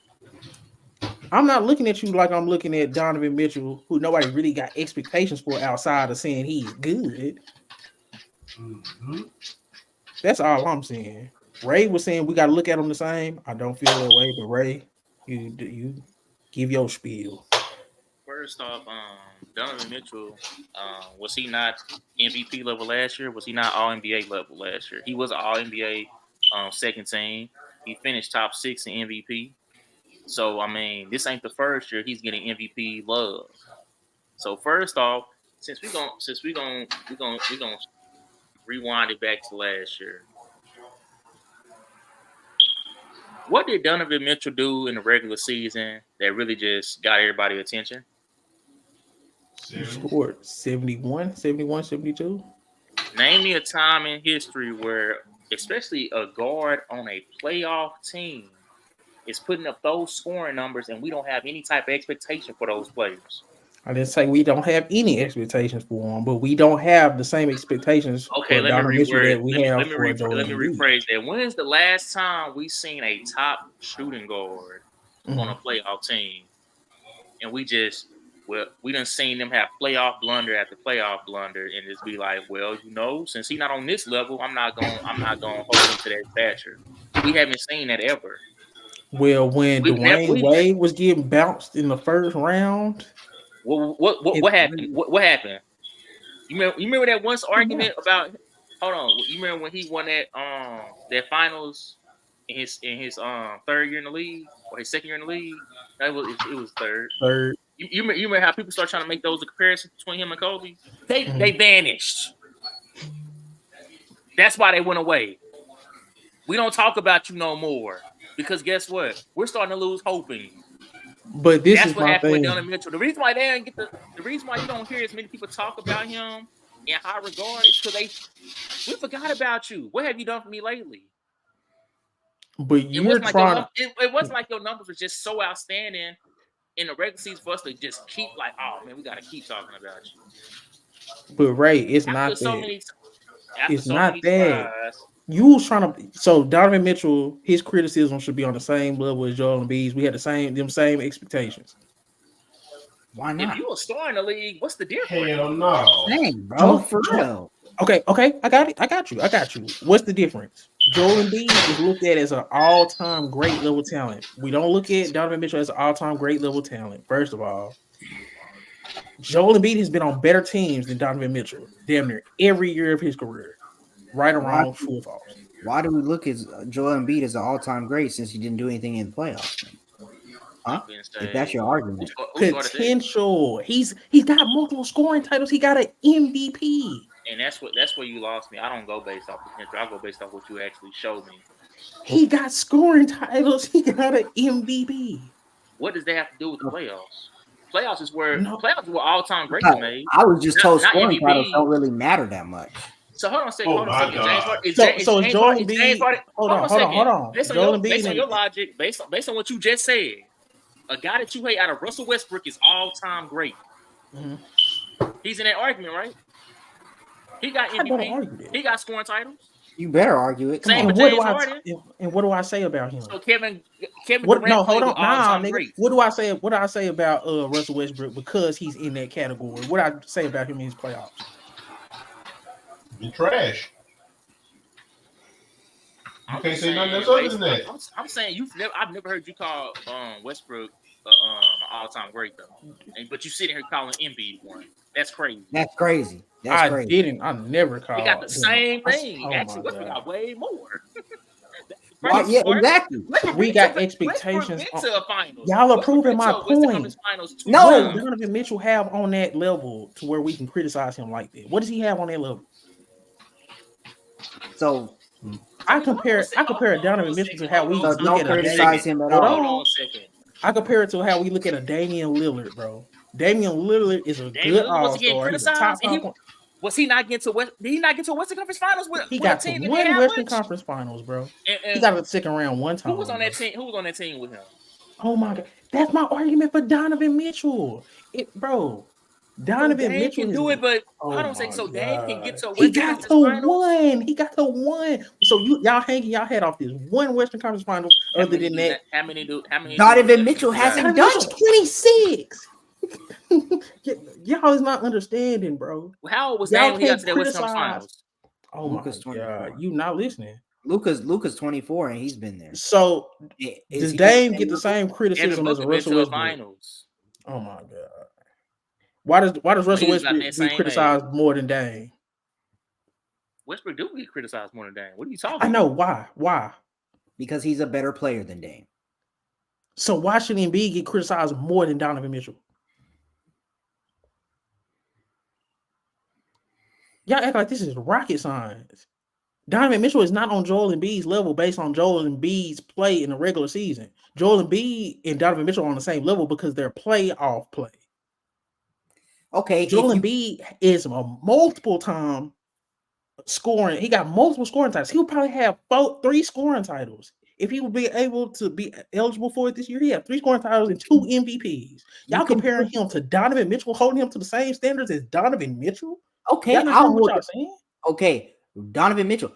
I'm not looking at you like I'm looking at Donovan Mitchell, who nobody really got expectations for outside of saying he's good. Mm-hmm. That's all I'm saying. Ray was saying we got to look at them the same. I don't feel that way, but Ray, you give your spiel. First off, Donovan Mitchell, was he not MVP level last year? Was he not All NBA level last year? He was All NBA second team. He finished top 6 in MVP. So I mean, this ain't the first year he's getting MVP love. So first off, since we gonna rewind it back to last year. What did Donovan Mitchell do in the regular season that really just got everybody's attention? You scored 71, 72. Name me a time in history where, especially a guard on a playoff team, is putting up those scoring numbers and we don't have any type of expectation for those players. I didn't say we don't have any expectations for him, but we don't have the same expectations Okay, for let me Donovan Mitchell reword. that we have for Joel Let me Embiid. rephrase that. When is the last time we seen a top shooting guard on a playoff team, and we done seen them have playoff blunder after playoff blunder, and just be like, well, since he's not on this level, I'm not gonna hold him to that stature. We haven't seen that ever. Well, when Dwayne Wade was getting bounced in the first round, what happened? What happened? You remember that once argument about? Hold on, you remember when he won that finals in his third year in the league or his second year in the league? It was third. You remember how people start trying to make those comparisons between him and Kobe? They vanished. That's why they went away. We don't talk about you no more because guess what? We're starting to lose hope in you. But that's what happened with Donovan Mitchell. The reason why they didn't get the reason why you don't hear as many people talk about him in high regard is because we forgot about you. What have you done for me lately? But it wasn't like your numbers were just so outstanding in the regular season for us to just keep like, oh man, we got to keep talking about you. But Ray, it's not that. It's not that. You was trying to. So Donovan Mitchell, his criticism should be on the same level as Joel Embiid. We had the same expectations. Why not? If you a star in the league, what's the difference? Hell no. Dang, bro, for real. Okay, I got it. I got you. What's the difference? Joel Embiid is looked at as an all-time great level talent. We don't look at Donovan Mitchell as an all-time great level talent. First of all, Joel Embiid has been on better teams than Donovan Mitchell damn near every year of his career. Right or wrong, true or false. Why do we look at Joel Embiid as an all-time great since he didn't do anything in the playoffs? Huh? If that's your argument. Potential. He's got multiple scoring titles. He got an MVP. And that's where you lost me. I don't go based off potential. I go based off what you actually showed me. He got scoring titles. He got an MVP. What does that have to do with the playoffs? Playoffs is where all-time greats made. I was just told scoring titles don't really matter that much. So hold on a second. Hold on. Joel Embiid. Hold on. Based on your logic, based on what you just said, a guy that you hate out of Russell Westbrook is all-time great. Mm-hmm. He's in that argument, right? He got MVP. He got scoring titles. You better argue it. And what do I say about him? So Kevin Durant. No, hold on. Nah, nigga. What do I say about Russell Westbrook because he's in that category? What I say about him in his playoffs? You trash. You can't say nothing else other than that. I'm saying I've never heard you call Westbrook all-time great though. But you sitting here calling Embiid one. That's crazy. That's crazy. I never called. They got the same thing. Actually, Westbrook got way more. Yeah, exactly. We got expectations. Finals. Y'all are proving my point. No, what does Donovan Mitchell have on that level to where we can criticize him like that? What does he have on that level? So I compare Donovan Mitchell to how we look don't criticize him at all. I compare it to how we look at a Damian Lillard, bro. Damian Lillard is a good all-star. Was he not getting to West? Did he not get to Western Conference Finals? He got to win Western Conference Finals, bro. He got a second round one time. Who was on that team? Who was on that team with him? Oh my God, that's my argument for Donovan Mitchell, bro. Donovan Mitchell can do it, but I don't think so. Dame can get to. He got to one. He got to one. So y'all hanging y'all head off this one Western Conference Finals. Other than that, how many? Donovan Mitchell hasn't done 26. Y'all is not understanding, bro. How old was Dame when he got to that Western Conference Finals? Oh Luka's my God, you not listening. Luka's 24 and he's been there. So does Dame get the same criticism as Russell Westbrook? Oh my God. Why does Russell Westbrook get criticized more than Dame? Westbrook do get criticized more than Dame. What are you talking about? I know why. Why? Because he's a better player than Dame. So why should Embiid get criticized more than Donovan Mitchell? Y'all act like this is rocket science. Donovan Mitchell is not on Joel Embiid's level based on Joel Embiid's play in the regular season. Joel Embiid and Donovan Mitchell are on the same level because they're playoff play. Okay, Joel Embiid is a multiple time scoring. He got multiple scoring titles. He'll probably have 3 scoring titles if he would be able to be eligible for it this year, he had 3 scoring titles and 2 MVPs. Y'all comparing him to Donovan Mitchell, holding him to the same standards as Donovan Mitchell? Okay, Y'all understand what y'all saying? Okay, Donovan Mitchell.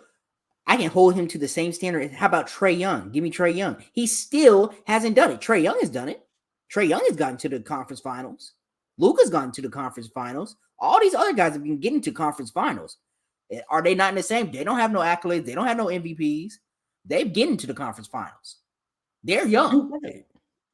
I can hold him to the same standard. How about Trae Young? Give me Trae Young. He still hasn't done it. Trae Young has done it. Trae Young has gotten to the conference finals. Luka's gotten to the conference finals. All these other guys have been getting to conference finals. Are they not in the same? They don't have no accolades. They don't have no MVPs. They've gotten to the conference finals. They're young.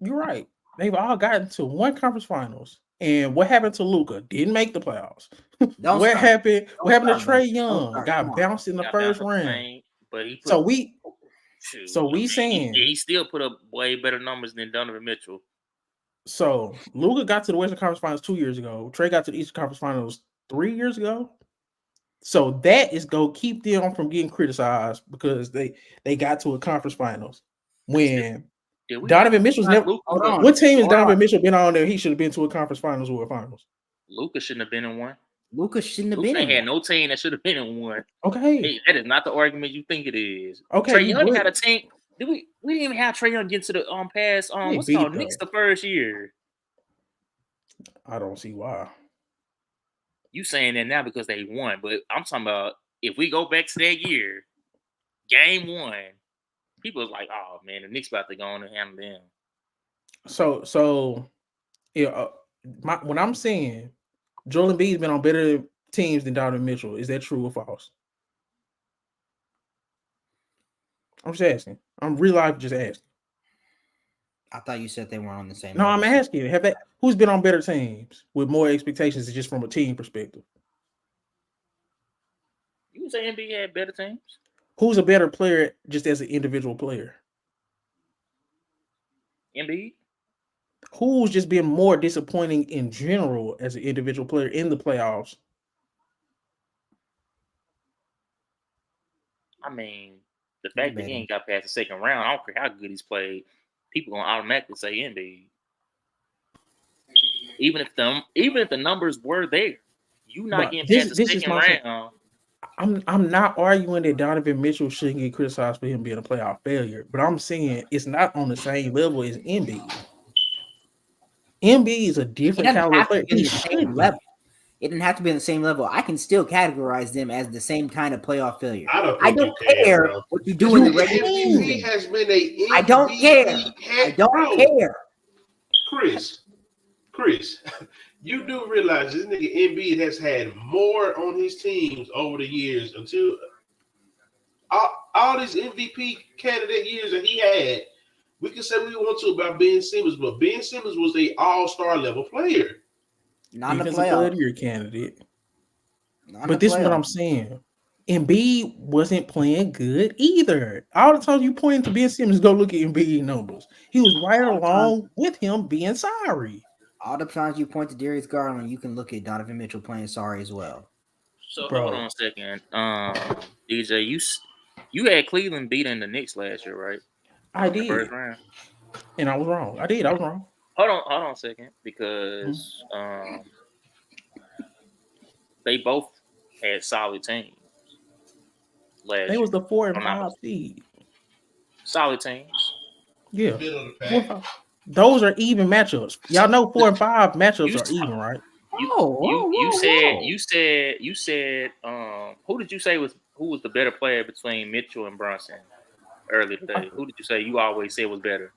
You're right. They've all gotten to one conference finals. And what happened to Luka? Didn't make the playoffs. What happened to Trae Young? Got bounced in the first round. But he so we saying he still put up way better numbers than Donovan Mitchell. So Luka got to the Western Conference Finals 2 years ago. Trae got to the Eastern Conference Finals 3 years ago. So that is going to keep them from getting criticized because they got to a conference finals. When Donovan Mitchell's never. What team has Donovan Mitchell been on there? He should have been to a conference finals or a finals. Luka shouldn't have been in one. Luka shouldn't have been in one. Had no team that should have been in one. Okay. Hey, that is not the argument you think it is. Okay. Trae Young had a team. We didn't even have Trae Young get to the pass what's called Knicks the first year. I don't see why. You saying that now because they won, but I'm talking about if we go back to that year, game 1, people was like, "Oh man, the Knicks about to go on and handle them." So yeah, when I'm saying Joel Embiid's been on better teams than Donovan Mitchell, is that true or false? I'm just asking. I'm real life just asking. I thought you said they weren't on the same. No, level. I'm asking. Who's been on better teams with more expectations just from a team perspective? You would say Embiid had better teams? Who's a better player just as an individual player? Embiid. Who's just been more disappointing in general as an individual player in the playoffs? I mean, the fact that he ain't got past the second round, I don't care how good he's played. People gonna automatically say Embiid. Even if the numbers were there, you not getting past the second round. I'm not arguing that Donovan Mitchell shouldn't get criticized for him being a playoff failure, but I'm saying it's not on the same level as Embiid. Embiid is a different caliber player. It didn't have to be on the same level. I can still categorize them as the same kind of playoff failure. I don't care what you do in the regular season. Has been a I don't care. I don't care. Chris, you do realize this nigga Embiid has had more on his teams over the years until all these MVP candidate years that he had. We can say we want to about Ben Simmons, but Ben Simmons was an all-star level player. Not in the playoffs. Your candidate. But this is what I'm saying. Embiid wasn't playing good either. All the time you point to Ben Simmons, go look at Embiid numbers. He was right along with him being sorry. All the times you point to Darius Garland, you can look at Donovan Mitchell playing sorry as well. So hold on a second. DJ, you had Cleveland beating the Knicks last year, right? I did. First round. And I was wrong. I was wrong. Hold on a second, because they both had solid teams last year. They was the 4 and 5 seed. Solid teams. Yeah. Those are even matchups. Y'all know 4 and 5 matchups are even, right? You said who did you say who was the better player between Mitchell and Brunson earlier today? Who did you say you always said was better?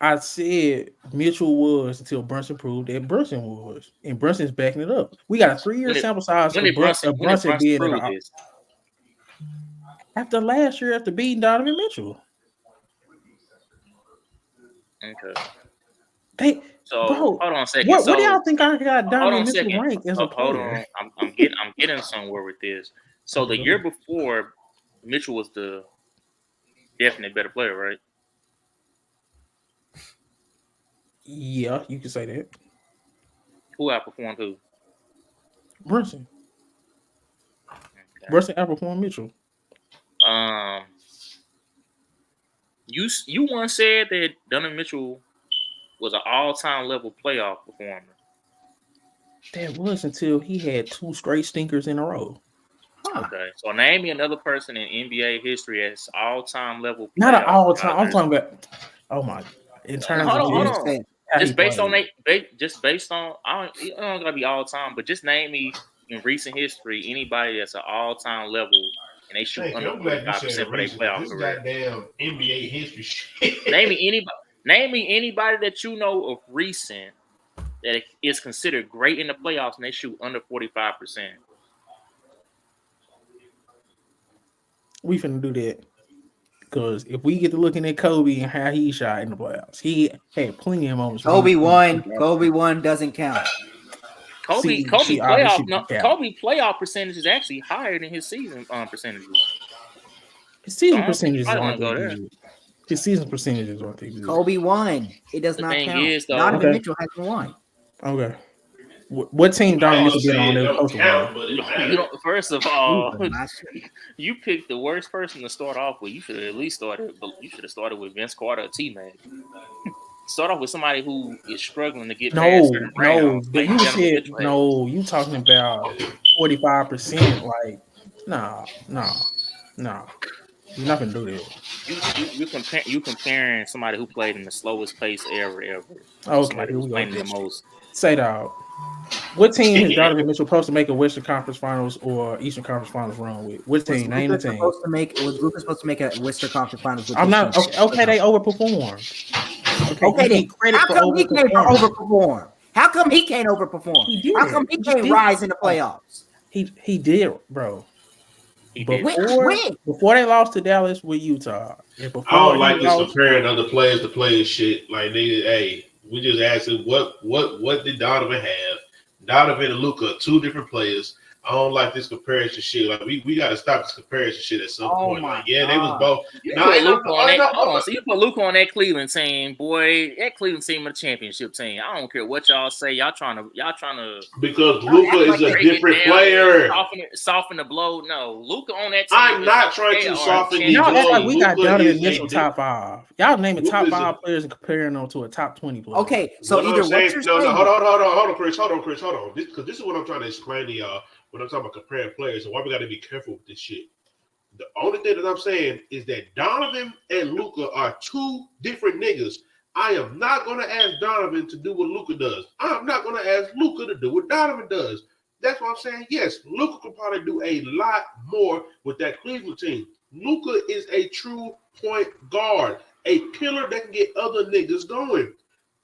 I said Mitchell was until Brunson proved that Brunson was, and Brunson's backing it up. We got a 3-year sample size of Brunson being in the after last year after beating Donovan Mitchell. Okay. Hold on a second. What do y'all think I got Donovan Mitchell ranked as a player? Hold on. I'm getting somewhere with this. So the year before, Mitchell was the definite better player, right? Yeah, you can say that. Who outperformed who? Brunson. Okay. Brunson outperformed Mitchell. You once said that Donovan Mitchell was an all-time level playoff performer. That was until he had 2 straight stinkers in a row. Nah. Okay, so name me another person in NBA history that's all-time level. Not an playoff all time. I'm starters. talking about. Oh my! In terms Hold of on, hold just on. how he Just based on played. just based on, it don't gotta be all time, but just name me in recent history anybody that's an all-time level and they shoot Thank under you. I'm glad you 45% said for their recent. playoff This career. goddamn NBA history shit. Name me anybody. Name me anybody that you know of recent that is considered great in the playoffs and they shoot under 45%. We finna do that because if we get to looking at Kobe and how he shot in the playoffs, he had plenty of moments. where Kobe he- won. Kobe won doesn't count. Kobe See, obviously Kobe playoff percentage is actually higher than his season percentages. His So season I don't think percentages I aren't want to that go there. good. His season percentages aren't that good. Kobe won. It does The not thing count. is, though- Donovan Okay. Mitchell hasn't won. Okay. What team I Donovan don't Mitchell say been on it that don't supposed to count, win? but it You matters. don't. First of all, Not sure. you picked the worst person to start off with. You should have at least started. You should have started with Vince Carter or T-Mac. Start off with somebody who is struggling to get past No, certain no. rounds. But Like you Donovan said Mitchell has. no. You talking about 45%? Like, nah. You're not gonna do that. You comparing somebody who played in the slowest pace ever to Okay, somebody here who's we go. playing in the most. Say dog. What team is Donovan Mitchell supposed to make a Western Conference Finals or Eastern Conference Finals run with? What team? Name the team. Was Luka supposed to make a Western Conference Finals with I'm this not team? okay. They overperformed. Okay, you then. need credit How for come he can't overperforming. overperform? How come he can't overperform? He did How it. come he He can't did. rise in the playoffs? He did, bro. He did. Before they lost to Dallas with Utah, and before I don't like he this lost, comparing other players to players shit. Like nigga, hey, we just asking what did Donovan have? Donovan and Luka are two different players. I don't like this comparison shit. Like we got to stop this comparison shit at some point. Like they was both. You put Luka on that. Hold on, so you put Luka on that Cleveland team, boy. That Cleveland team is a championship team. I don't care what y'all say. Y'all trying to because Luka is a different player. Soften the blow. No, Luka on that team. I'm not trying to soften the y'all blow. act like we got Luka Donovan is Mitchell top 5. Y'all naming top Luka 5 players and comparing them to a top 20 player. Okay, so what either I'm saying, what you're no, saying. hold on, Chris, hold on. Because this is what I'm trying to explain to y'all when I'm talking about comparing players and why we got to be careful with this shit. The only thing that I'm saying is that Donovan and Luka are two different niggas. I am not going to ask Donovan to do what Luka does. I'm not going to ask Luka to do what Donovan does. That's what I'm saying. Yes, Luka could probably do a lot more with that Cleveland team. Luka is a true point guard, a killer that can get other niggas going.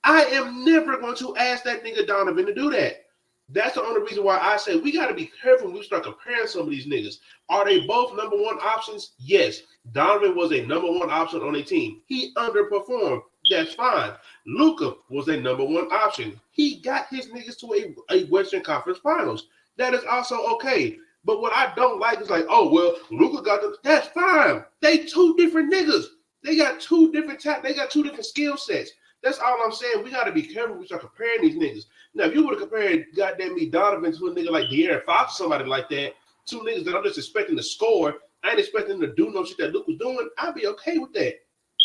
I am never going to ask that nigga Donovan to do that. That's the only reason why I say we got to be careful when we start comparing some of these niggas. Are they both number one options? Yes. Donovan was a number one option on a team. He underperformed. That's fine. Luka was a number one option. He got his niggas to a Western Conference Finals. That is also okay. But what I don't like is like, oh, well, Luka got the. That's fine. They two different niggas. They got two different They got two different skill sets. That's all I'm saying. We got to be careful when we start comparing these niggas. Now, if you would have compared goddamn me Donovan to a nigga like De'Aaron Fox or somebody like that, two niggas that I'm just expecting to score, I ain't expecting them to do no shit that Luke was doing, I'd be okay with that.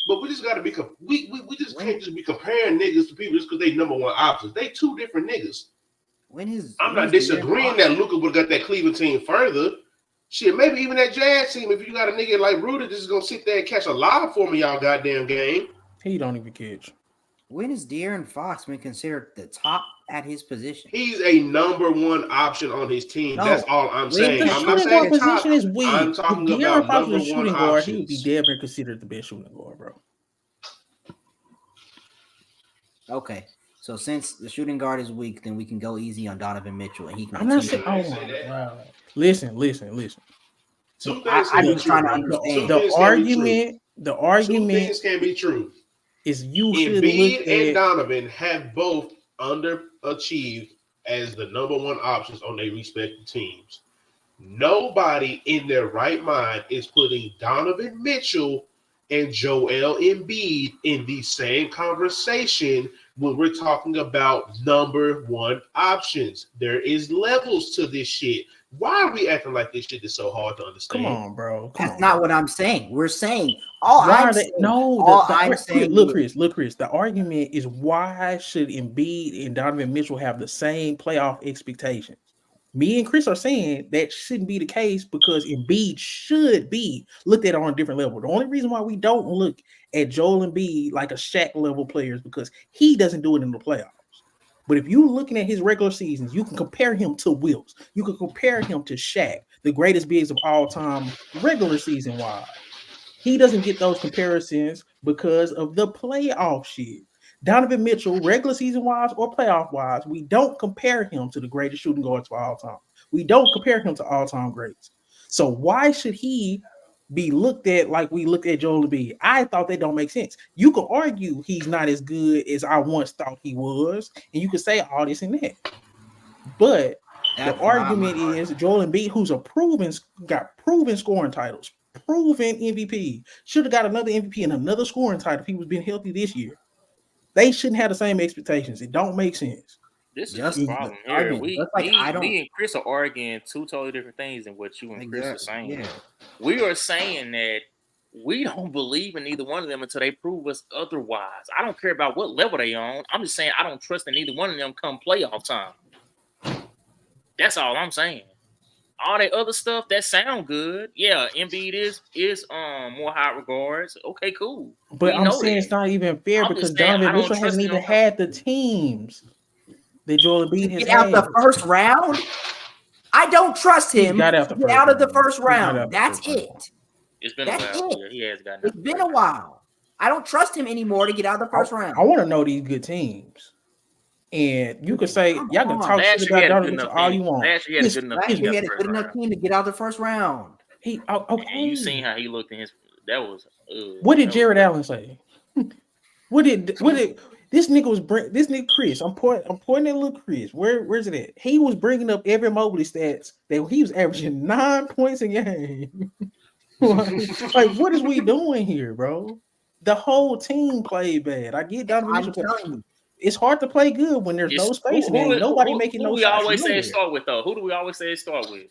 But we just got to be we just can't just be comparing niggas to people just because they number one options. They two different niggas. I'm not disagreeing that Luka would have got that Cleveland team further. Shit, maybe even that Jazz team, if you got a nigga like Rudy just gonna sit there and catch a lob for me y'all goddamn game. He don't even catch. When has De'Aaron Fox been considered the top at his position? He's a number one option on his team. No. That's all I'm saying. The I'm not shooting saying guard top. position is weak. I'm talking if about De'Aaron Fox number was a one shooting guard, options. he would be damn near considered the best shooting guard, bro. Okay, so since the shooting guard is weak, then we can go easy on Donovan Mitchell, and he can. I'm not saying. Oh my god! Listen. Two I'm just trying to understand the argument. Two things can be true. Is you should Embiid look and at Donovan have both underachieved as the number one options on their respective teams. Nobody in their right mind is putting Donovan Mitchell and Joel Embiid in the same conversation when we're talking about number one options. There is levels to this shit. Why are we acting like this shit is so hard to understand? Come on, bro. That's not what I'm saying. We're saying look, Chris. The argument is why should Embiid and Donovan Mitchell have the same playoff expectations? Me and Chris are saying that shouldn't be the case because Embiid should be looked at on a different level. The only reason why we don't look at Joel Embiid like a Shaq level player is because he doesn't do it in the playoffs. But if you're looking at his regular seasons, you can compare him to Wills. You can compare him to Shaq, the greatest bigs of all time, regular season wise. He doesn't get those comparisons because of the playoff shit. Donovan Mitchell, regular season wise or playoff wise, we don't compare him to the greatest shooting guards of all time. We don't compare him to all-time greats. So why should he be looked at like we looked at Joel Embiid? I thought that don't make sense. You could argue he's not as good as I once thought he was, and you could say all this and that. But the argument is Joel Embiid, who's got proven scoring titles, proven MVP, should have got another MVP and another scoring title if he was being healthy this year. They shouldn't have the same expectations. It don't make sense. This is the problem here. Me and Chris are arguing two totally different things than what you and Chris are saying. Yeah. We are saying that we don't believe in either one of them until they prove us otherwise. I don't care about what level they on. I'm just saying I don't trust in either one of them come playoff time. That's all I'm saying. All that other stuff that sound good. Yeah, Embiid is more high regards. Okay, cool. But I'm saying it's not even fair because Donovan Mitchell hasn't even had the teams that Joel Embiid has get out the first round. I don't trust him. Get out of the first round. That's it. It's been a while. Yeah, he has gotten. It's been a while. I don't trust him anymore to get out of the first round. I want to know these good teams. And you could say, y'all can talk shit about Donovan Mitchell all you want. Last year he had a good enough team to get out of the first round. Okay. And you seen how he looked in his. That was. What did Jared Allen say? What did this nigga was this nigga Chris? I'm pointing at little Chris. Where's it at? He was bringing up every Mobley stats that he was averaging 9 points a game. like, what is we doing here, bro? The whole team played bad. I get Donovan Mitchell. It's hard to play good when there's no space and nobody making no shots. Who do we always say it start with, though? Who do we always say it start with?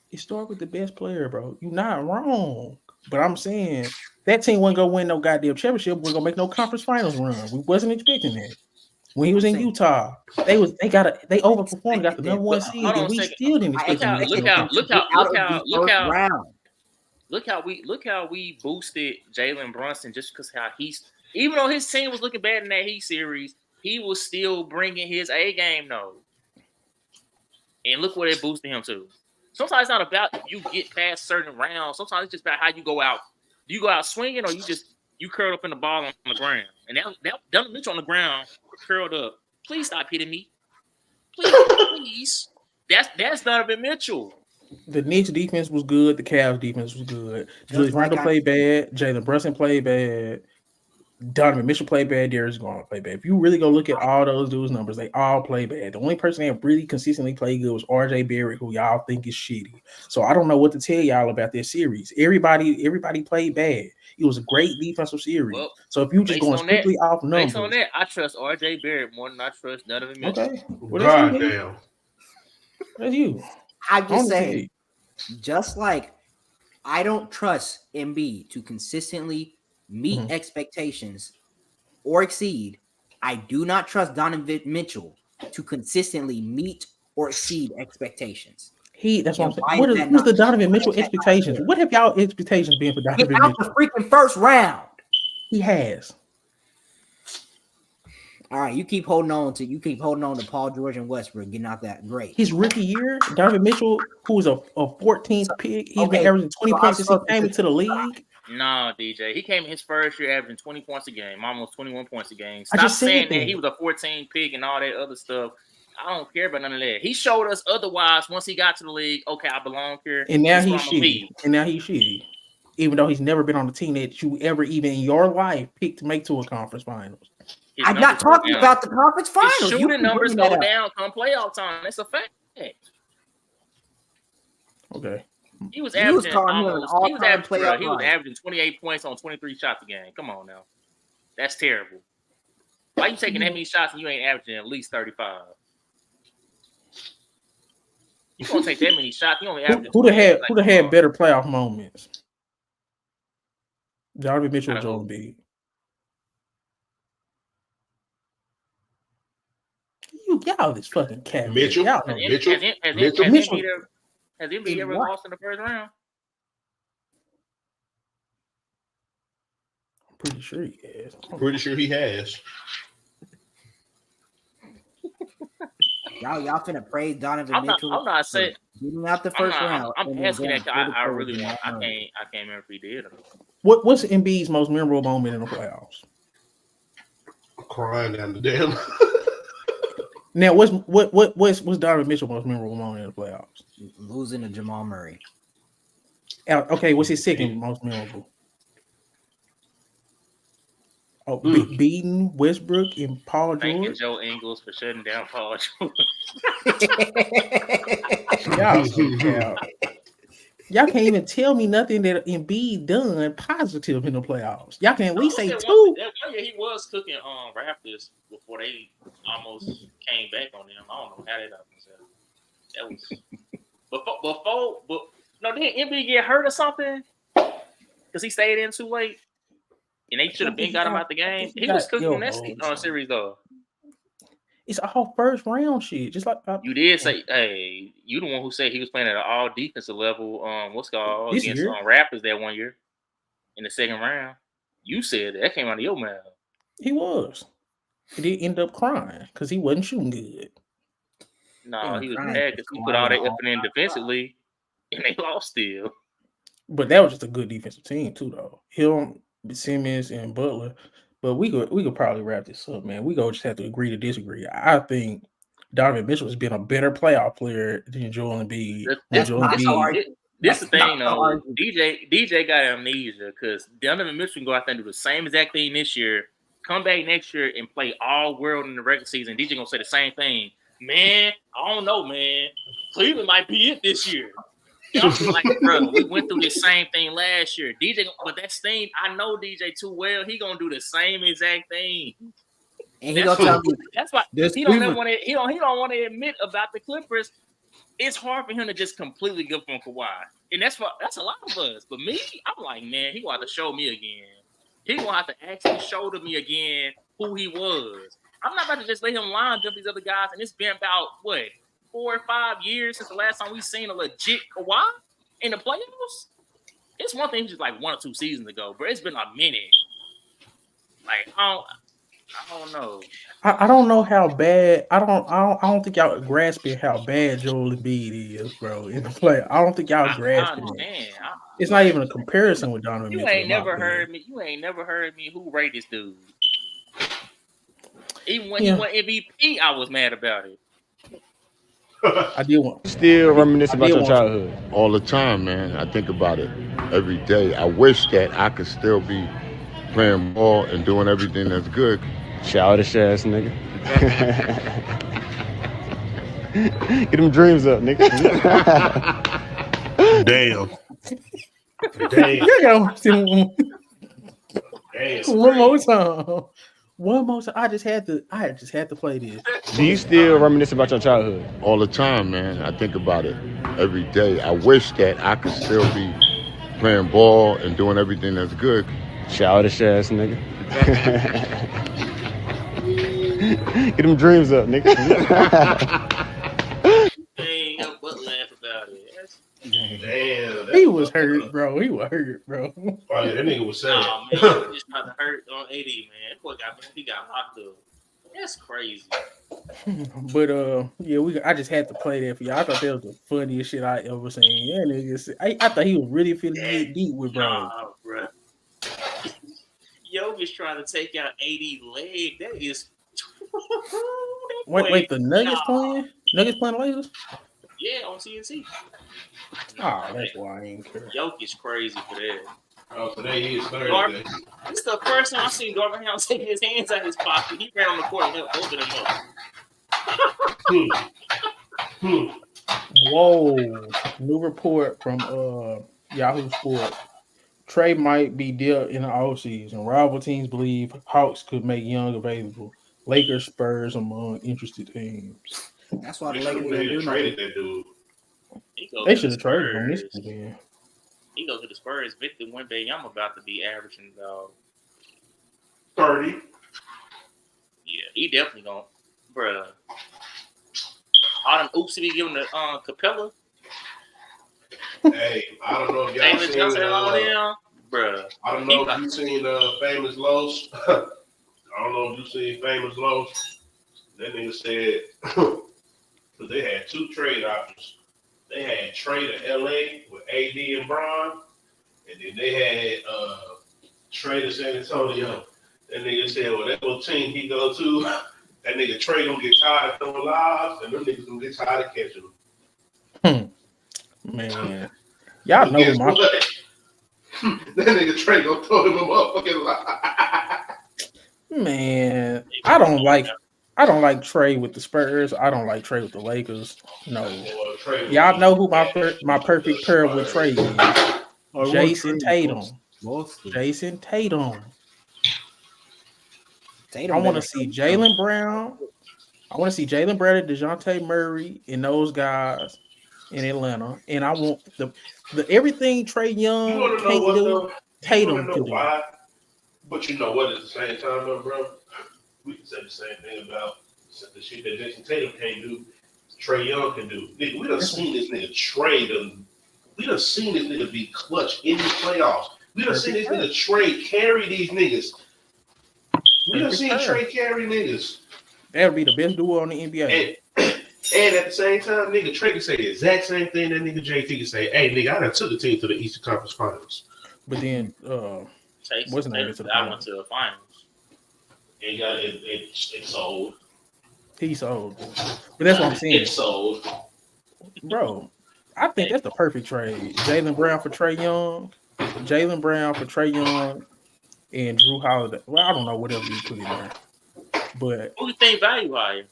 It start with the best player, bro. You're not wrong. But I'm saying that team wasn't going to win no goddamn championship. Wasn't going to make no conference finals run. We wasn't expecting that. When he was in Utah, they overperformed, got the number one seed, and we still didn't expect them. Look how we boosted Jalen Brunson just because even though his team was looking bad in that Heat series, he was still bringing his A game, though. And look what it boosted him to. Sometimes it's not about you get past certain rounds. Sometimes it's just about how you go out. Do you go out swinging or you curl up in the ball on the ground? And that Donovan Mitchell on the ground curled up. Please stop hitting me. Please. That's Donovan Mitchell. The Knicks defense was good. The Cavs defense was good. Julius Randle played bad. Jalen Brunson played bad. Donovan Mitchell played bad. Darius Garland played bad. If you really go look at all those dudes' numbers, they all play bad. The only person that really consistently played good was RJ Barrett, who y'all think is shitty. So I don't know what to tell y'all about this series. Everybody played bad. It was a great defensive series. Well, so if you just going strictly off numbers, based on that, I trust RJ Barrett more than I trust Donovan Mitchell. Okay, well, that's you. I just say, just like I don't trust Embiid to consistently meet expectations or exceed, I do not trust Donovan Mitchell to consistently meet or exceed expectations. That's what I'm saying. What's the Donovan Mitchell expectations? What have y'all expectations been for Donovan Mitchell? Get out the freaking first round. He has. All right, you keep holding on to Paul George and Westbrook getting out that great. His rookie year, Donovan Mitchell, who was a 14th pick, he's been averaging 20 points since he came into the league. No, DJ. He came in his first year averaging 20 points a game, almost 21 points a game. Stop saying that he was a 14th pick and all that other stuff. I don't care about none of that. He showed us otherwise once he got to the league. Okay, I belong here. And now he's shitty. Even though he's never been on the team that you ever even in your life picked to make to a conference finals. I'm not talking about the conference finals. His shooting numbers go down come playoff time. That's a fact. Okay. He was averaging 28 points on 23 shots a game. Come on now. That's terrible. Why you taking that many shots and you ain't averaging at least 35? You gonna take that many shots? You only averaging. Who'd have had better playoff moments? Donovan Mitchell or Joel Embiid? y'all this fucking cat. Mitchell? Y'all know. Mitchell? Has Mitchell? Embiid ever what? lost in the first round? I'm pretty sure he has. Pretty sure he has. Y'all finna praise Donovan I'm Mitchell. not saying. Getting out the I'm first not. round. I'm and then asking going that. 'Cause I to really praise want. I Jamal Murray. can't remember if he did or not. What's Embiid's most memorable moment in the playoffs? Crying down the damn. Now, what's Donovan Mitchell's most memorable moment in the playoffs? Losing to Jamal Murray. Okay, what's his second most memorable? Oh, beating Westbrook and Paul Thanking George. Joe Ingles for shutting down Paul George. Y'all so cow. Y'all can't even tell me nothing that Embiid done positive in the playoffs. Y'all can at least say two. Yeah, he was cooking Raptors before they almost came back on them. I don't know how that happened. That was before. No, did Embiid get hurt or something? Because he stayed in too late, and they should have been got him out the game. He was cooking in that series though. It's all first round shit. Just like you did say, hey, you the one who said he was playing at an all defensive level. What's called this against year? Raptors that 1 year in the second round. You said that came out of your mouth. He was. He did end up crying because he wasn't shooting good. No, he was mad because he put all that effort in defensively, and they lost still. But that was just a good defensive team too, though. Him, Simmons, and Butler. But we could probably wrap this up, man. We just have to agree to disagree. I think Donovan Mitchell has been a better playoff player than Joel Embiid. This is the thing, though. DJ got amnesia because Donovan Mitchell can go out there and do the same exact thing this year, come back next year and play all world in the regular season. DJ gonna say the same thing. Man, I don't know, man. Cleveland might be it this year. I'm like, bro, we went through this same thing last year. DJ, but that's thing, I know DJ too well. He gonna do the same exact thing. And he gonna tell you that's why he don't want to. He don't want to admit about the Clippers. It's hard for him to just completely give up on Kawhi, and that's a lot of us. But me, I'm like, man, he gonna have to show me again. He gonna have to actually show to me again who he was. I'm not about to just let him line jump these other guys, and it's been about 4 or 5 years since the last time we seen a legit Kawhi in the playoffs. It's one thing just like 1 or 2 seasons ago, but it's been a minute. Like I don't know. I don't know how bad. I don't think y'all grasping how bad Joel Embiid is, bro. In the play, I don't think y'all grasping it. It's not even a comparison with Donovan Mitchell. You ain't never heard me. Who rate this dude? Even when he won MVP, I was mad about it. I did want. Still reminisce about your childhood all the time, man. I think about it every day. I wish that I could still be playing ball and doing everything that's good. Childish ass nigga. Get them dreams up, nigga. Damn. One more time. One more time. I just had to play this. Do you still reminisce about your childhood? All the time, man. I think about it every day. I wish that I could still be playing ball and doing everything that's good. Childish ass nigga. Get them dreams up, nigga. Ain't no but laugh about it. Damn. He was hurt, bro. He was hurt, bro. Oh, yeah, that nigga was sad. Oh, man, he just tried to hurt on AD, man. That boy got locked up. That's crazy. But yeah, I just had to play that for y'all. I thought that was the funniest shit I ever seen. Yeah, niggas. I thought he was really finna get deep with bro. Nah, bro. Jokic trying to take out AD leg. That is. Wait, the Nuggets playing? Nuggets playing the Lakers? Yeah, on TNT. Oh, that's why I ain't care. Jokic crazy for that. Oh, today is Thursday. This is the first time I've seen Darvin Ham take his hands out of his pocket. He ran on the court and helped open him up. Whoa. New report from Yahoo Sports. Trey might be dealt in the offseason. Rival teams believe Hawks could make Young available. Lakers, Spurs among interested teams. That's why the Lakers traded that dude. They should have traded him this weekend. He goes to the Spurs. Victor Wembanyama about to be averaging 30. Yeah, he definitely gonna, bruh. All them oops he be giving to Capella. Hey, I don't know if y'all Famous seen Johnson all them, bruh. I don't know if you seen Famous Los. I don't know if you seen Famous Los. That nigga said because they had 2 trade options. They had Trey to LA with AD and Bron, and then they had Trey to San Antonio. That nigga said, well, that little team he go to, that nigga Trey gonna get tired of throwing lives, and them niggas gonna get tired of catching them. Man, y'all know my that nigga Trey gonna throw him a motherfucking live. Man, I don't like Trey with the Spurs. I don't like Trey with the Lakers. No, y'all know who my perfect pair with Trey is. Jason Tatum. Jason Tatum. I want to see Jaylen Brown. I want to see Jaylen Brown and DeJounte Murray and those guys in Atlanta. And I want the everything Trae Young can't do, Tatum can do. Why? But you know what? At the same time, though, bro, we can say the same thing about the shit that Jason Tatum can't do. Trae Young can do. Nigga, we done seen this nigga Trae. We done seen this nigga be clutch in the playoffs. We done seen this nigga Trae carry these niggas. We done seen Trae carry niggas. That would be the best duo on the NBA. And at the same time, nigga Trae can say the exact same thing that nigga JT can say. Hey, nigga, I done took the team to the Eastern Conference Finals. But then, what's the name? I went to the finals. And got it sold. He sold. But that's what I'm saying. It's sold. Bro, I think that's the perfect trade. Jaylen Brown for Trae Young. Jaylen Brown for Trae Young and Drew Holiday. Well, I don't know what else you put in there. But who do you think value higher?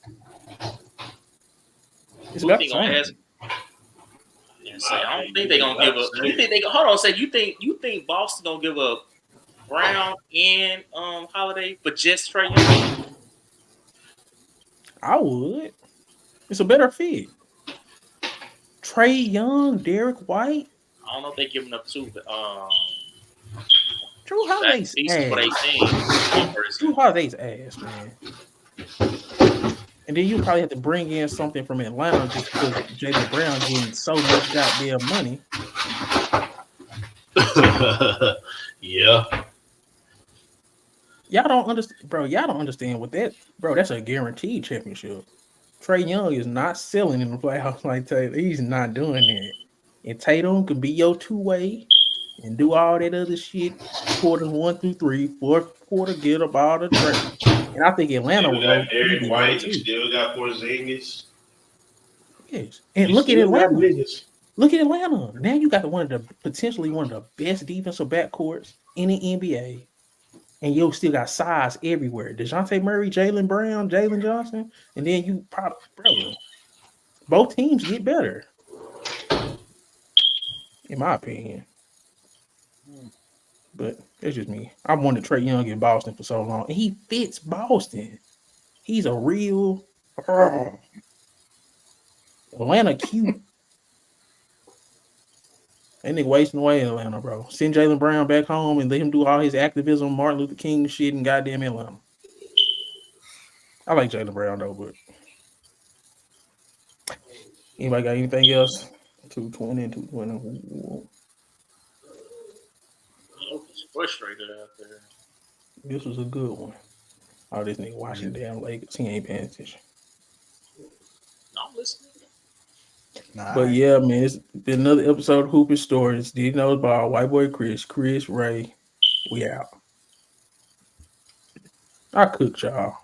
It's about the same. I don't think they're gonna give up. You think they hold on a second. You think Boston gonna give up Brown and Holiday for just Trae Young? I would. It's a better fit. Trae Young, Derek White. I don't know if they're giving up two. Drew Holiday's ass. Drew Holiday's ass, man. And then you probably have to bring in something from Atlanta just because Jaylen Brown getting so much goddamn money. Yeah. Y'all don't understand, bro. Y'all don't understand what that, bro. That's a guaranteed championship. Trae Young is not selling in the playoffs like Tatum. He's not doing that. And Tatum can be your two-way and do all that other shit. Quarters 1 through 3, fourth quarter, get up all the trade. And I think Atlanta will go. Derek White, you still got Porzingis. Yes. And look at Atlanta. Look at Atlanta. Now you got potentially one of the best defensive backcourts in the NBA. And you still got size everywhere. DeJounte Murray, Jaylen Brown, Jalen Johnson. And then you probably, bro, both teams get better. In my opinion. But it's just me. I wanted Trae Young in Boston for so long. And he fits Boston. He's a real Atlanta cute. That nigga wasting away in Atlanta, bro. Send Jaylen Brown back home and let him do all his activism, Martin Luther King shit in goddamn Atlanta. I like Jaylen Brown though, but anybody got anything else? 220 and 220. Frustrated out there. This was a good one. Oh, this nigga watching damn Lakers. He ain't paying attention. No, I'm listening. But yeah, man, it's been another episode of Hooping Stories. Did you know about White Boy Chris, Ray? We out. I cooked y'all.